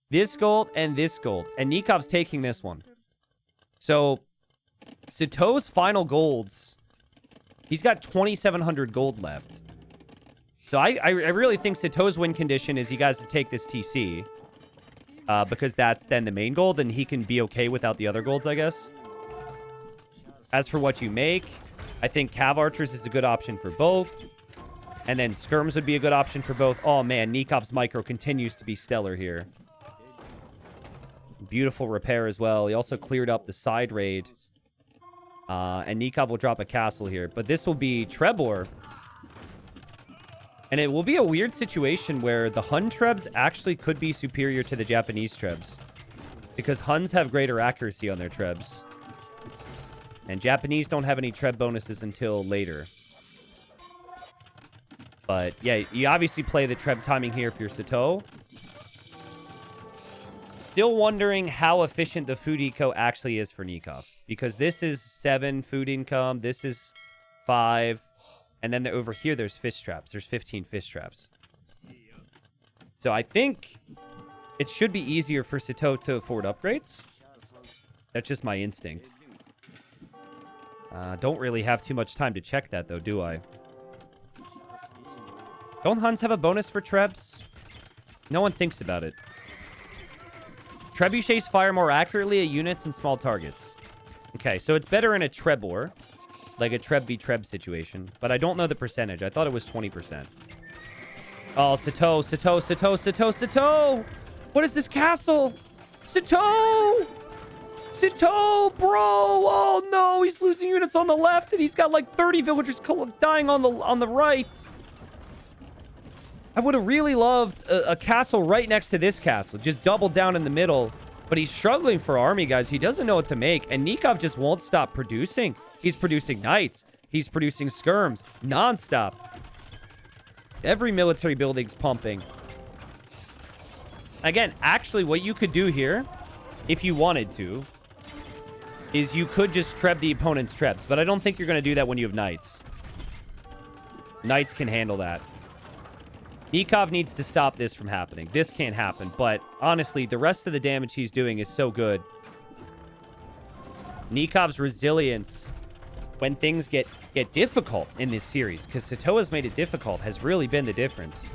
and this gold. And Nikov's taking this one. So Sitaux's final golds, he's got 2,700 gold left. So I really think Sitaux's win condition is you guys to take this TC. Because that's then the main gold, and he can be okay without the other golds, I guess. As for what you make, I think Cav Archers is a good option for both. And then Skirms would be a good option for both. Oh, man, Nikov's micro continues to be stellar here. Beautiful repair as well. He also cleared up the side raid. And Nicov will drop a castle here. But this will be Trebor. And it will be a weird situation where the Hun Trebs actually could be superior to the Japanese Trebs. Because Huns have greater accuracy on their Trebs. And Japanese don't have any Treb bonuses until later. But yeah, you obviously play the Treb timing here if you're Sitaux. Still wondering how efficient the food eco actually is for Nicov. Because this is 7 food income. This is 5. And then over here, there's fish traps. There's 15 fish traps. So I think it should be easier for Sitaux to afford upgrades. That's just my instinct. Don't really have too much time to check that, though, do I? Don't Huns have a bonus for Trebs? No one thinks about it. Trebuchets fire more accurately at units and small targets. Okay, so it's better in a Trebor. Like a Treb v Treb situation. But I don't know the percentage. I thought it was 20%. Oh, Sitaux, Sitaux, Sitaux, Sitaux, Sitaux! What is this castle? Sitaux! Sitaux, bro! Oh, no! He's losing units on the left, and he's got like 30 villagers dying on the right. I would have really loved a castle right next to this castle. Just double down in the middle. But he's struggling for army, guys. He doesn't know what to make. And Nicov just won't stop producing. He's producing knights. He's producing skirms. Non-stop. Every military building's pumping. Again, actually, what you could do here, if you wanted to, is you could just Treb the opponent's Trebs. But I don't think you're going to do that when you have knights. Knights can handle that. Nicov needs to stop this from happening. This can't happen. But honestly, the rest of the damage he's doing is so good. Nikov's resilience when things get difficult in this series, because Sitaux has made it difficult, has really been the difference.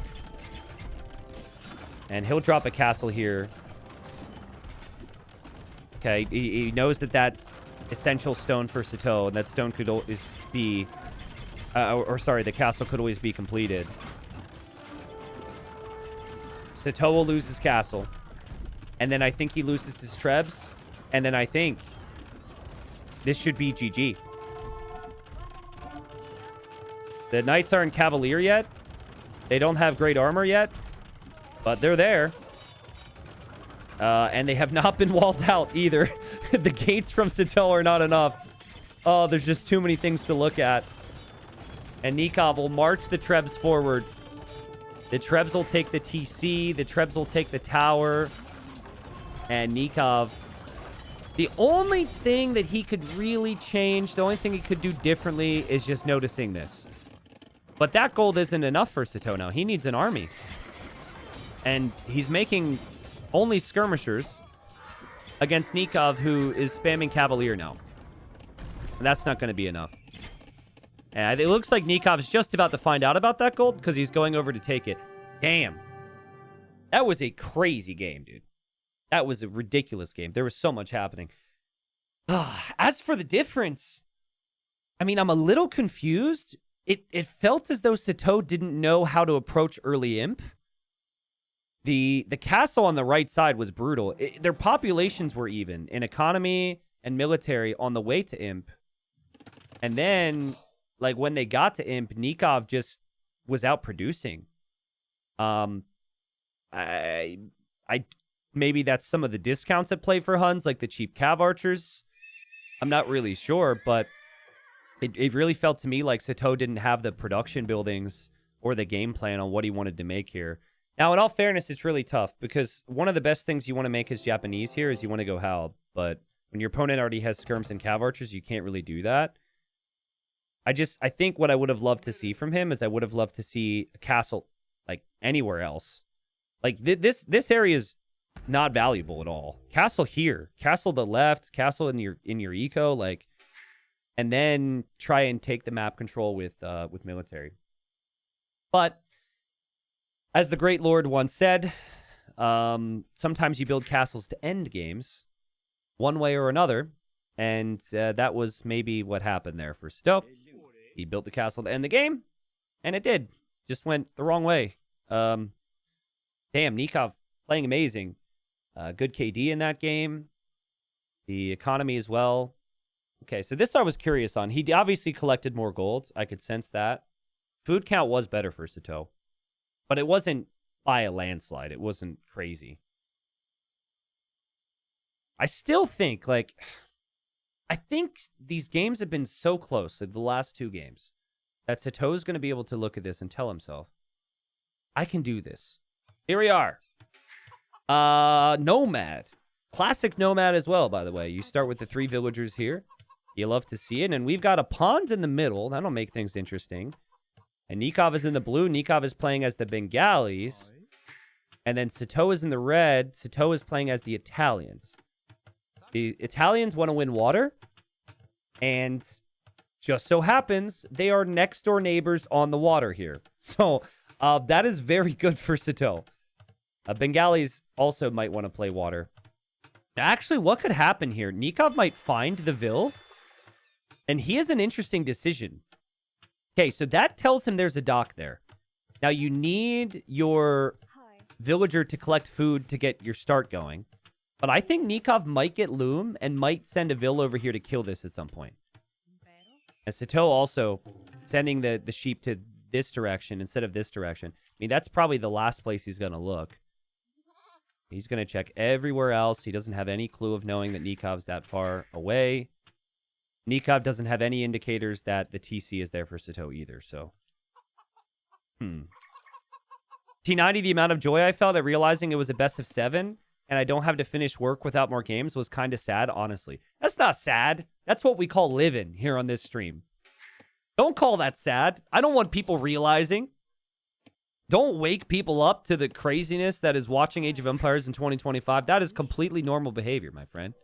And he'll drop a castle here. Okay, he knows that that's essential stone for Sitaux, and that stone could always be... sorry, the castle could always be completed. Sitaux will lose his castle. And then I think he loses his Trebs. And then I think this should be GG. The Knights aren't Cavalier yet. They don't have great armor yet. But they're there. And they have not been walled out either. The gates from Sitaux are not enough. Oh, there's just too many things to look at. And Nicov will march the Trebs forward. The Trebs will take the TC. The Trebs will take the tower. And Nicov... The only thing that he could really change, the only thing he could do differently is just noticing this. But that gold isn't enough for Sitaux now. He needs an army. And he's making only skirmishers against Nicov, who is spamming Cavalier now. And that's not going to be enough. And it looks like Nikov's just about to find out about that gold because he's going over to take it. Damn. That was a crazy game, dude. That was a ridiculous game. There was so much happening. As for the difference, I mean, I'm a little confused. It felt as though Sitaux didn't know how to approach early imp. The castle on the right side was brutal. Their populations were even in economy and military on the way to imp. And then, like, when they got to imp, Nicov just was out producing. Maybe that's some of the discounts at play for Huns, like the cheap cav archers. I'm not really sure, but it really felt to me like Sitaux didn't have the production buildings or the game plan on what he wanted to make here. Now, in all fairness, it's really tough because one of the best things you want to make as Japanese here is you want to go Hal. But when your opponent already has skirms and cav archers, you can't really do that. I think what I would have loved to see from him is I would have loved to see a castle like anywhere else. Like this area is not valuable at all. Castle here, castle to the left, castle in your eco, like, and then try and take the map control with military. But as the great lord once said, sometimes you build castles to end games, one way or another, and that was maybe what happened there for Sitaux. He built the castle to end the game, and it did. Just went the wrong way. Damn, Nicov playing amazing. Good KD in that game. The economy as well. Okay, so this I was curious on. He obviously collected more gold. I could sense that. Food count was better for Sitaux. But it wasn't by a landslide. It wasn't crazy. I still think, like... I think these games have been so close, like the last two games, that Sitaux is going to be able to look at this and tell himself, I can do this. Here we are. Nomad. Classic Nomad as well, by the way. You start with the 3 villagers here. You love to see it. And we've got a pond in the middle. That'll make things interesting. And Nicov is in the blue. Nicov is playing as the Bengalis. And then Sitaux is in the red. Sitaux is playing as the Italians. The Italians want to win water. And just so happens, they are next door neighbors on the water here. So that is very good for Sitaux. Bengalis also might want to play water. Actually, what could happen here? Nicov might find the Vil. And he has an interesting decision. Okay, so that tells him there's a dock there. Now, you need your villager to collect food to get your start going. But I think Nicov might get Loom and might send a Vil over here to kill this at some point. And Sitaux also sending the sheep to this direction instead of this direction. I mean, that's probably the last place he's going to look. He's going to check everywhere else. He doesn't have any clue of knowing that Nikov's that far away. Nicov doesn't have any indicators that the TC is there for Sitaux either, so... T90, the amount of joy I felt at realizing it was a best of 7, and I don't have to finish work without more games was kind of sad, honestly. That's not sad. That's what we call living here on this stream. Don't call that sad. I don't want people realizing. Don't wake people up to the craziness that is watching Age of Empires in 2025. That is completely normal behavior, my friend.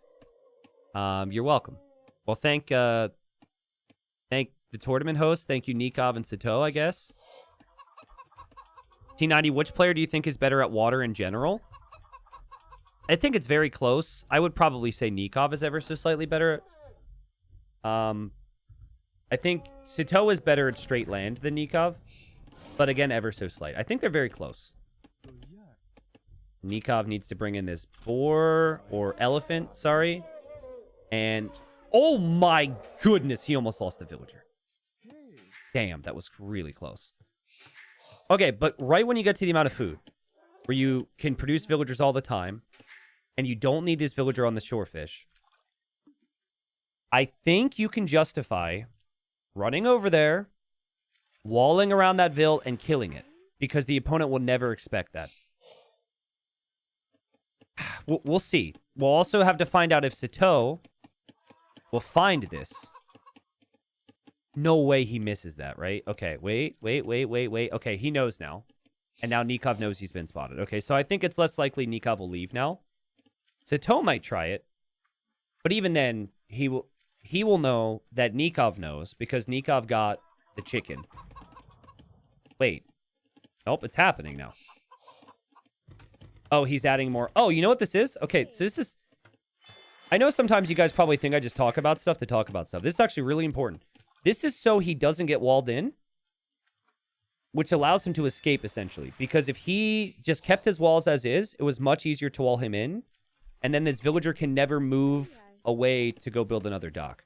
You're welcome. Well, thank the tournament host. Thank you, Nicov and Sitaux, I guess. T90, which player do you think is better at water in general? I think it's very close. I would probably say Nicov is ever so slightly better. I think Sitaux is better at straight land than Nicov. But again, ever so slight. I think they're very close. Nicov needs to bring in this boar or elephant, sorry. And... oh my goodness, he almost lost the villager. Damn, that was really close. Okay, but right when you get to the amount of food, where you can produce villagers all the time, and you don't need this villager on the shorefish, I think you can justify running over there, walling around that vill, and killing it. Because the opponent will never expect that. We'll see. We'll also have to find out if Sitaux will find this. No way he misses that, right? Okay, wait. Okay, he knows now. And now Nicov knows he's been spotted. Okay, so I think it's less likely Nicov will leave now. Sitaux might try it. But even then, he will know that Nicov knows because Nicov got the chicken. Wait. Nope, it's happening now. Oh, he's adding more. Oh, you know what this is? Okay, so this is... I know sometimes you guys probably think I just talk about stuff to talk about stuff. This is actually really important. This is so he doesn't get walled in, which allows him to escape, essentially. Because if he just kept his walls as is, it was much easier to wall him in. And then this villager can never move away to go build another dock.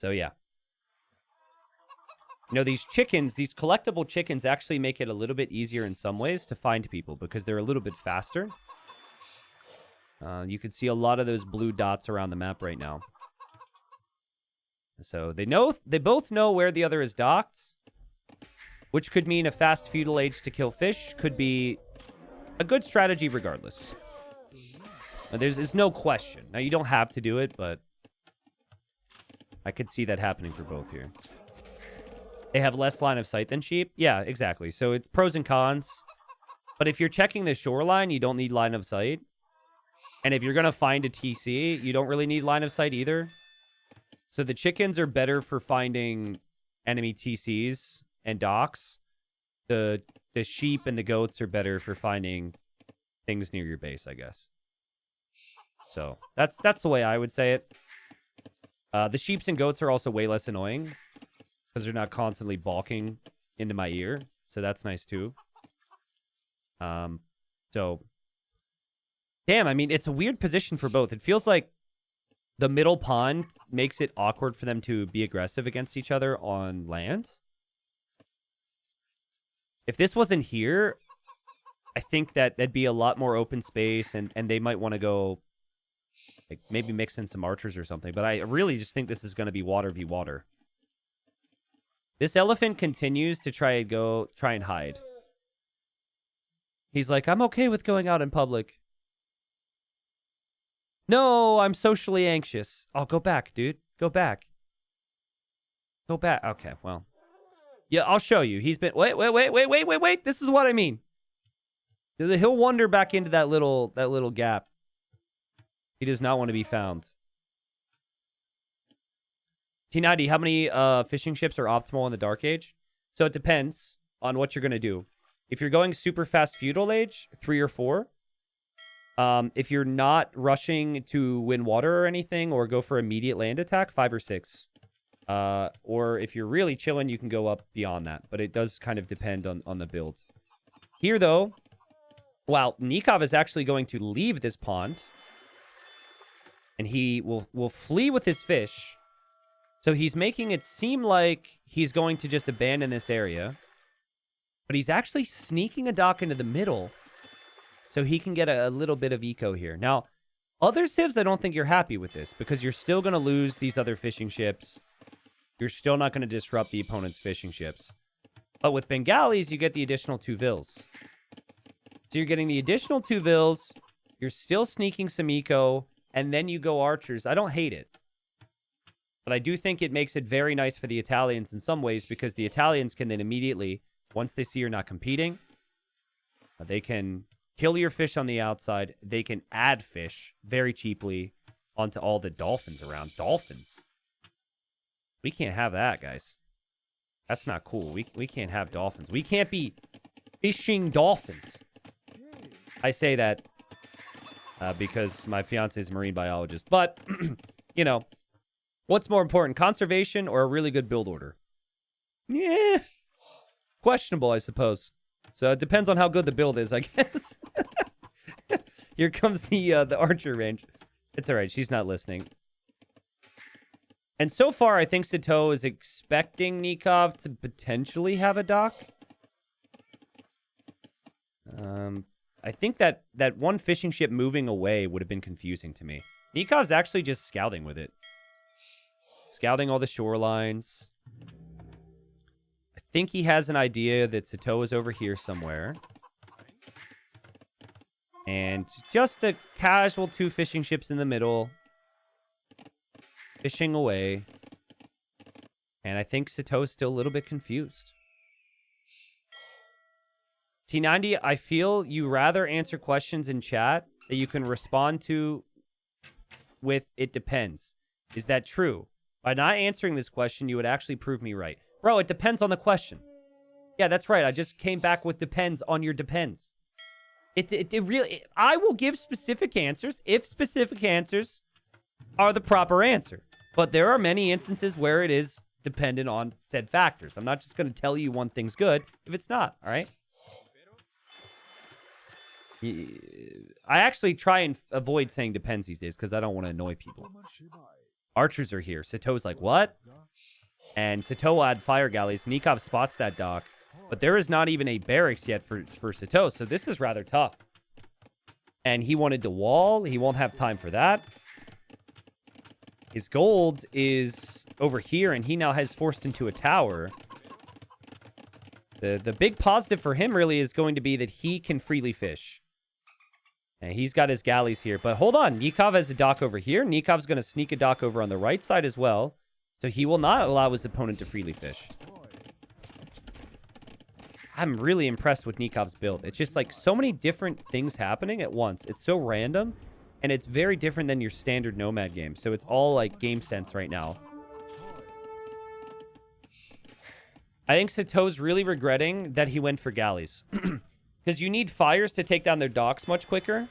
So, yeah. You know, these chickens, these collectible chickens actually make it a little bit easier in some ways to find people because they're a little bit faster. You can see a lot of those blue dots around the map right now. So they both know where the other is docked, which could mean a fast feudal age to kill fish. Could be a good strategy regardless. There's no question. Now, you don't have to do it, but I could see that happening for both here. They have less line of sight than sheep. Yeah, exactly. So it's pros and cons. But if you're checking the shoreline, you don't need line of sight. And if you're going to find a TC, you don't really need line of sight either. So the chickens are better for finding enemy TCs and docks. The sheep and the goats are better for finding things near your base, I guess. So that's the way I would say it. The sheeps and goats are also way less annoying because they're not constantly balking into my ear. So that's nice too. So damn, I mean, it's a weird position for both. It feels like the middle pond makes it awkward for them to be aggressive against each other on land. If this wasn't here, I think that that'd be a lot more open space, and they might want to go, like, maybe mix in some archers or something. But I really just think this is going to be water v water. This elephant continues to try and hide. He's like, I'm okay with going out in public. No, I'm socially anxious. Oh, go back, dude. Go back. Go back. Okay, well. Yeah, I'll show you. He's been... Wait. This is what I mean. He'll wander back into that little gap. He does not want to be found. T90, how many fishing ships are optimal in the Dark Age? So it depends on what you're going to do. If you're going super fast Feudal Age, 3 or 4. If you're not rushing to win water or anything or go for immediate land attack, 5 or 6. Or if you're really chilling, you can go up beyond that. But it does kind of depend on the build. Here, though, well, Nicov is actually going to leave this pond. And he will flee with his fish. So he's making it seem like he's going to just abandon this area. But he's actually sneaking a dock into the middle. So he can get a little bit of eco here. Now, other civs, I don't think you're happy with this. Because you're still going to lose these other fishing ships. You're still not going to disrupt the opponent's fishing ships. But with Bengalis, you get the additional 2 vills. So you're getting the additional 2 vills. You're still sneaking some eco. And then you go archers. I don't hate it. But I do think it makes it very nice for the Italians in some ways. Because the Italians can then immediately, once they see you're not competing, they can kill your fish on the outside. They can add fish very cheaply onto all the dolphins around. Dolphins? We can't have that, guys. That's not cool. We can't have dolphins. We can't be fishing dolphins. I say that because my fiance is a marine biologist. But, you know, what's more important, conservation or a really good build order? Yeah. Questionable, I suppose. So it depends on how good the build is, I guess. Here comes the archer range. It's all right. She's not listening. And so far, I think Sitaux is expecting Nicov to potentially have a dock. I think that one fishing ship moving away would have been confusing to me. Nikov's actually just scouting with it. Scouting all the shorelines. I think he has an idea that Sitaux is over here somewhere. And just a casual 2 fishing ships in the middle. Fishing away. And I think Sitaux is still a little bit confused. T90, I feel you rather answer questions in chat that you can respond to with "it depends." Is that true? By not answering this question, you would actually prove me right. Bro, it depends on the question. Yeah, that's right. I just came back with depends on your depends. It really... I will give specific answers if specific answers are the proper answer. But there are many instances where it is dependent on said factors. I'm not just going to tell you one thing's good if it's not, all right? I actually try and avoid saying depends these days because I don't want to annoy people. Archers are here. Sitau's like, what? And Sitaux will add fire galleys. Nicov spots that dock. But there is not even a barracks yet for Sitaux, so this is rather tough. And he wanted to wall. He won't have time for that. His gold is over here, and he now has forced into a tower. The big positive for him really is going to be that he can freely fish. And he's got his galleys here. But hold on. Nicov has a dock over here. Nikov's going to sneak a dock over on the right side as well. So he will not allow his opponent to freely fish. I'm really impressed with Nikov's build. It's just like so many different things happening at once. It's so random. And it's very different than your standard Nomad game. So it's all like game sense right now. I think Sitau's really regretting that he went for galleys. Because you need fires to take down their docks much quicker.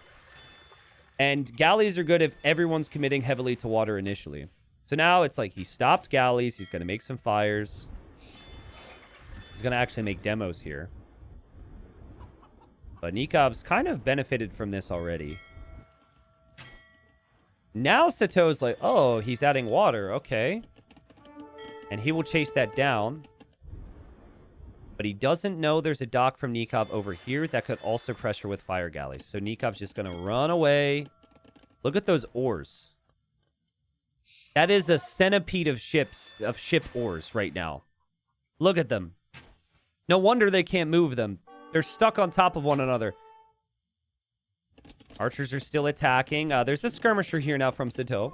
And galleys are good if everyone's committing heavily to water initially. So now it's like he stopped galleys. He's going to make some fires. He's going to actually make demos here. But Nikov's kind of benefited from this already. Now Sitau's like, oh, he's adding water. Okay. And he will chase that down. But he doesn't know there's a dock from Nicov over here that could also pressure with fire galleys. So Nikov's just going to run away. Look at those oars. That is a centipede of ship oars right now. Look at them. No wonder they can't move them. They're stuck on top of one another. Archers are still attacking. There's a skirmisher here now from Sitaux.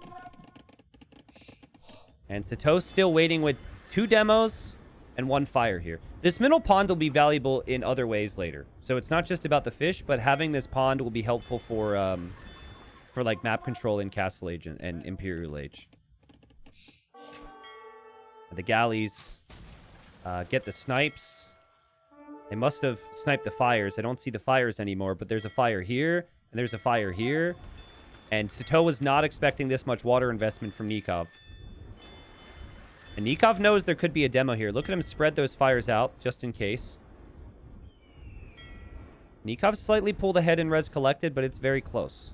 And Sitau's still waiting with 2 demos and 1 fire here. This middle pond will be valuable in other ways later. So it's not just about the fish, but having this pond will be helpful for like map control in Castle Age and Imperial Age. The galleys get the snipes. They must have sniped the fires. I don't see the fires anymore, but there's a fire here, and there's a fire here. And Sitaux was not expecting this much water investment from Nicov. And Nicov knows there could be a demo here. Look at him spread those fires out, just in case. Nicov slightly pulled ahead in res collected, but it's very close.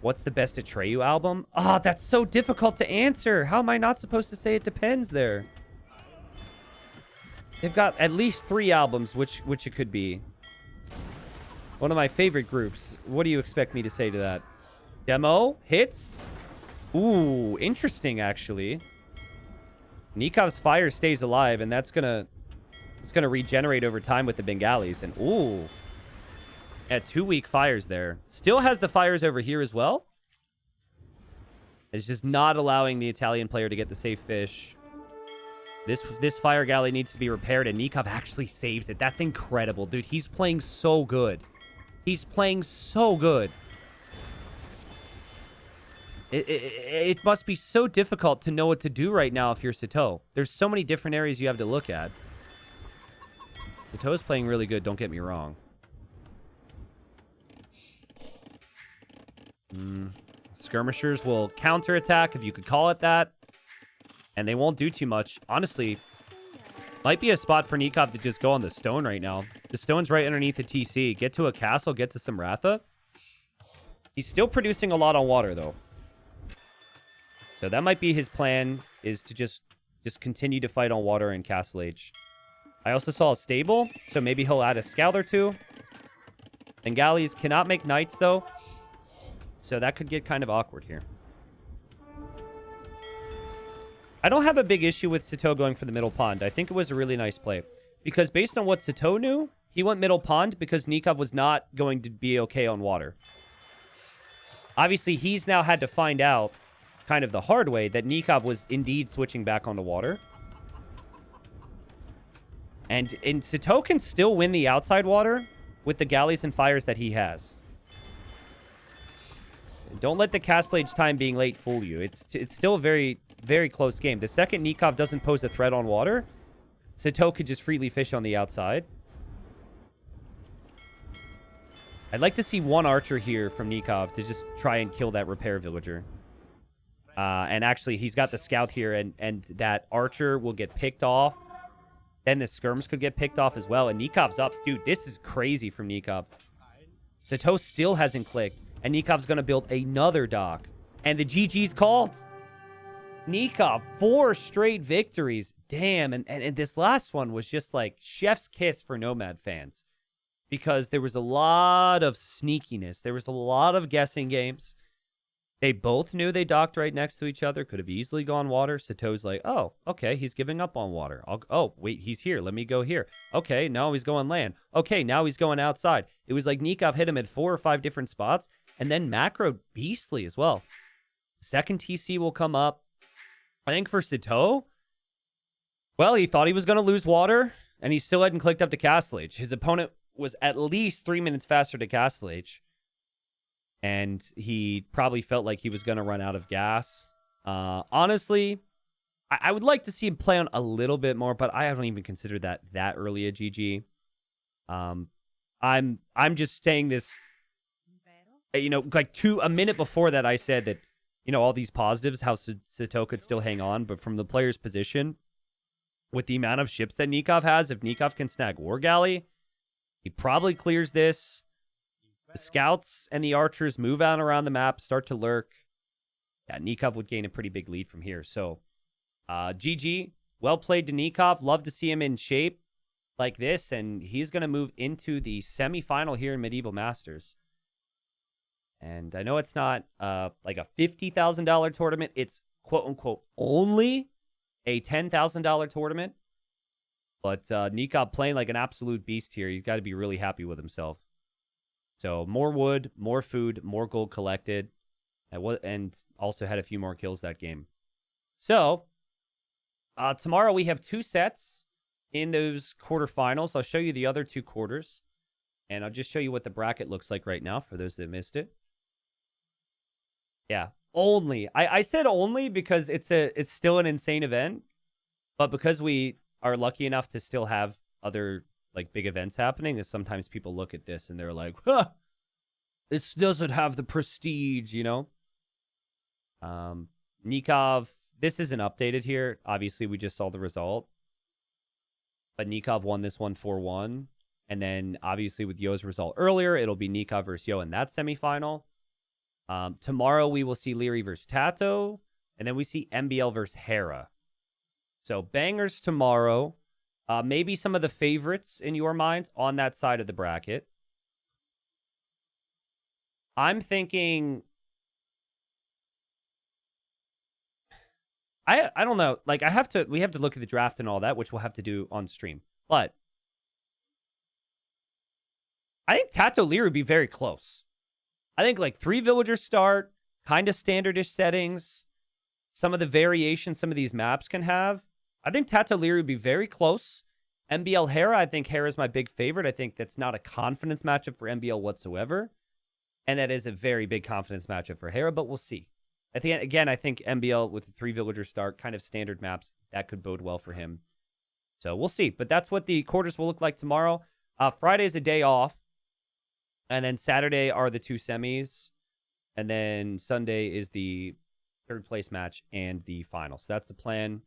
What's the best Atreyu album? Ah, that's so difficult to answer. How am I not supposed to say it depends there? They've got at least 3 albums, which it could be. One of my favorite groups. What do you expect me to say to that? Demo? Hits? Ooh, interesting, actually. Nikov's fire stays alive, and it's gonna regenerate over time with the Bengalis. And ooh. At 2 weak fires there. Still has the fires over here as well. It's just not allowing the Italian player to get the safe fish. This fire galley needs to be repaired, and Nicov actually saves it. That's incredible, dude. He's playing so good. He's playing so good. It must be so difficult to know what to do right now if you're Sitaux. There's so many different areas you have to look at. Sitau's playing really good, don't get me wrong. Skirmishers will counterattack, if you could call it that. And they won't do too much. Honestly, might be a spot for Nicov to just go on the stone right now. The stone's right underneath the TC. Get to a castle, get to some Ratha. He's still producing a lot on water, though. So that might be his plan, is to just continue to fight on water in Castle Age. I also saw a stable, so maybe he'll add a scout or two. Bengalis cannot make knights, though. So that could get kind of awkward here. I don't have a big issue with Sitaux going for the middle pond. I think it was a really nice play. Because based on what Sitaux knew, he went middle pond because Nicov was not going to be okay on water. Obviously, he's now had to find out kind of the hard way that Nicov was indeed switching back onto water. And Sitaux can still win the outside water with the galleys and fires that he has. Don't let the castle age time being late fool you. It's still a very, very close game. The second Nicov doesn't pose a threat on water, Sitaux could just freely fish on the outside. I'd like to see one archer here from Nicov to just try and kill that repair villager. And actually, he's got the scout here, and that archer will get picked off. Then the skirms could get picked off as well, and Nikov's up. Dude, this is crazy from Nicov. Sitaux still hasn't clicked, and Nikov's going to build another dock. And the GG's called. Nicov, 4 straight victories. Damn, and this last one was just like chef's kiss for Nomad fans. Because there was a lot of sneakiness. There was a lot of guessing games. They both knew they docked right next to each other. Could have easily gone water. Sitau's like, oh, okay, he's giving up on water. Oh, wait, he's here. Let me go here. Okay, no, he's going land. Okay, now he's going outside. It was like Nicov hit him at 4 or 5 different spots. And then macro beastly as well. Second TC will come up. I think for Sitaux, well, he thought he was going to lose water. And he still hadn't clicked up to Castle Age. His opponent was at least 3 minutes faster to Castle Age. And he probably felt like he was going to run out of gas. Honestly, I would like to see him play on a little bit more, but I haven't even considered that early a GG. I'm just saying this, like a minute before that, I said that, all these positives, how Sitaux could still hang on, but from the player's position, with the amount of ships that Nicov has, if Nicov can snag War Galley, he probably clears this. The scouts and the archers move out around the map, start to lurk. Yeah, Nicov would gain a pretty big lead from here. So, GG. Well played to Nicov. Love to see him in shape like this. And he's going to move into the semifinal here in Medieval Masters. And I know it's not like a $50,000 tournament. It's quote-unquote only a $10,000 tournament. But Nicov playing like an absolute beast here. He's got to be really happy with himself. So more wood, more food, more gold collected, and also had a few more kills that game. So tomorrow we have 2 sets in those quarterfinals. I'll show you the other 2 quarters, and I'll just show you what the bracket looks like right now for those that missed it. Yeah, only. I said only because it's still an insane event, but because we are lucky enough to still have other like big events happening, is sometimes people look at this and they're like, huh, this doesn't have the prestige, Nicov, this isn't updated here. Obviously, we just saw the result. But Nicov won this one 4-1. And then, obviously, with Yo's result earlier, it'll be Nicov versus Yo in that semifinal. Tomorrow, we will see Leary versus Tato. And then we see MBL versus Hera. So, bangers tomorrow. Maybe some of the favorites in your minds on that side of the bracket. I'm thinking... I don't know. Like, we have to look at the draft and all that, which we'll have to do on stream. But I think Tato Leary would be very close. I think like 3 villagers start, kind of standardish settings. Some of the variations some of these maps can have. I think Tato Leary would be very close. MBL Hera, I think Hera's my big favorite. I think that's not a confidence matchup for MBL whatsoever. And that is a very big confidence matchup for Hera, but we'll see. At the end, again, I think MBL with the 3 villager start, kind of standard maps, that could bode well for him. So we'll see. But that's what the quarters will look like tomorrow. Friday's a day off. And then Saturday are the 2 semis. And then Sunday is the 3rd place match and the final. So that's the plan.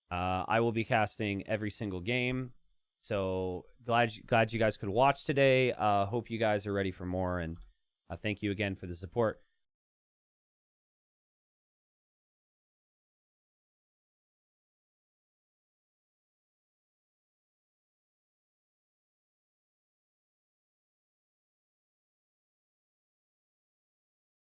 I will be casting every single game. So glad you guys could watch today. Hope you guys are ready for more. And thank you again for the support.